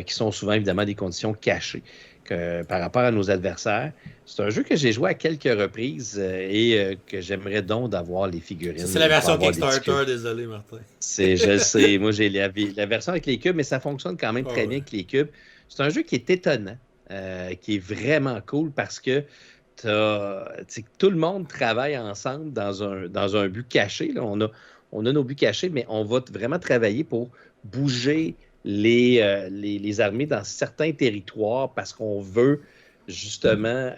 qui sont souvent évidemment des conditions cachées. Par rapport à nos adversaires. C'est un jeu que j'ai joué à quelques reprises et que j'aimerais donc d'avoir les figurines. C'est la version Kickstarter, désolé Martin. Je le sais, moi j'ai la version avec les cubes, mais ça fonctionne quand même très bien avec les cubes. C'est un jeu qui est étonnant, qui est vraiment cool parce que tout le monde travaille ensemble dans un but caché. Là. On a nos buts cachés, mais on va vraiment travailler pour bouger les armées dans certains territoires parce qu'on veut justement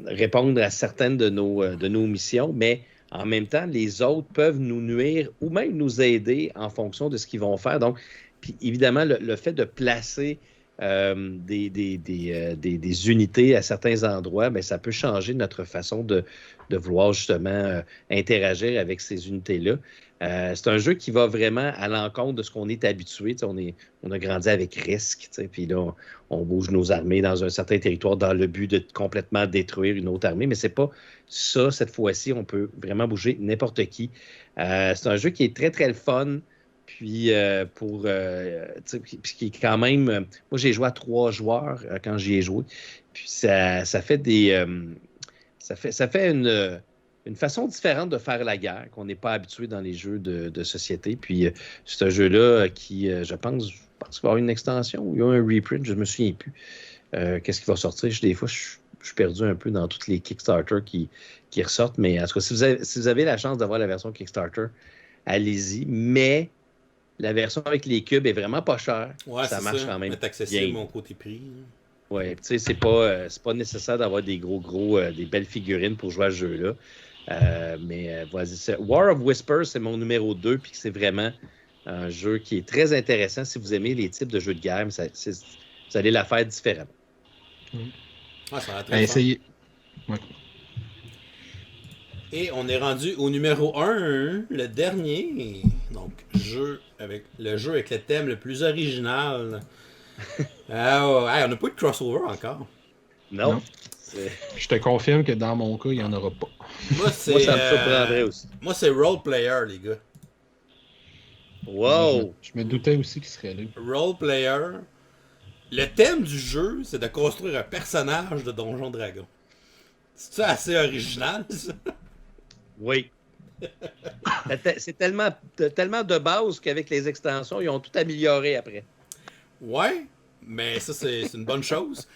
répondre à certaines de nos missions, mais en même temps, les autres peuvent nous nuire ou même nous aider en fonction de ce qu'ils vont faire. Donc, puis évidemment, le fait de placer des unités à certains endroits, bien, ça peut changer notre façon de vouloir justement interagir avec ces unités-là. C'est un jeu qui va vraiment à l'encontre de ce qu'on est habitué. On a grandi avec Risk, puis là, on bouge nos armées dans un certain territoire dans le but de complètement détruire une autre armée, mais c'est pas ça cette fois-ci. On peut vraiment bouger n'importe qui. C'est un jeu qui est très, très le fun. Puis, qui est quand même... moi, j'ai joué à 3 joueurs quand j'y ai joué. Puis, ça fait ça fait une façon différente de faire la guerre qu'on n'est pas habitué dans les jeux de société. Puis, c'est un jeu-là qui, je pense qu'il va y avoir une extension ou il y a un reprint, je ne me souviens plus. Qu'est-ce qui va sortir? Des fois, je suis perdu un peu dans toutes les Kickstarter qui ressortent. Mais en tout cas, si vous avez la chance d'avoir la version Kickstarter, allez-y. Mais la version avec les cubes est vraiment pas chère. Ouais, ça marche quand même. C'est accessible, mon côté prix. Oui, tu sais, c'est pas nécessaire d'avoir des des belles figurines pour jouer à ce jeu-là. Mais vas-y, War of Whispers, c'est mon numéro 2, puis c'est vraiment un jeu qui est très intéressant si vous aimez les types de jeux de guerre, mais vous allez la faire différemment. Ouais, ça va être essayez. Ouais. Et on est rendu au numéro 1, le dernier. Donc, le jeu avec le thème le plus original. On n'a pas eu de crossover encore. Non. Je te confirme que dans mon cas, il n'y en aura pas. Moi, ça me surprendrait aussi. Moi, c'est Role Player, les gars. Wow! Je me doutais aussi qu'il serait là. Role Player. Le thème du jeu, c'est de construire un personnage de Donjon Dragon. C'est assez original, ça? Oui. C'est tellement de base qu'avec les extensions, ils ont tout amélioré après. Ouais, mais ça, c'est une bonne chose.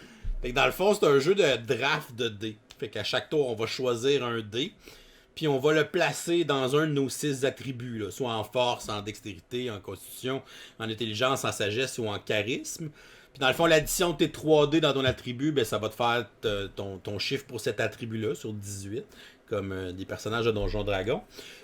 Fait que dans le fond, c'est un jeu de draft de dés. Fait qu'à chaque tour, on va choisir un dé, puis on va le placer dans un de nos 6 attributs, là, soit en force, en dextérité, en constitution, en intelligence, en sagesse ou en charisme. Puis dans le fond, l'addition de tes 3 dés dans ton attribut, ben, ça va te faire ton chiffre pour cet attribut-là sur 18, comme des personnages de Donjon Dragon.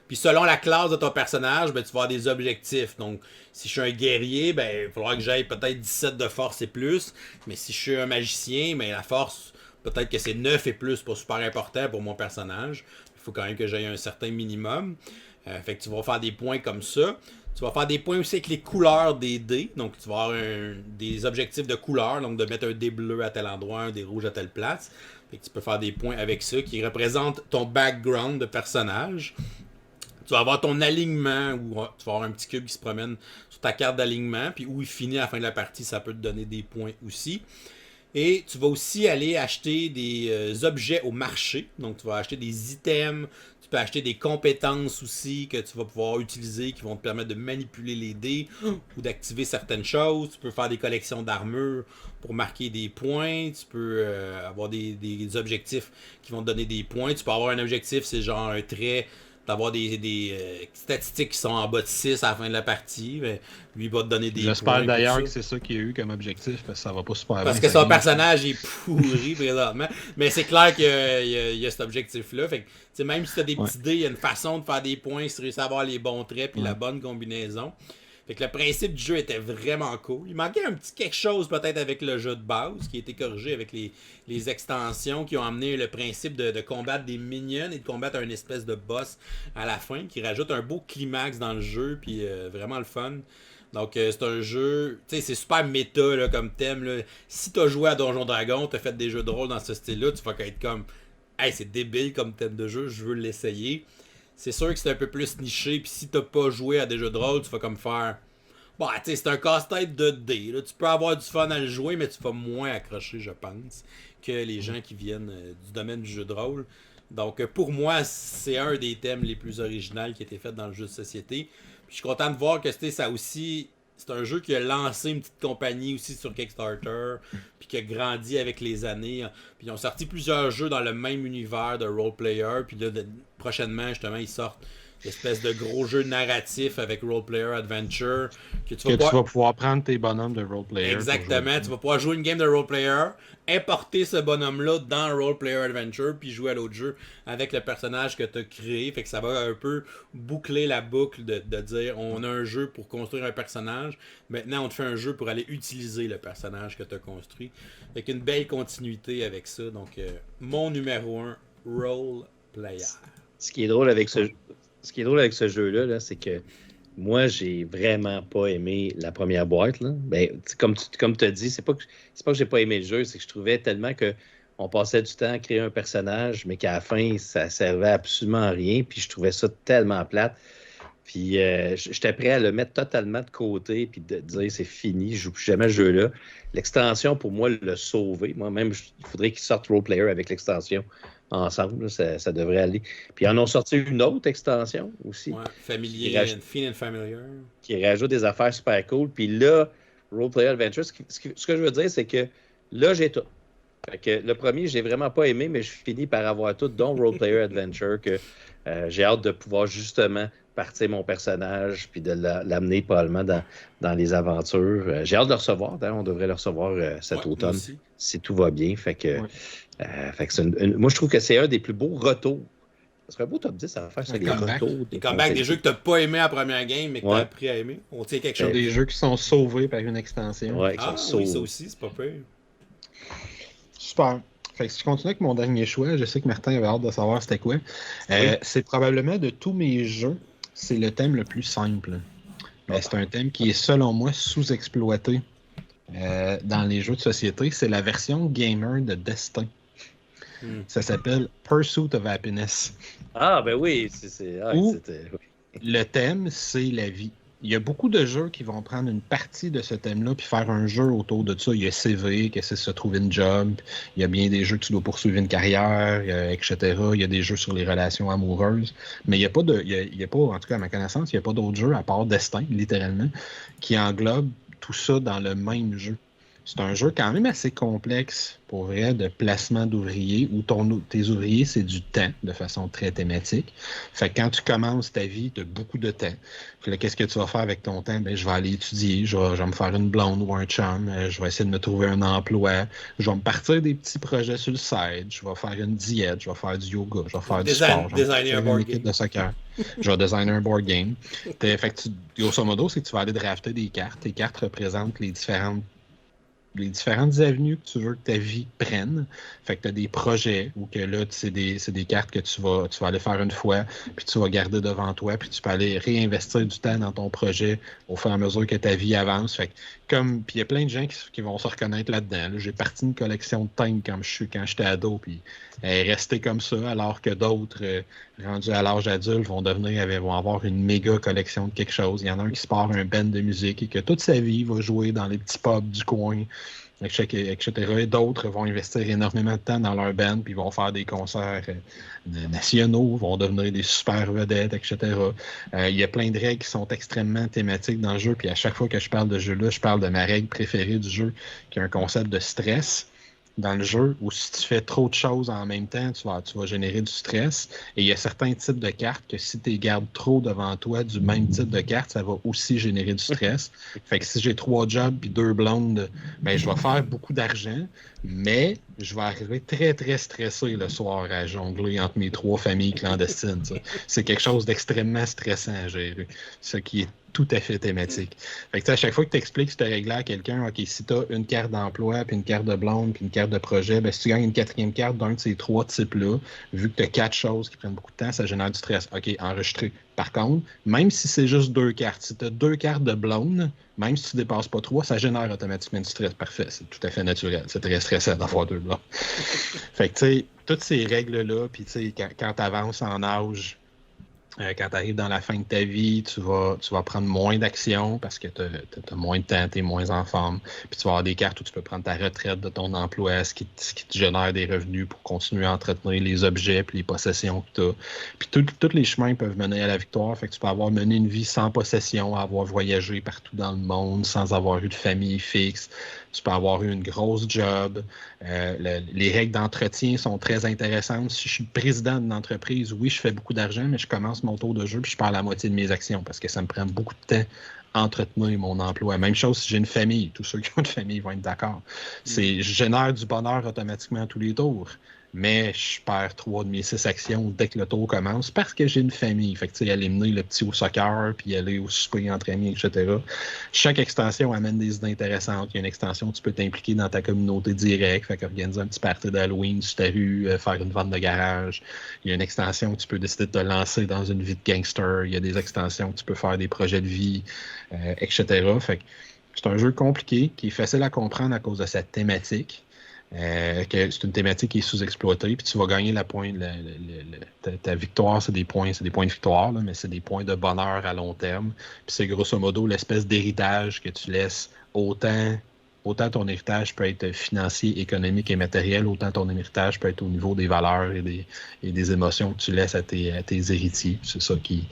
Puis selon la classe de ton personnage, ben, tu vas avoir des objectifs. Donc, si je suis un guerrier, ben, il va falloir que j'aille peut-être 17 de force et plus. Mais si je suis un magicien, ben, la force, peut-être que c'est 9 et plus, pas super important pour mon personnage. Il faut quand même que j'aille un certain minimum. Fait que tu vas faire des points comme ça. Tu vas faire des points aussi avec les couleurs des dés. Donc, tu vas avoir des objectifs de couleurs. Donc, de mettre un dé bleu à tel endroit, un dé rouge à telle place. Fait que tu peux faire des points avec ça qui représentent ton background de personnage. Tu vas avoir ton alignement où tu vas avoir un petit cube qui se promène sur ta carte d'alignement. Puis où il finit à la fin de la partie, ça peut te donner des points aussi. Et tu vas aussi aller acheter des objets au marché. Donc, tu vas acheter des items. Tu peux acheter des compétences aussi que tu vas pouvoir utiliser qui vont te permettre de manipuler les dés ou d'activer certaines choses. Tu peux faire des collections d'armure pour marquer des points. Tu peux avoir des objectifs qui vont te donner des points. Tu peux avoir un objectif, c'est genre un trait, d'avoir des statistiques qui sont en bas de 6 à la fin de la partie. Mais lui, il va te donner des points. J'espère d'ailleurs que c'est ça qu'il y a eu comme objectif, parce que ça va pas super bien. Parce que son personnage est pourri présentement. Mais c'est clair qu'il y a cet objectif-là. Fait que, même si tu as des petits dés, il y a une façon de faire des points si tu réussis à avoir les bons traits et la bonne combinaison. Fait que le principe du jeu était vraiment cool. Il manquait un petit quelque chose peut-être avec le jeu de base qui a été corrigé avec les extensions qui ont amené le principe de combattre des minions et de combattre un espèce de boss à la fin qui rajoute un beau climax dans le jeu puis vraiment le fun. Donc c'est un jeu, tu sais, c'est super méta là, comme thème. Là. Si t'as joué à Donjon Dragon, t'as fait des jeux de rôle dans ce style-là, tu vas être comme hey, c'est débile comme thème de jeu, je veux l'essayer. C'est sûr que c'est un peu plus niché, puis si t'as pas joué à des jeux de rôle, tu vas comme faire bah, tu sais, c'est un casse-tête de dés. Là. Tu peux avoir du fun à le jouer, mais tu vas moins accrocher, je pense, que les gens qui viennent du domaine du jeu de rôle. Donc, pour moi, c'est un des thèmes les plus originaux qui a été fait dans le jeu de société. Puis, je suis content de voir que ça aussi, c'est un jeu qui a lancé une petite compagnie aussi sur Kickstarter, puis qui a grandi avec les années. Puis, ils ont sorti plusieurs jeux dans le même univers de role-player. Puis là, prochainement, justement, ils sortent l'espèce de gros jeu narratif avec Role-Player Adventure que tu vas pouvoir prendre tes bonhommes de Role-Player. Exactement, tu vas pouvoir jouer une game de Role-Player, importer ce bonhomme-là dans Role-Player Adventure, puis jouer à l'autre jeu avec le personnage que tu as créé. Fait que ça va un peu boucler la boucle de dire on a un jeu pour construire un personnage, maintenant on te fait un jeu pour aller utiliser le personnage que tu as construit. Fait qu'une belle continuité avec ça. Donc, mon numéro 1, Role-Player. Ce qui est drôle avec ce jeu-là, là, c'est que moi, j'ai vraiment pas aimé la première boîte. Là. Ben, comme tu as dit, c'est pas que j'ai pas aimé le jeu, c'est que je trouvais tellement qu'on passait du temps à créer un personnage, mais qu'à la fin, ça servait absolument à rien. Puis je trouvais ça tellement plate. Puis j'étais prêt à le mettre totalement de côté puis de dire c'est fini, je joue plus jamais à ce jeu-là. L'extension, pour moi, l'a sauvé. Moi-même, il faudrait qu'il sorte Role Player avec l'extension ensemble. Là, ça devrait aller. Puis ils en ont sorti une autre extension aussi. Ouais, Familiar and Familiar. Qui rajoute des affaires super cool. Puis là, Role Player Adventure, ce que je veux dire, c'est que là, j'ai tout. Fait que le premier, j'ai vraiment pas aimé, mais je finis par avoir tout, dont Role Player Adventure, que j'ai hâte de pouvoir justement partir mon personnage puis de l'amener probablement dans les aventures. J'ai hâte de le recevoir. On devrait le recevoir cet automne si tout va bien. Fait que, moi, je trouve que c'est un des plus beaux retours. Ça serait un beau top 10 à faire, ça, les retours. Des comebacks, des jeux que tu n'as pas aimé à la première game, mais que tu as appris à aimer. On tient quelque chose. Des jeux qui sont sauvés par une extension. Ouais, sont sauvés. Oui, ça aussi, c'est pas pire. Super. Fait que si je continue avec mon dernier choix, je sais que Martin avait hâte de savoir c'était quoi. C'est probablement de tous mes jeux, c'est le thème le plus simple. Mais c'est un thème qui est, selon moi, sous-exploité dans les jeux de société. C'est la version gamer de Destin. Ça s'appelle Pursuit of Happiness. Ah, ben oui. Le thème, c'est la vie. Il y a beaucoup de jeux qui vont prendre une partie de ce thème-là puis faire un jeu autour de ça. Il y a CV, qui essaie de se trouver une job. Il y a bien des jeux que tu dois poursuivre une carrière, etc. Il y a des jeux sur les relations amoureuses. Mais il n'y a pas, en tout cas à ma connaissance, il n'y a pas d'autres jeux à part Destin, littéralement, qui englobent tout ça dans le même jeu. C'est un jeu quand même assez complexe, pour vrai, de placement d'ouvriers, où tes ouvriers, c'est du temps, de façon très thématique. Fait que quand tu commences ta vie, tu as beaucoup de temps. Puis là, qu'est-ce que tu vas faire avec ton temps? Ben, je vais aller étudier, je vais me faire une blonde ou un chum, je vais essayer de me trouver un emploi, je vais me partir des petits projets sur le site, je vais faire une diète, je vais faire du yoga, je vais faire du sport, je vais faire une équipe de soccer, je vais designer un board game. Fait que grosso modo, c'est que tu vas aller drafter des cartes. Tes cartes représentent les différentes les différentes avenues que tu veux que ta vie prenne. Fait que tu as des projets où que là, c'est des cartes que tu vas aller faire une fois, puis tu vas garder devant toi, puis tu peux aller réinvestir du temps dans ton projet au fur et à mesure que ta vie avance. Fait que puis il y a plein de gens qui vont se reconnaître là-dedans. Là, j'ai parti d'une collection de thèmes quand j'étais ado, puis elle est restée comme ça, alors que d'autres, rendus à l'âge adulte, vont avoir une méga collection de quelque chose. Il y en a un qui se part un band de musique et que toute sa vie va jouer dans les petits pubs du coin, etc. Et d'autres vont investir énormément de temps dans leur band, puis vont faire des concerts nationaux, vont devenir des super vedettes, etc. Il y a plein de règles qui sont extrêmement thématiques dans le jeu, puis à chaque fois que je parle de jeu-là, je parle de ma règle préférée du jeu, qui est un concept de stress dans le jeu, où si tu fais trop de choses en même temps, tu vas générer du stress. Et il y a certains types de cartes que si tu les gardes trop devant toi du même type de carte, ça va aussi générer du stress. Fait que si j'ai 3 jobs puis 2 blondes, ben je vais faire beaucoup d'argent, mais je vais arriver très, très stressé le soir à jongler entre mes 3 familles clandestines. Ça. C'est quelque chose d'extrêmement stressant à gérer. Ce qui est tout à fait thématique. Fait que à chaque fois que tu expliques cette règle-là à quelqu'un, OK, si tu as une carte d'emploi, puis une carte de blonde, puis une carte de projet, ben, si tu gagnes une 4e carte d'un de ces 3 types-là, vu que tu as 4 choses qui prennent beaucoup de temps, ça génère du stress. OK, enregistré. Par contre, même si c'est juste 2 cartes, si tu as 2 cartes de blonde, même si tu ne dépasses pas 3, ça génère automatiquement du stress. Parfait, c'est tout à fait naturel. C'est très stressant d'avoir 2 blondes. Fait que, tu sais, toutes ces règles-là, puis tu sais, quand tu avances en âge, quand tu arrives dans la fin de ta vie, tu vas prendre moins d'actions parce que tu as moins de temps, tu es moins en forme. Puis tu vas avoir des cartes où tu peux prendre ta retraite de ton emploi, ce qui te génère des revenus pour continuer à entretenir les objets et les possessions que tu as. Puis tous les chemins peuvent mener à la victoire. Fait que tu peux avoir mené une vie sans possession, avoir voyagé partout dans le monde, sans avoir eu de famille fixe. Tu peux avoir eu une grosse job. Les règles d'entretien sont très intéressantes. Si je suis président d'une entreprise, oui, je fais beaucoup d'argent, mais je commence mon tour de jeu puis je perds la moitié de mes actions parce que ça me prend beaucoup de temps à entretenir mon emploi. Même chose si j'ai une famille. Tous ceux qui ont une famille vont être d'accord. Je génère du bonheur automatiquement à tous les tours. Mais je perds 3 de mes 6 actions dès que le tour commence parce que j'ai une famille. Fait que, tu sais, aller mener le petit au soccer, puis aller au souper entre amis, etc. Chaque extension amène des idées intéressantes. Il y a une extension où tu peux t'impliquer dans ta communauté directe, fait qu'organiser un petit party d'Halloween sur ta rue, faire une vente de garage. Il y a une extension où tu peux décider de te lancer dans une vie de gangster. Il y a des extensions où tu peux faire des projets de vie, etc. Fait que c'est un jeu compliqué, qui est facile à comprendre à cause de sa thématique. Que c'est une thématique qui est sous-exploitée, puis tu vas gagner ta victoire, c'est des points de victoire, là, mais c'est des points de bonheur à long terme. Puis c'est grosso modo l'espèce d'héritage que tu laisses autant ton héritage peut être financier, économique et matériel, autant ton héritage peut être au niveau des valeurs et des émotions que tu laisses à tes héritiers. C'est ça qui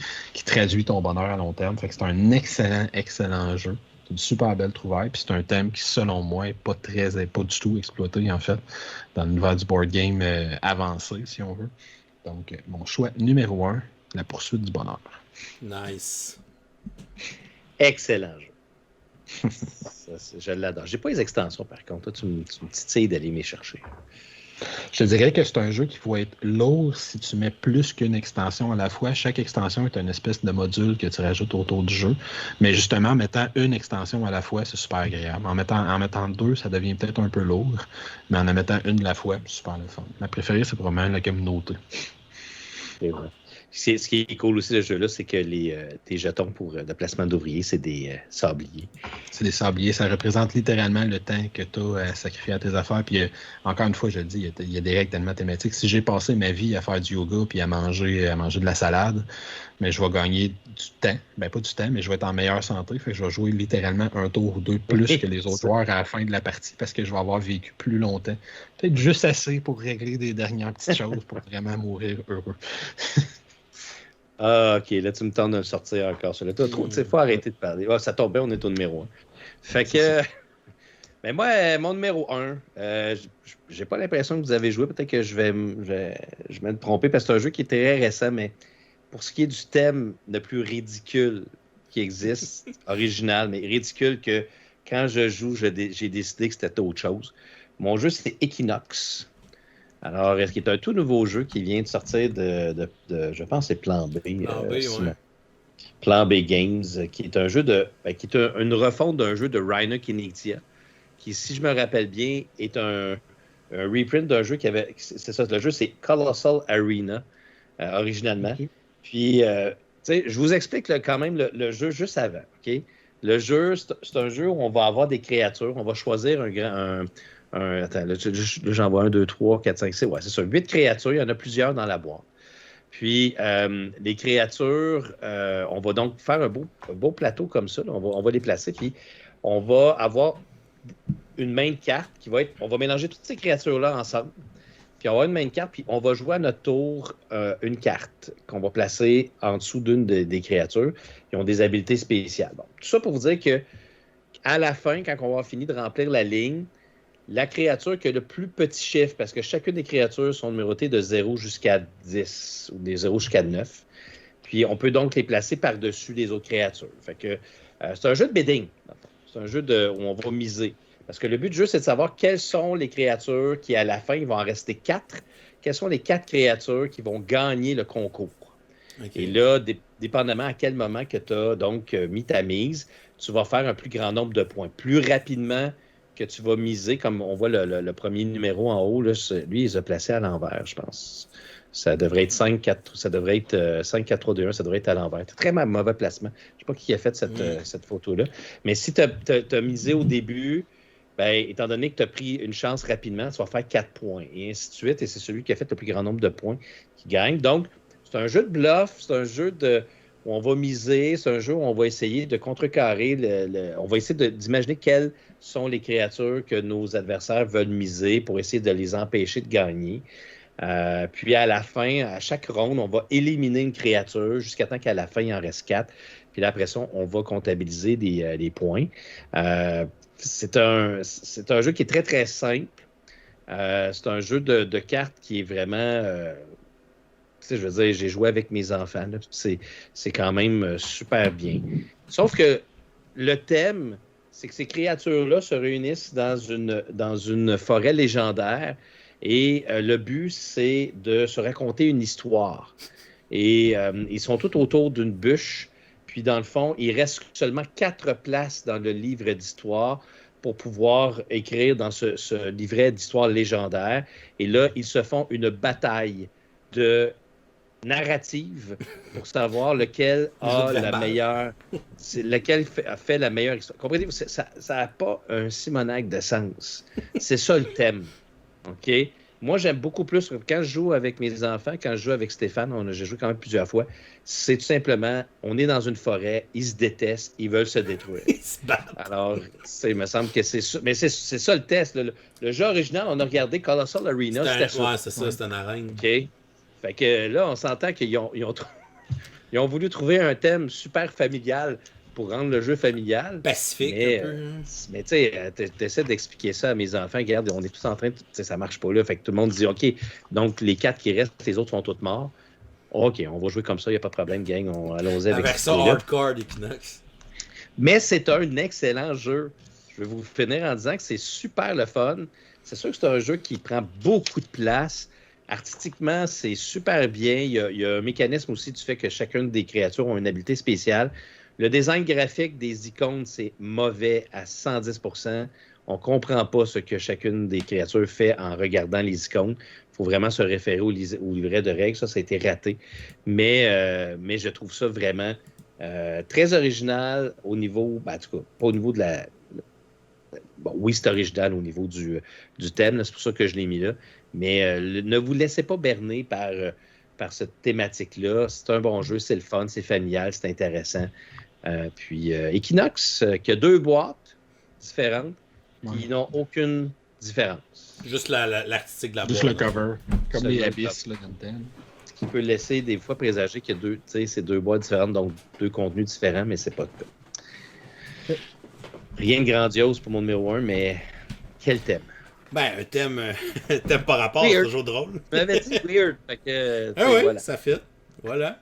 traduit ton bonheur à long terme. Fait que c'est un excellent, excellent jeu. C'est une super belle trouvaille, puis c'est un thème qui, selon moi, n'est pas du tout exploité, en fait, dans l'univers du board game avancé, si on veut. Donc, mon choix numéro 1, la poursuite du bonheur. Nice. Excellent jeu. Je l'adore. J'ai pas les extensions, par contre. Toi, tu me titilles d'aller m'y chercher. Je te dirais que c'est un jeu qui va être lourd si tu mets plus qu'une extension à la fois. Chaque extension est une espèce de module que tu rajoutes autour du jeu. Mais justement, en mettant une extension à la fois, c'est super agréable. En mettant 2, ça devient peut-être un peu lourd. Mais en mettant une à la fois, c'est super le fun. Ma préférée, c'est probablement la communauté. C'est vrai. Ce qui est cool aussi de ce jeu-là, c'est que tes jetons de placement d'ouvriers, c'est des sabliers. C'est des sabliers. Ça représente littéralement le temps que tu as à sacrifier à tes affaires. Puis, encore une fois, je le dis, il y a des règles tellement thématiques. Si j'ai passé ma vie à faire du yoga puis à manger de la salade, mais je vais gagner du temps. Ben, pas du temps, mais je vais être en meilleure santé. Fait que je vais jouer littéralement un tour ou 2 plus que les autres joueurs à la fin de la partie parce que je vais avoir vécu plus longtemps. Peut-être juste assez pour régler des dernières petites choses pour vraiment mourir heureux. Ah, OK. Là, tu me tentes de le sortir encore. Il faut arrêter de parler. Ah, ça tombe bien, on est au numéro 1. Fait que... Mais moi, mon numéro 1, j'ai pas l'impression que vous avez joué. Peut-être que je vais me tromper parce que c'est un jeu qui est très récent, mais pour ce qui est du thème le plus ridicule qui existe, original, mais ridicule que quand je joue, j'ai décidé que c'était autre chose. Mon jeu, c'est Equinox. Alors, est-ce qu'il est un tout nouveau jeu qui vient de sortir de je pense, c'est Plan B. Plan B, ouais. Plan B Games, qui est un jeu qui est une refonte d'un jeu de Reiner Knizia, qui, si je me rappelle bien, est un reprint d'un jeu qui avait... C'est ça, le jeu, c'est Colossal Arena, originalement. Okay. Puis, tu sais, je vous explique quand même le jeu juste avant, OK? Le jeu, c'est un jeu où on va avoir des créatures. On va choisir attends, là, j'en vois 1, 2, 3, 4, 5, 6. Ouais, c'est ça. 8 créatures. Il y en a plusieurs dans la boîte. Puis, les créatures, on va donc faire un beau plateau comme ça. Là. On va les placer. Puis, on va avoir une main de carte qui va être... On va mélanger toutes ces créatures-là ensemble. Puis, on va avoir une main de carte. Puis, on va jouer à notre tour une carte qu'on va placer en dessous d'une des créatures qui ont des habiletés spéciales. Bon, tout ça pour vous dire que à la fin, quand on va finir de remplir la ligne, la créature qui a le plus petit chiffre, parce que chacune des créatures sont numérotées de 0 jusqu'à 10 ou des 0 jusqu'à 9. Puis on peut donc les placer par-dessus les autres créatures. Fait que c'est un jeu de bidding. C'est un jeu où on va miser. Parce que le but du jeu, c'est de savoir quelles sont les créatures qui, à la fin, il va en rester 4. Quelles sont les 4 créatures qui vont gagner le concours. Okay. Et là, dépendamment à quel moment que tu as donc mis ta mise, tu vas faire un plus grand nombre de points. Plus rapidement que tu vas miser, comme on voit le premier numéro en haut, là, lui, il les a placés à l'envers, je pense. Ça devrait être 5, 4, ça devrait être 5, 4, 3, 2, 1, ça devrait être à l'envers. C'est très mauvais placement. Je ne sais pas qui a fait cette photo-là. Mais si tu as misé au début, ben, étant donné que tu as pris une chance rapidement, tu vas faire 4 points, et ainsi de suite. Et c'est celui qui a fait le plus grand nombre de points qui gagne. Donc, c'est un jeu de bluff, c'est un jeu où on va miser, c'est un jeu où on va essayer de contrecarrer, on va essayer d'imaginer quelles sont les créatures que nos adversaires veulent miser pour essayer de les empêcher de gagner. Puis à la fin, à chaque ronde, on va éliminer une créature jusqu'à temps qu'à la fin, il en reste 4. Puis là, après ça, on va comptabiliser des points. C'est un jeu qui est très, très simple. C'est un jeu de cartes qui est vraiment... je veux dire, j'ai joué avec mes enfants. Là, c'est quand même super bien. Sauf que le thème, c'est que ces créatures-là se réunissent dans une forêt légendaire et le but, c'est de se raconter une histoire. Et ils sont tous autour d'une bûche. Puis, dans le fond, il reste seulement 4 places dans le livre d'histoire pour pouvoir écrire dans ce livret d'histoire légendaire. Et là, ils se font une bataille de narrative pour savoir lequel a la meilleure... lequel a fait la meilleure histoire. Comprenez-vous? Ça n'a pas un Simonac de sens. C'est ça le thème. OK? Moi, j'aime beaucoup plus... Quand je joue avec mes enfants, quand je joue avec Stéphane, j'ai joué quand même plusieurs fois, c'est tout simplement, on est dans une forêt, ils se détestent, ils veulent se détruire. Ils se battent. Alors, il me semble que c'est ça. Mais c'est ça le test. Le jeu original, on a regardé Colossal Arena. C'est ça, c'est une arène. OK? Fait que là, on s'entend qu'ils ont voulu trouver un thème super familial pour rendre le jeu familial. Pacifique, mais, un peu. Mais tu sais, t'essaies d'expliquer ça à mes enfants. Regarde, on est tous en train de... Ça marche pas là. Fait que tout le monde dit, OK, donc les 4 qui restent, les autres sont tous morts. OK, on va jouer comme ça, il n'y a pas de problème, gang. Allons-y avec ça. Hardcore Equinox. Mais c'est un excellent jeu. Je vais vous finir en disant que c'est super le fun. C'est sûr que c'est un jeu qui prend beaucoup de place. Artistiquement, c'est super bien. Il y a un mécanisme aussi du fait que chacune des créatures ont une habileté spéciale. Le design graphique des icônes, c'est mauvais à 110%. On ne comprend pas ce que chacune des créatures fait en regardant les icônes. Il faut vraiment se référer au livret de règles. Ça a été raté. Mais je trouve ça vraiment très original au niveau... en tout cas, pas au niveau de la... Bon, oui, c'est original au niveau du thème. C'est pour ça que je l'ai mis là. Mais ne vous laissez pas berner par cette thématique-là. C'est un bon jeu, c'est le fun, c'est familial, c'est intéressant. Puis Equinox, qui a 2 boîtes différentes qui n'ont aucune différence. Juste l'artistique de la boîte. Juste le cover, comme les Abyss là, dans le thème. Ce qui peut laisser des fois présager qu'il y a c'est 2 boîtes différentes, donc 2 contenus différents, mais c'est pas le cas. Rien de grandiose pour mon numéro 1, mais quel thème? Ben, un thème par rapport, c'est toujours drôle. Je m'avais dit weird. Fait que, oui, voilà. Ça fit. Voilà.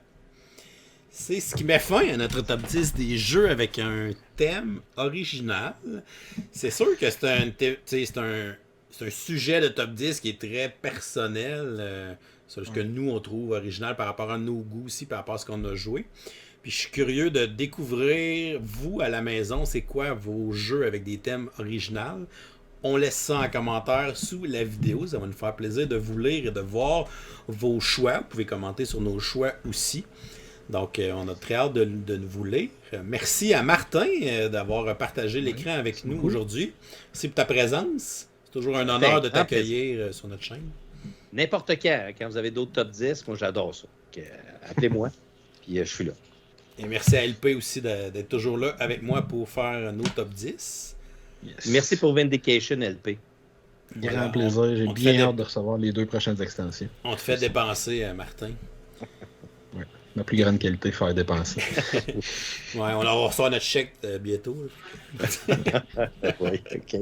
C'est ce qui met fin à notre top 10 des jeux avec un thème original. C'est sûr que c'est un sujet de top 10 qui est très personnel. C'est ce que nous, on trouve original par rapport à nos goûts aussi, par rapport à ce qu'on a joué. Puis je suis curieux de découvrir, vous, à la maison, c'est quoi vos jeux avec des thèmes originaux. on laisse ça en commentaire sous la vidéo. Ça va nous faire plaisir de vous lire et de voir vos choix. Vous pouvez commenter sur nos choix aussi. Donc, on a très hâte de vous lire. Merci à Martin d'avoir partagé l'écran avec nous aujourd'hui. Merci pour ta présence. C'est toujours un honneur de t'accueillir sur notre chaîne. N'importe quand vous avez d'autres top 10, moi j'adore ça. Donc, appelez-moi, puis je suis là. Et merci à LP aussi d'être toujours là avec moi pour faire nos top 10. Yes. Merci pour Vindication, LP. Grand plaisir. J'ai bien hâte de recevoir les 2 prochaines extensions. On te fait dépenser, Martin. Ouais. Ma plus grande qualité, faire dépenser. Ouais, on va recevoir notre chèque bientôt. Oui, OK.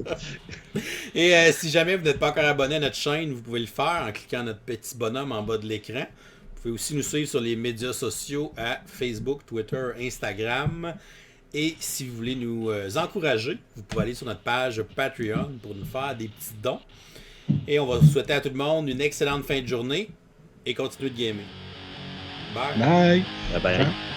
Et si jamais vous n'êtes pas encore abonné à notre chaîne, vous pouvez le faire en cliquant notre petit bonhomme en bas de l'écran. Vous pouvez aussi nous suivre sur les médias sociaux à Facebook, Twitter, Instagram. Et si vous voulez nous encourager, vous pouvez aller sur notre page Patreon pour nous faire des petits dons. Et on va vous souhaiter à tout le monde une excellente fin de journée et continuez de gamer. Bye! Bye! Bye bye.